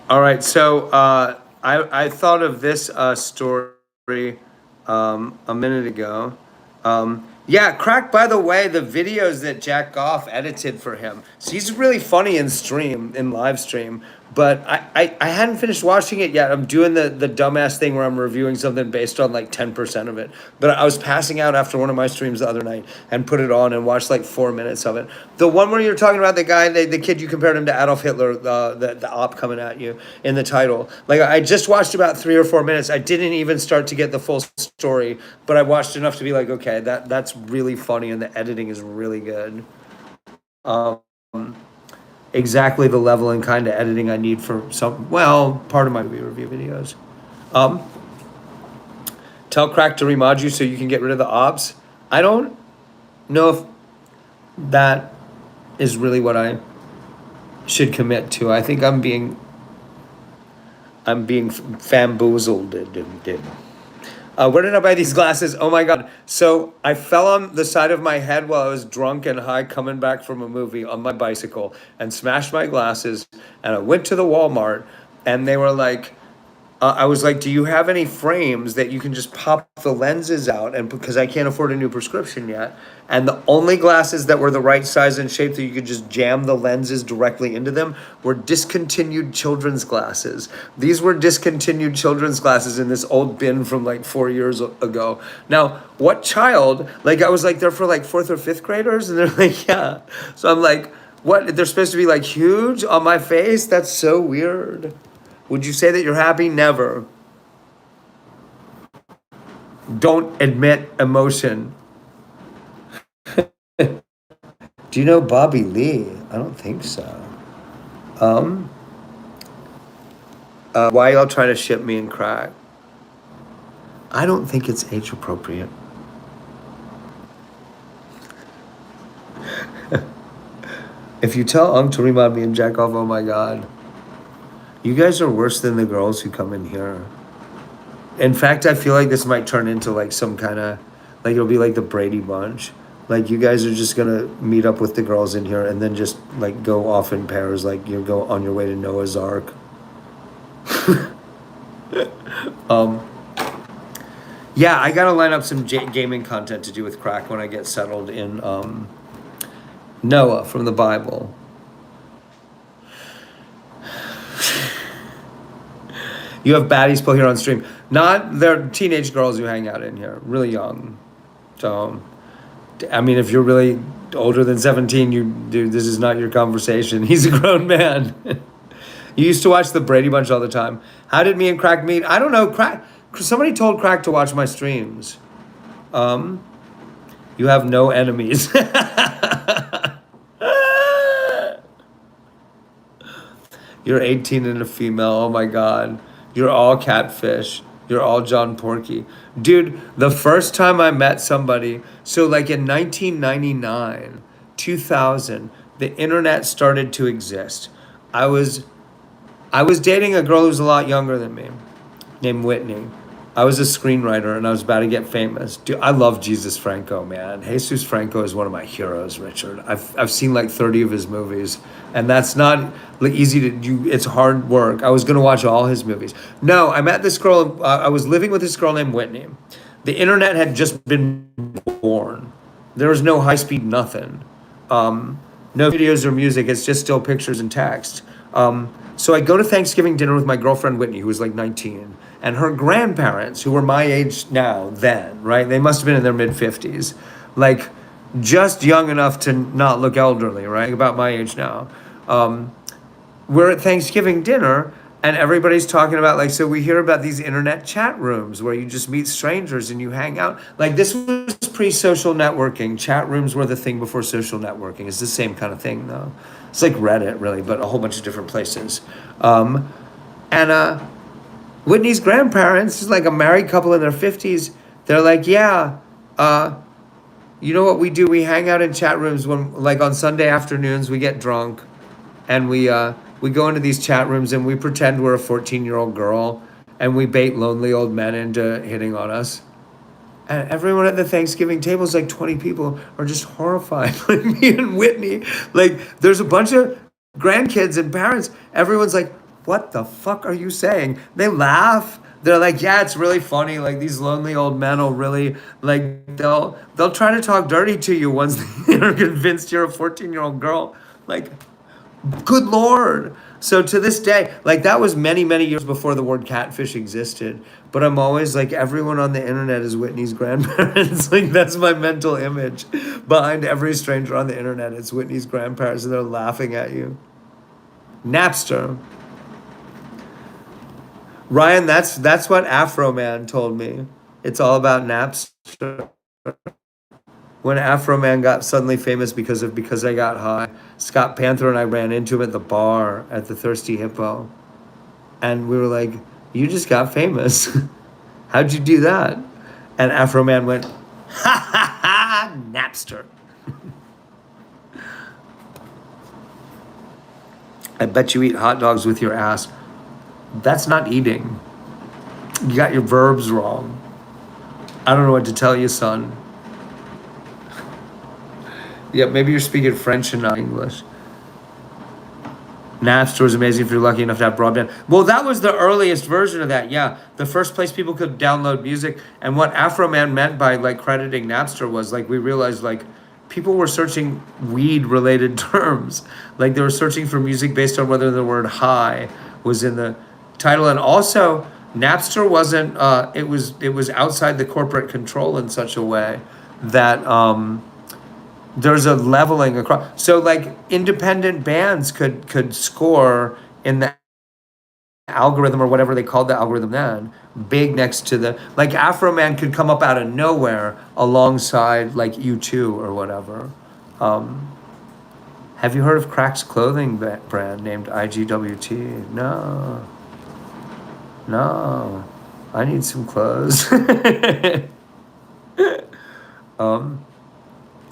All right, so I thought of this story a minute ago. Yeah, Crack, by the way, the videos that Jack Goff edited for him. So he's really funny in live stream. But I hadn't finished watching it yet. I'm doing the dumbass thing where I'm reviewing something based on like 10% of it. But I was passing out after one of my streams the other night and put it on and watched like 4 minutes of it. The one where you're talking about the guy, the kid you compared him to Adolf Hitler, the op coming at you in the title. Like I just watched about 3 or 4 minutes. I didn't even start to get the full story, but I watched enough to be like, okay, that's really funny and the editing is really good. Um, exactly the level and kind of editing I need for part of my movie review videos. Um, Tell Crack to remod you so you can get rid of the ops. I don't know if that is really what I should commit to. I think I'm being bamboozled. Where did I buy these glasses? Oh my God. So I fell on the side of my head while I was drunk and high coming back from a movie on my bicycle and smashed my glasses. And I went to the Walmart and they were like, I was like, do you have any frames that you can just pop the lenses out? And because I can't afford a new prescription yet. And the only glasses that were the right size and shape that you could just jam the lenses directly into them were discontinued children's glasses. These were discontinued children's glasses in this old bin from like 4 years ago. Now, what child, like I was like, they're for like fourth or fifth graders? And they're like, yeah. So I'm like, what? They're supposed to be like huge on my face? That's so weird. Would you say that you're happy? Never. Don't admit emotion. Do you know Bobby Lee? I don't think so. Why y'all trying to ship me and Crack? I don't think it's age appropriate. If you tell Unk to remind me and jack off, oh my God. You guys are worse than the girls who come in here. In fact, I feel like this might turn into like some kind of, like it'll be like the Brady Bunch. Like you guys are just gonna meet up with the girls in here and then just like go off in pairs, like you go on your way to Noah's Ark. Yeah, I gotta line up some gaming content to do with Crack when I get settled in Noah from the Bible. You have baddies pull here on stream. Not, they're teenage girls who hang out in here, really young. So, I mean, if you're really older than 17, dude, this is not your conversation. He's a grown man. You used to watch the Brady Bunch all the time. How did me and Crack meet? I don't know. Crack. Somebody told Crack to watch my streams. You have no enemies. You're 18 and a female. Oh my God. You're all catfish. You're all John Porky. Dude, the first time I met somebody, so like in 1999, 2000, the internet started to exist. I was dating a girl who was a lot younger than me, named Whitney. I was a screenwriter and I was about to get famous. Dude, I love Jesus Franco, man. Jesus Franco is one of my heroes, Richard. I've seen like 30 of his movies, and that's not like easy to do. It's hard work. I was gonna watch all his movies. No, I met this girl. I was living with this girl named Whitney. The internet had just been born. There was no high speed nothing. No videos or music. It's just still pictures and text. So I go to Thanksgiving dinner with my girlfriend Whitney, who was like 19, and her grandparents, who were my age now, then, right? They must have been in their mid 50s, like just young enough to not look elderly, right? About my age now. We're at Thanksgiving dinner, and everybody's talking about, like, so we hear about these internet chat rooms where you just meet strangers and you hang out. Like, this was pre-social networking. Chat rooms were the thing before social networking. It's the same kind of thing, though. It's like Reddit, really, but a whole bunch of different places. And Whitney's grandparents, like a married couple in their 50s, they're like, yeah, you know what we do? We hang out in chat rooms when, like, on Sunday afternoons, we get drunk, and we go into these chat rooms and we pretend we're a 14-year-old girl, and we bait lonely old men into hitting on us. And everyone at the Thanksgiving table is like 20 people are just horrified. Like me and Whitney. Like, there's a bunch of grandkids and parents. Everyone's like, what the fuck are you saying? They laugh. They're like, yeah, it's really funny. Like, these lonely old men will really, like, they'll try to talk dirty to you once they're convinced you're a 14-year-old girl. Like, good Lord. So to this day, like, that was many, many years before the word catfish existed. But I'm always like, everyone on the internet is Whitney's grandparents. Like, that's my mental image. Behind every stranger on the internet, it's Whitney's grandparents, and they're laughing at you. Napster. Ryan, that's what Afro Man told me. It's all about Napster. When Afro Man got suddenly famous because I Got High, Scott Panther and I ran into him at the bar at the Thirsty Hippo. And we were like, you just got famous. How'd you do that? And Afro Man went, ha ha ha, Napster. I bet you eat hot dogs with your ass. That's not eating. You got your verbs wrong. I don't know what to tell you, son. Yeah, maybe you're speaking French and not English. Napster was amazing if you're lucky enough to have broadband. Well, that was the earliest version of that, yeah. The first place people could download music. And what Afro Man meant by, like, crediting Napster was, like, we realized, like, people were searching weed-related terms. Like, they were searching for music based on whether the word high was in the title. And also, Napster wasn't, it was outside the corporate control in such a way that, there's a leveling across. So, like, independent bands could score in the algorithm, or whatever they called the algorithm then, big next to the, like, Afro Man could come up out of nowhere alongside, like, U2 or whatever. Have you heard of Crack's clothing brand named IGWT? No, I need some clothes.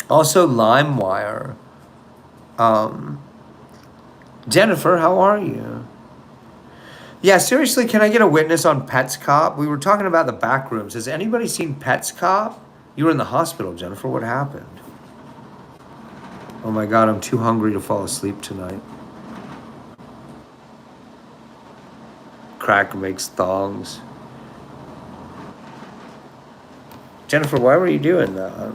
Also, LimeWire. Jennifer, how are you? Yeah, seriously, can I get a witness on Pets Cop? We were talking about the back rooms. Has anybody seen Pets Cop? You were in the hospital, Jennifer. What happened? Oh my God, I'm too hungry to fall asleep tonight. Crack makes thongs. Jennifer, why were you doing that?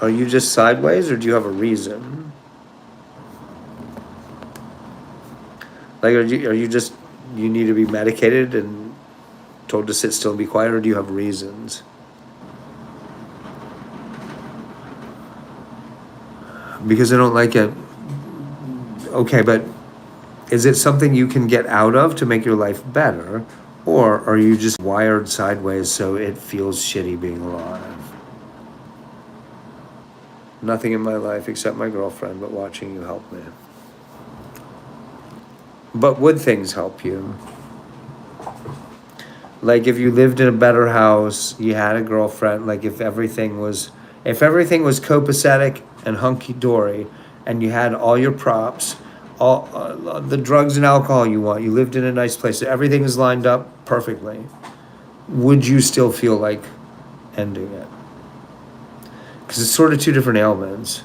Are you just sideways, or do you have a reason? Like, are you just, you need to be medicated and told to sit still and be quiet, or do you have reasons? Because I don't like it. Okay, but is it something you can get out of to make your life better? Or are you just wired sideways so it feels shitty being alive? Nothing in my life except my girlfriend, but watching you help me. But would things help you? Like, if you lived in a better house, you had a girlfriend, like, if everything was copacetic and hunky-dory, and you had all your props, all the drugs and alcohol you want, you lived in a nice place, everything is lined up perfectly, would you still feel like ending it? Because it's sort of two different ailments.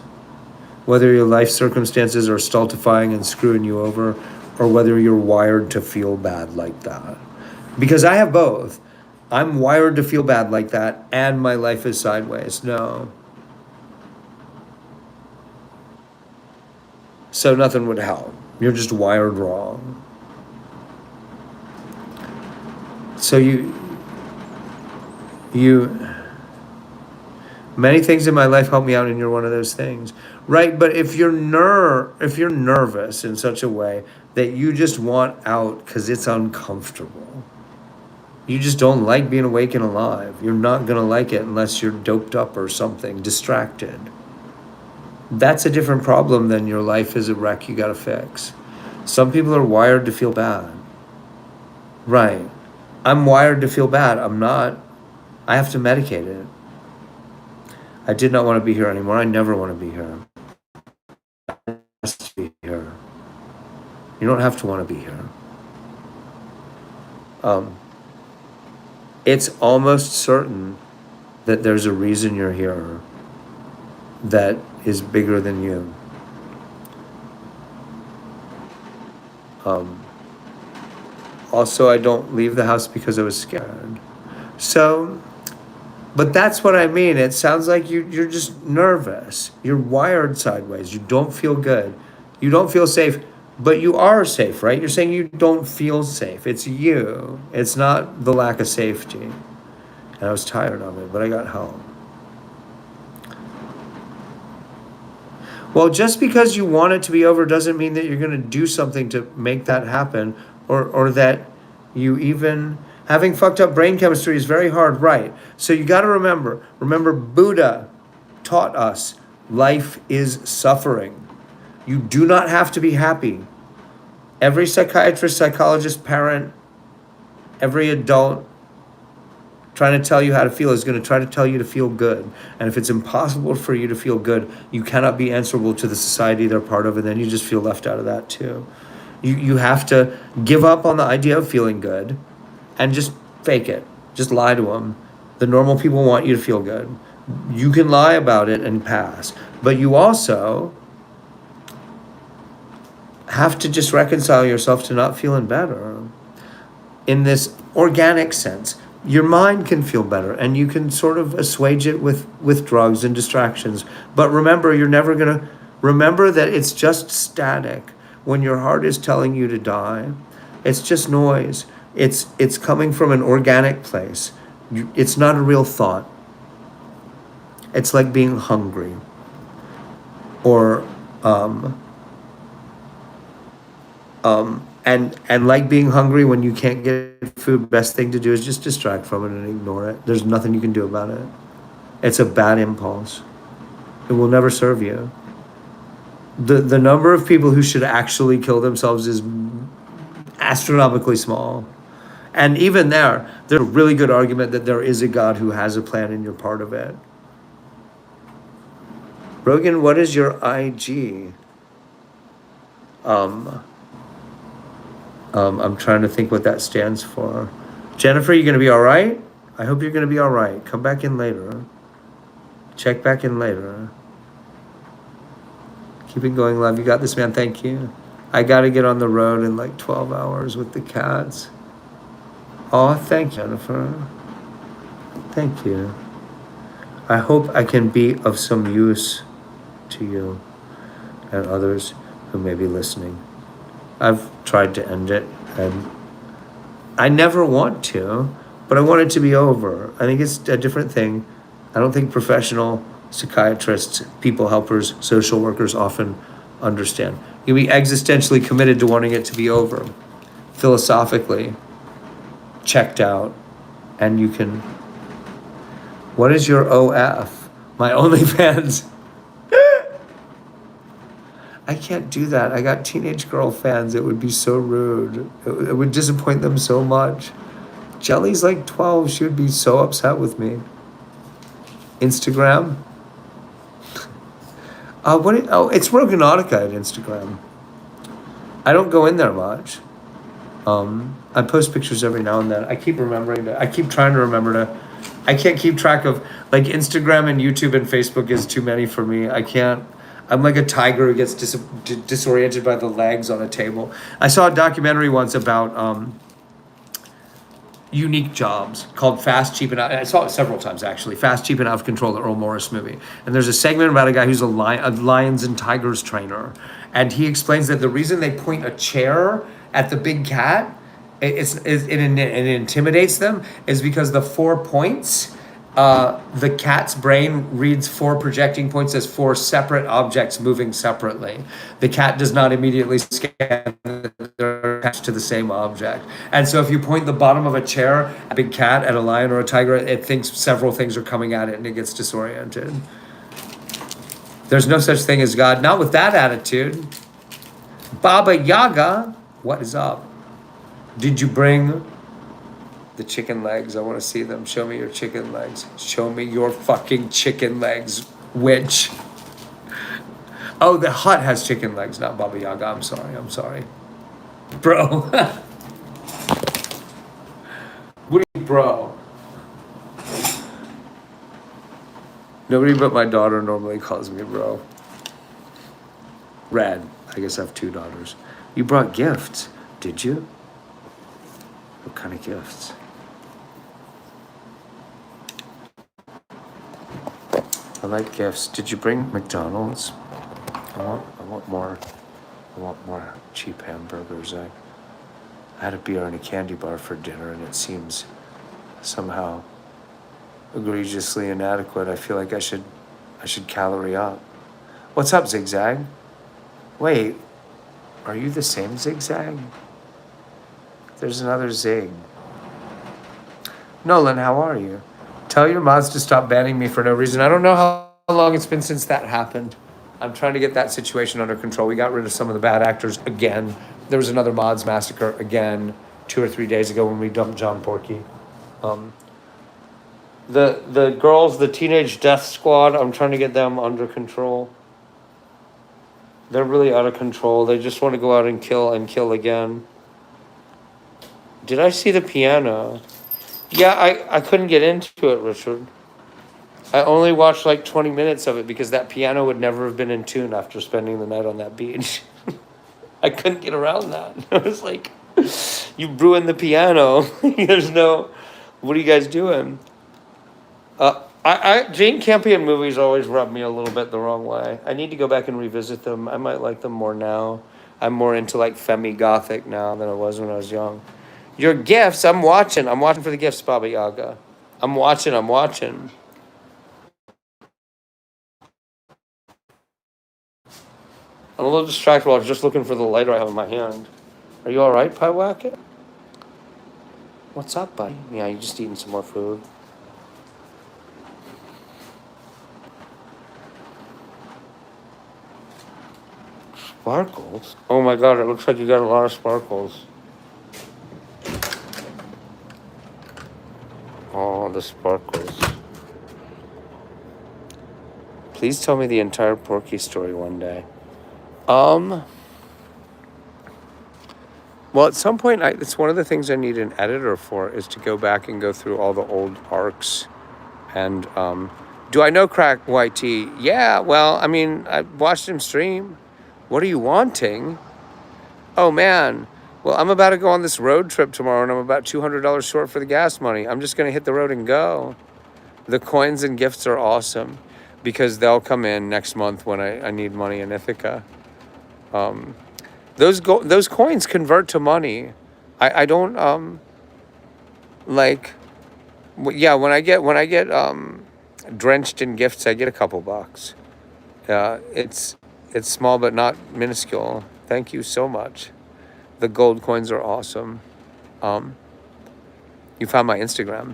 Whether your life circumstances are stultifying and screwing you over, or whether you're wired to feel bad like that. Because I have both. I'm wired to feel bad like that, and my life is sideways. No. So nothing would help. You're just wired wrong. So many things in my life help me out, and you're one of those things, right? But if you're nervous in such a way that you just want out because it's uncomfortable, you just don't like being awake and alive, you're not gonna like it unless you're doped up or something, distracted. That's a different problem than your life is a wreck you gotta fix. Some people are wired to feel bad. Right. I'm wired to feel bad. I'm not. I have to medicate it. I did not want to be here anymore. I never want to be here. I have to be here. You don't have to want to be here. It's almost certain that there's a reason you're here that is bigger than you. Also, I don't leave the house because I was scared. So, but that's what I mean. It sounds like you're just nervous. You're wired sideways. You don't feel good. You don't feel safe, but you are safe, right? You're saying you don't feel safe. It's you. It's not the lack of safety. And I was tired of it, but I got help. Well, just because you want it to be over doesn't mean that you're going to do something to make that happen, or that you even... Having fucked up brain chemistry is very hard, right? So you got to remember Buddha taught us life is suffering. You do not have to be happy. Every psychiatrist, psychologist, parent, every adult trying to tell you how to feel is going to try to tell you to feel good. And if it's impossible for you to feel good, you cannot be answerable to the society they're part of, and then you just feel left out of that too. You have to give up on the idea of feeling good and just fake it. Just lie to them. The normal people want you to feel good. You can lie about it and pass. But you also have to just reconcile yourself to not feeling better. In this organic sense, your mind can feel better, and you can sort of assuage it with drugs and distractions. But remember, remember that it's just static. When your heart is telling you to die, it's just noise. It's coming from an organic place. It's not a real thought. It's like being hungry. Or and like being hungry when you can't get food, best thing to do is just distract from it and ignore it. There's nothing you can do about it. It's a bad impulse. It will never serve you. The number of people who should actually kill themselves is astronomically small. And even there's a really good argument that there is a God who has a plan and you're part of it. Rogan, what is your IG? I'm trying to think what that stands for. Jennifer, you gonna be all right? I hope you're gonna be all right. Come back in later. Check back in later. Keep it going, love. You got this, man. Thank you. I got to get on the road in like 12 hours with the cats. Oh, thank you, Jennifer. Thank you. I hope I can be of some use to you and others who may be listening. I've tried to end it, and I never want to, but I want it to be over. I think it's a different thing. I don't think professional psychiatrists, people helpers, social workers often understand. You be existentially committed to wanting it to be over, philosophically checked out, and you can... What is your OF? My OnlyFans. I can't do that. I got teenage girl fans. It would be so rude. It would disappoint them so much. Jelly's like 12. She would be so upset with me. Instagram? It's Roganautica at Instagram. I don't go in there much. I post pictures every now and then. I keep trying to remember to. I can't keep track of, like, Instagram and YouTube and Facebook is too many for me. I can't. I'm like a tiger who gets disoriented by the legs on a table. I saw a documentary once about unique jobs called Fast, Cheap, and I saw it several times actually. Fast, Cheap, and Out of Control, the Earl Morris movie. And there's a segment about a guy who's a lions and tigers trainer, and he explains that the reason they point a chair at the big cat, it intimidates them, is because the 4 points. The cat's brain reads 4 projecting points as 4 separate objects moving separately. The cat does not immediately scan that they're attached to the same object. And so if you point the bottom of a chair at a big cat, at a lion or a tiger, it thinks several things are coming at it and it gets disoriented. There's no such thing as God. Not with that attitude. Baba Yaga, what is up? Did you bring the chicken legs? I want to see them. Show me your chicken legs. Show me your fucking chicken legs, witch. Oh, the hut has chicken legs, not Baba Yaga. I'm sorry. Bro. What are you, bro? Nobody but my daughter normally calls me bro. Red. I guess I have 2 daughters. You brought gifts, did you? What kind of gifts? I like gifts. Did you bring McDonald's? I want more cheap hamburgers. I had a beer and a candy bar for dinner, and it seems somehow egregiously inadequate. I feel like I should calorie up. What's up, Zigzag? Wait, are you the same Zigzag? There's another Zig. Nolan, how are you? Tell your mods to stop banning me for no reason. I don't know how long it's been since that happened. I'm trying to get that situation under control. We got rid of some of the bad actors again. There was another mods massacre again 2 or 3 days ago when we dumped John Porky. The girls, the Teenage Death Squad, I'm trying to get them under control. They're really out of control. They just want to go out and kill again. Did I see the piano? Yeah, I couldn't get into it, Richard. I only watched like 20 minutes of it because that piano would never have been in tune after spending the night on that beach. I couldn't get around that. I was like, you ruined the piano. There's no, what are you guys doing? Jane Campion movies always rub me a little bit the wrong way. I need to go back and revisit them. I might like them more now. I'm more into like femi-gothic now than I was when I was young. Your gifts, I'm watching for the gifts, Baba Yaga. I'm watching. I'm a little distracted while I was just looking for the lighter I have in my hand. Are you all right, Pie Wacket? What's up, buddy? Yeah, you just eating some more food. Sparkles? Oh my God, it looks like you got a lot of sparkles. Oh, the sparkles. Please tell me the entire Porky story one day. Well, at some point, it's one of the things I need an editor for, is to go back and go through all the old arcs. And do I know Crack YT? Yeah, well, I mean, I watched him stream. What are you wanting? Oh, man. Well, I'm about to go on this road trip tomorrow, and I'm about $200 short for the gas money. I'm just going to hit the road and go. The coins and gifts are awesome because they'll come in next month when I need money in Ithaca. Those coins convert to money. I don't when I get drenched in gifts, I get a couple bucks. It's small but not minuscule. Thank you so much. The gold coins are awesome. You found my Instagram.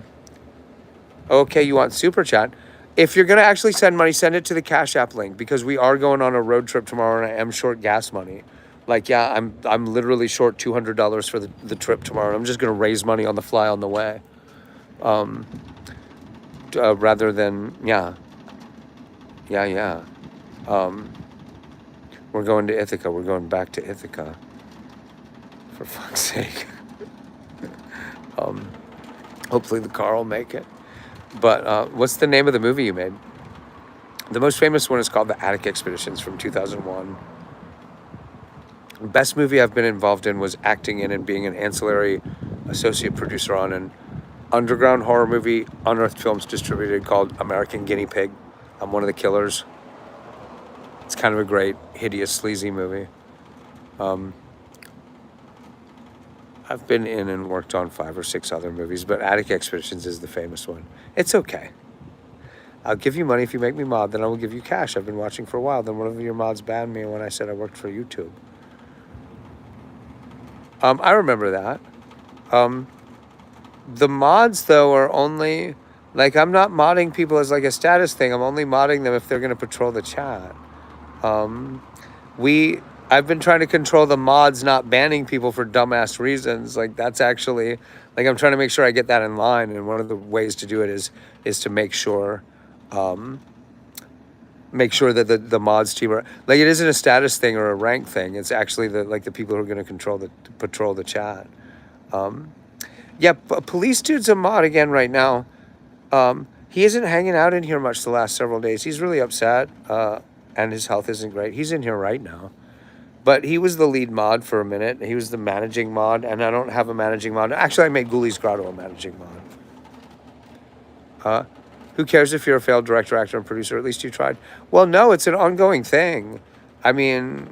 Okay, you want super chat. If you're gonna actually send money, send it to the Cash App link because we are going on a road trip tomorrow and I am short gas money. Like, yeah, I'm literally short $200 for the trip tomorrow. I'm just gonna raise money on the fly on the way. Rather than yeah. We're going to Ithaca. We're going back to Ithaca. for fuck's sake. Hopefully the car will make it. But what's the name of the movie you made? The most famous one is called The Attic Expeditions from 2001. The best movie I've been involved in was acting in and being an ancillary associate producer on an underground horror movie Unearthed Films distributed called American Guinea Pig. I'm one of the killers. It's kind of a great, hideous, sleazy movie. I've been in and worked on 5 or 6 other movies, but Attic Expeditions is the famous one. It's okay. I'll give you money if you make me mod, then I will give you cash. I've been watching for a while. Then one of your mods banned me when I said I worked for YouTube. I remember that. The mods, though, are only... Like, I'm not modding people as, like, a status thing. I'm only modding them if they're going to patrol the chat. I've been trying to control the mods not banning people for dumbass reasons. Like, that's actually... Like, I'm trying to make sure I get that in line, and one of the ways to do it is to make sure... make sure that the mods team are... Like, it isn't a status thing or a rank thing. It's actually the people who are going to patrol the chat. Yeah, Police Dude's a mod again right now. He isn't hanging out in here much the last several days. He's really upset, and his health isn't great. He's in here right now. But he was the lead mod for a minute. He was the managing mod, and I don't have a managing mod. Actually, I made Ghoulies Grotto a managing mod. Who cares if you're a failed director, actor, and producer? At least you tried. Well, no, it's an ongoing thing. I mean,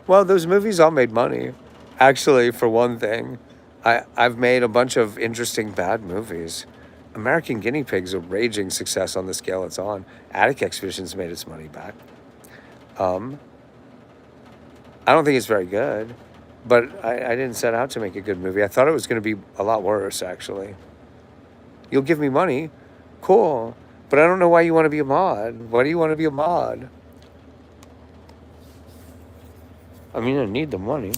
Well, those movies all made money. Actually, for one thing, I've made a bunch of interesting bad movies. American Guinea Pig's a raging success on the scale it's on. Attic Expeditions made its money back. I don't think it's very good, but I didn't set out to make a good movie. I thought it was going to be a lot worse, actually. You'll give me money? Cool. But I don't know why you want to be a mod. Why do you want to be a mod? I mean, I need the money.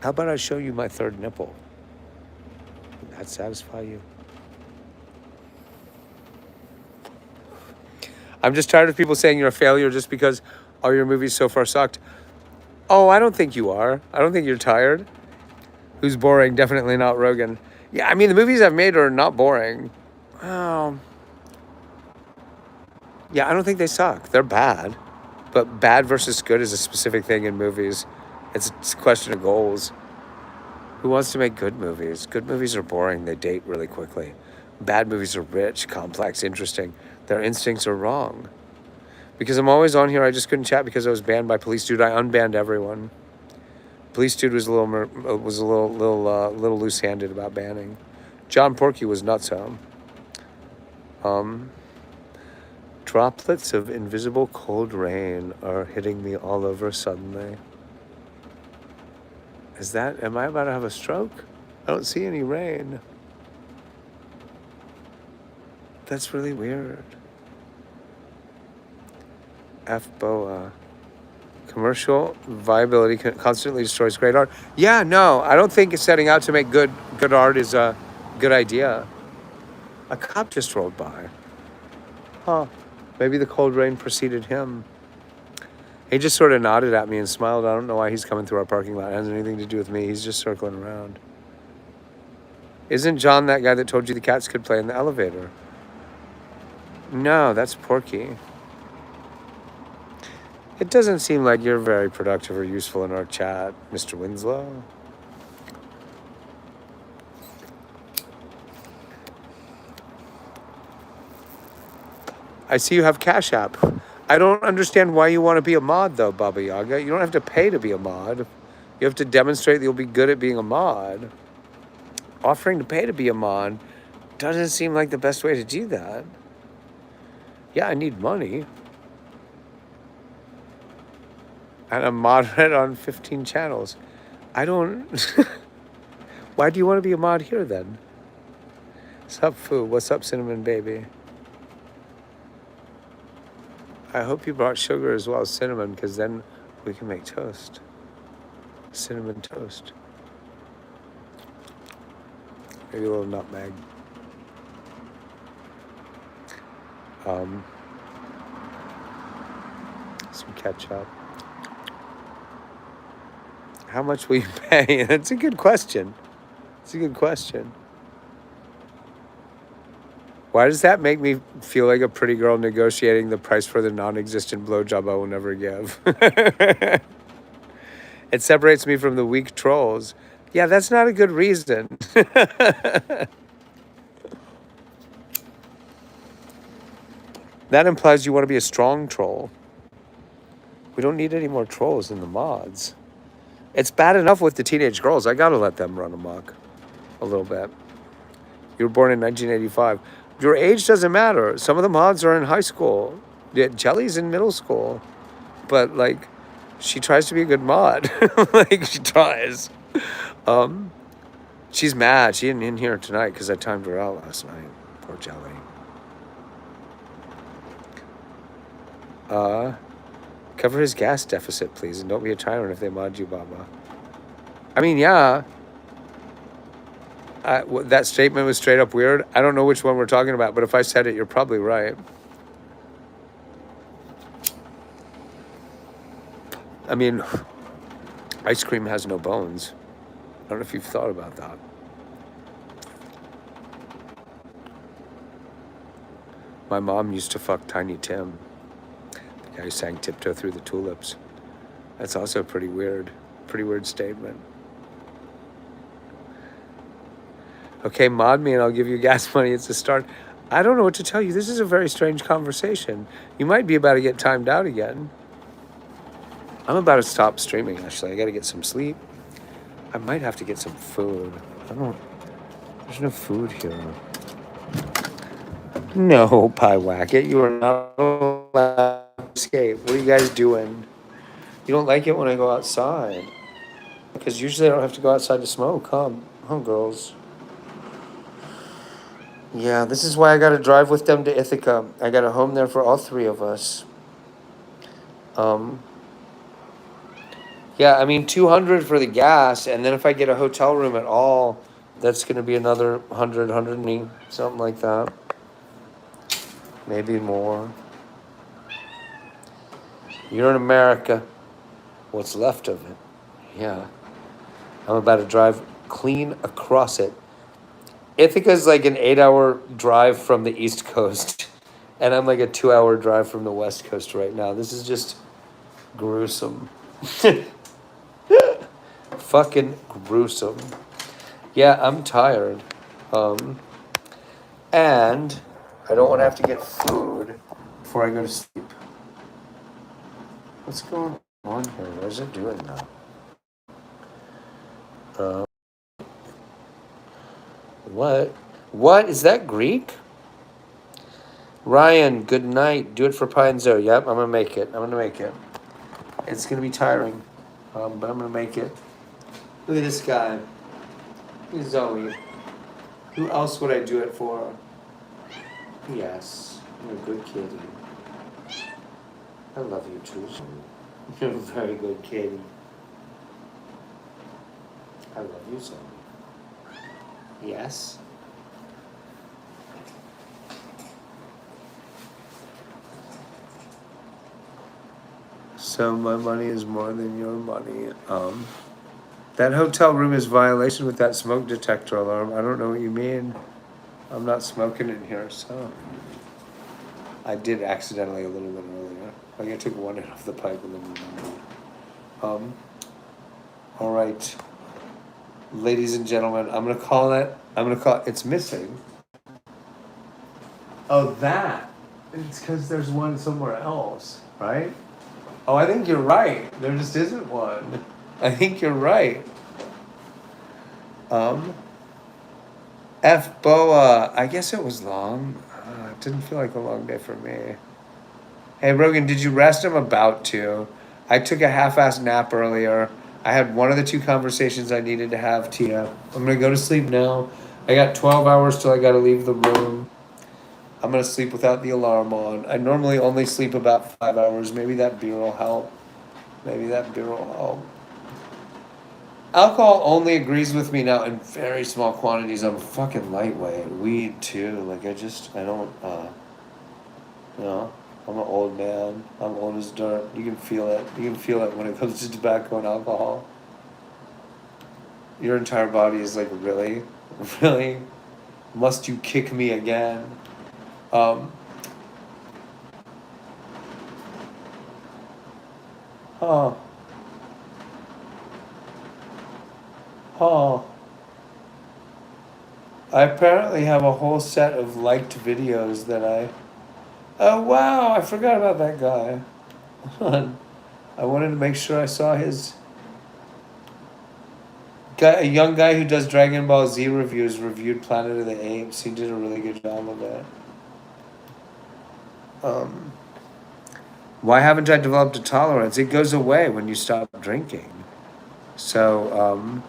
How about I show you my third nipple? Would that satisfy you? I'm just tired of people saying you're a failure just because all your movies so far sucked. Oh, I don't think you are. I don't think you're tired. Who's boring? Definitely not Rogan. Yeah, I mean, the movies I've made are not boring. Oh. Yeah, I don't think they suck. They're bad. But bad versus good is a specific thing in movies. It's a question of goals. Who wants to make good movies? Good movies are boring. They date really quickly. Bad movies are rich, complex, interesting. Their instincts are wrong. Because I'm always on here, I just couldn't chat because I was banned by Police Dude. I unbanned everyone. Police Dude was a little loose-handed about banning. John Porky was nutso. Droplets of invisible cold rain are hitting me all over suddenly. Am I about to have a stroke? I don't see any rain. That's really weird. F. Boa. Commercial viability constantly destroys great art. Yeah, no, I don't think setting out to make good art is a good idea. A cop just rolled by. Huh. Maybe the cold rain preceded him. He just sort of nodded at me and smiled. I don't know why he's coming through our parking lot. It has anything to do with me. He's just circling around. Isn't John that guy that told you the cats could play in the elevator? No, that's Porky. It doesn't seem like you're very productive or useful in our chat, Mr. Winslow. I see you have Cash App. I don't understand why you want to be a mod, though, Baba Yaga. You don't have to pay to be a mod. You have to demonstrate that you'll be good at being a mod. Offering to pay to be a mod doesn't seem like the best way to do that. Yeah, I need money. And I'm moderate on 15 channels. I don't... Why do you want to be a mod here, then? What's up, Foo? What's up, Cinnamon Baby? I hope you brought sugar as well as cinnamon, because then we can make toast. Cinnamon toast. Maybe a little nutmeg. mustard ketchup. How much will you pay? That's a good question. It's a good question. Why does that make me feel like a pretty girl negotiating the price for the non-existent blowjob I will never give? It separates me from the weak trolls. Yeah, that's not a good reason. That implies you want to be a strong troll. We don't need any more trolls in the mods. It's bad enough with the teenage girls. I gotta let them run amok a little bit. You were born in 1985. Your age doesn't matter. Some of the mods are in high school. Yeah, Jelly's in middle school. But, like, she tries to be a good mod. Like, she tries. She's mad. She didn't in here tonight because I timed her out last night. Poor Jelly. Cover his gas deficit, please, and don't be a tyrant if they mod you, Baba. I mean, yeah. That statement was straight up weird. I don't know which one we're talking about, but if I said it, you're probably right. I mean, ice cream has no bones. I don't know if you've thought about that. My mom used to fuck Tiny Tim, the guy who sang Tiptoe Through the Tulips. That's also a pretty weird statement. Okay, mod me and I'll give you gas money. It's a start. I don't know what to tell you. This is a very strange conversation. You might be about to get timed out again. I'm about to stop streaming, actually. I got to get some sleep. I might have to get some food. There's no food here. No, Pie Wacket, you are not allowed to escape. What are you guys doing? You don't like it when I go outside. Because usually I don't have to go outside to smoke, huh? Huh, girls? Yeah, this is why I got to drive with them to Ithaca. I got a home there for all three of us. Yeah, I mean, 200 for the gas, and then if I get a hotel room at all, that's going to be another 100, 120, something like that. Maybe more. You're in America. What's left of it. Yeah. I'm about to drive clean across it. Ithaca's like an 8-hour drive from the East Coast, and I'm like a 2-hour drive from the West Coast right now. This is just gruesome. Fucking gruesome. Yeah, I'm tired. And I don't want to have to get food before I go to sleep. What's going on here? What is it doing now? What? What? Is that Greek? Ryan, good night. Do it for Pie and Zoe. Yep, I'm going to make it. It's going to be tiring, but I'm going to make it. Look at this guy. Look at Zoe. Who else would I do it for? Yes, you're a good kitty. I love you too. You're a very good kitty. I love you, Zoe. Yes. So my money is more than your money. That hotel room is violation with that smoke detector alarm. I don't know what you mean. I'm not smoking in here, so. I did accidentally a little bit earlier. Like I took one end off the pipe and then remembered. All right. Ladies and gentlemen, I'm gonna call it. It's missing. Oh, that. It's because there's one somewhere else, right? Oh, I think you're right. There just isn't one. I think you're right. F Boa. I guess it was long. It didn't feel like a long day for me. Hey, Rogan, did you rest? I'm about to. I took a half-assed nap earlier. I had one of the two conversations I needed to have, Tia. I'm going to go to sleep now. I got 12 hours till I got to leave the room. I'm going to sleep without the alarm on. I normally only sleep about 5 hours. Maybe that beer will help. Alcohol only agrees with me now in very small quantities. I'm fucking lightweight. Weed, too. Like, I don't, you know. I'm an old man. I'm old as dirt. You can feel it. You can feel it when it comes to tobacco and alcohol. Your entire body is like, really? Really? Must you kick me again? Um, huh. Huh. I apparently have a whole set of liked videos that I. Oh, wow, I forgot about that guy. I wanted to make sure I saw his. A young guy who does Dragon Ball Z reviews reviewed Planet of the Apes. He did a really good job of it. Um, why haven't I developed a tolerance? It goes away when you stop drinking. So,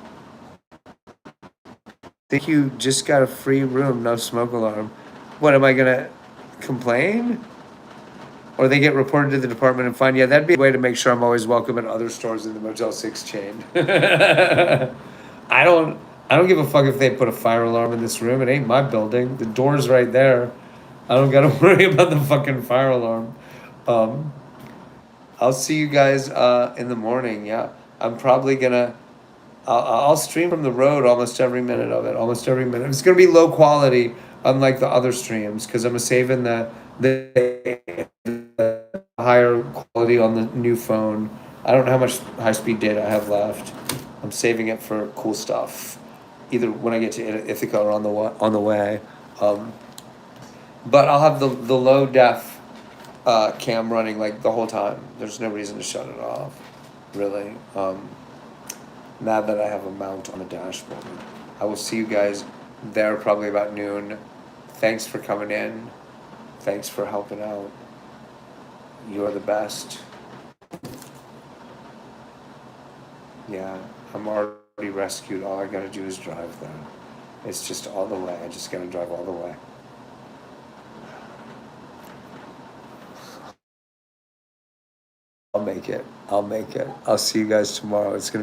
I think you just got a free room, no smoke alarm. What, am I gonna complain? Or they get reported to the department and fined? Yeah, that'd be a way to make sure I'm always welcome at other stores in the Motel 6 chain. I don't I don't give a fuck if they put a fire alarm in this room. It ain't my building. The door's right there. I don't gotta worry about the fucking fire alarm. Um, I'll see you guys in the morning. Yeah, I'm probably gonna. I'll stream from the road almost every minute of it. Almost every minute. It's gonna be low quality, unlike the other streams, because I'm saving the higher quality on the new phone. I don't know how much high speed data I have left. I'm saving it for cool stuff, either when I get to Ithaca or on the way. Um, but I'll have the low def cam running like the whole time. There's no reason to shut it off, really. Now that I have a mount on the dashboard, I will see you guys there probably about noon. Thanks for coming in. Thanks for helping out. You're the best. Yeah, I'm already rescued. All I gotta do is drive there. It's just all the way. I just gotta drive all the way. I'll make it. I'll make it. I'll see you guys tomorrow. It's gonna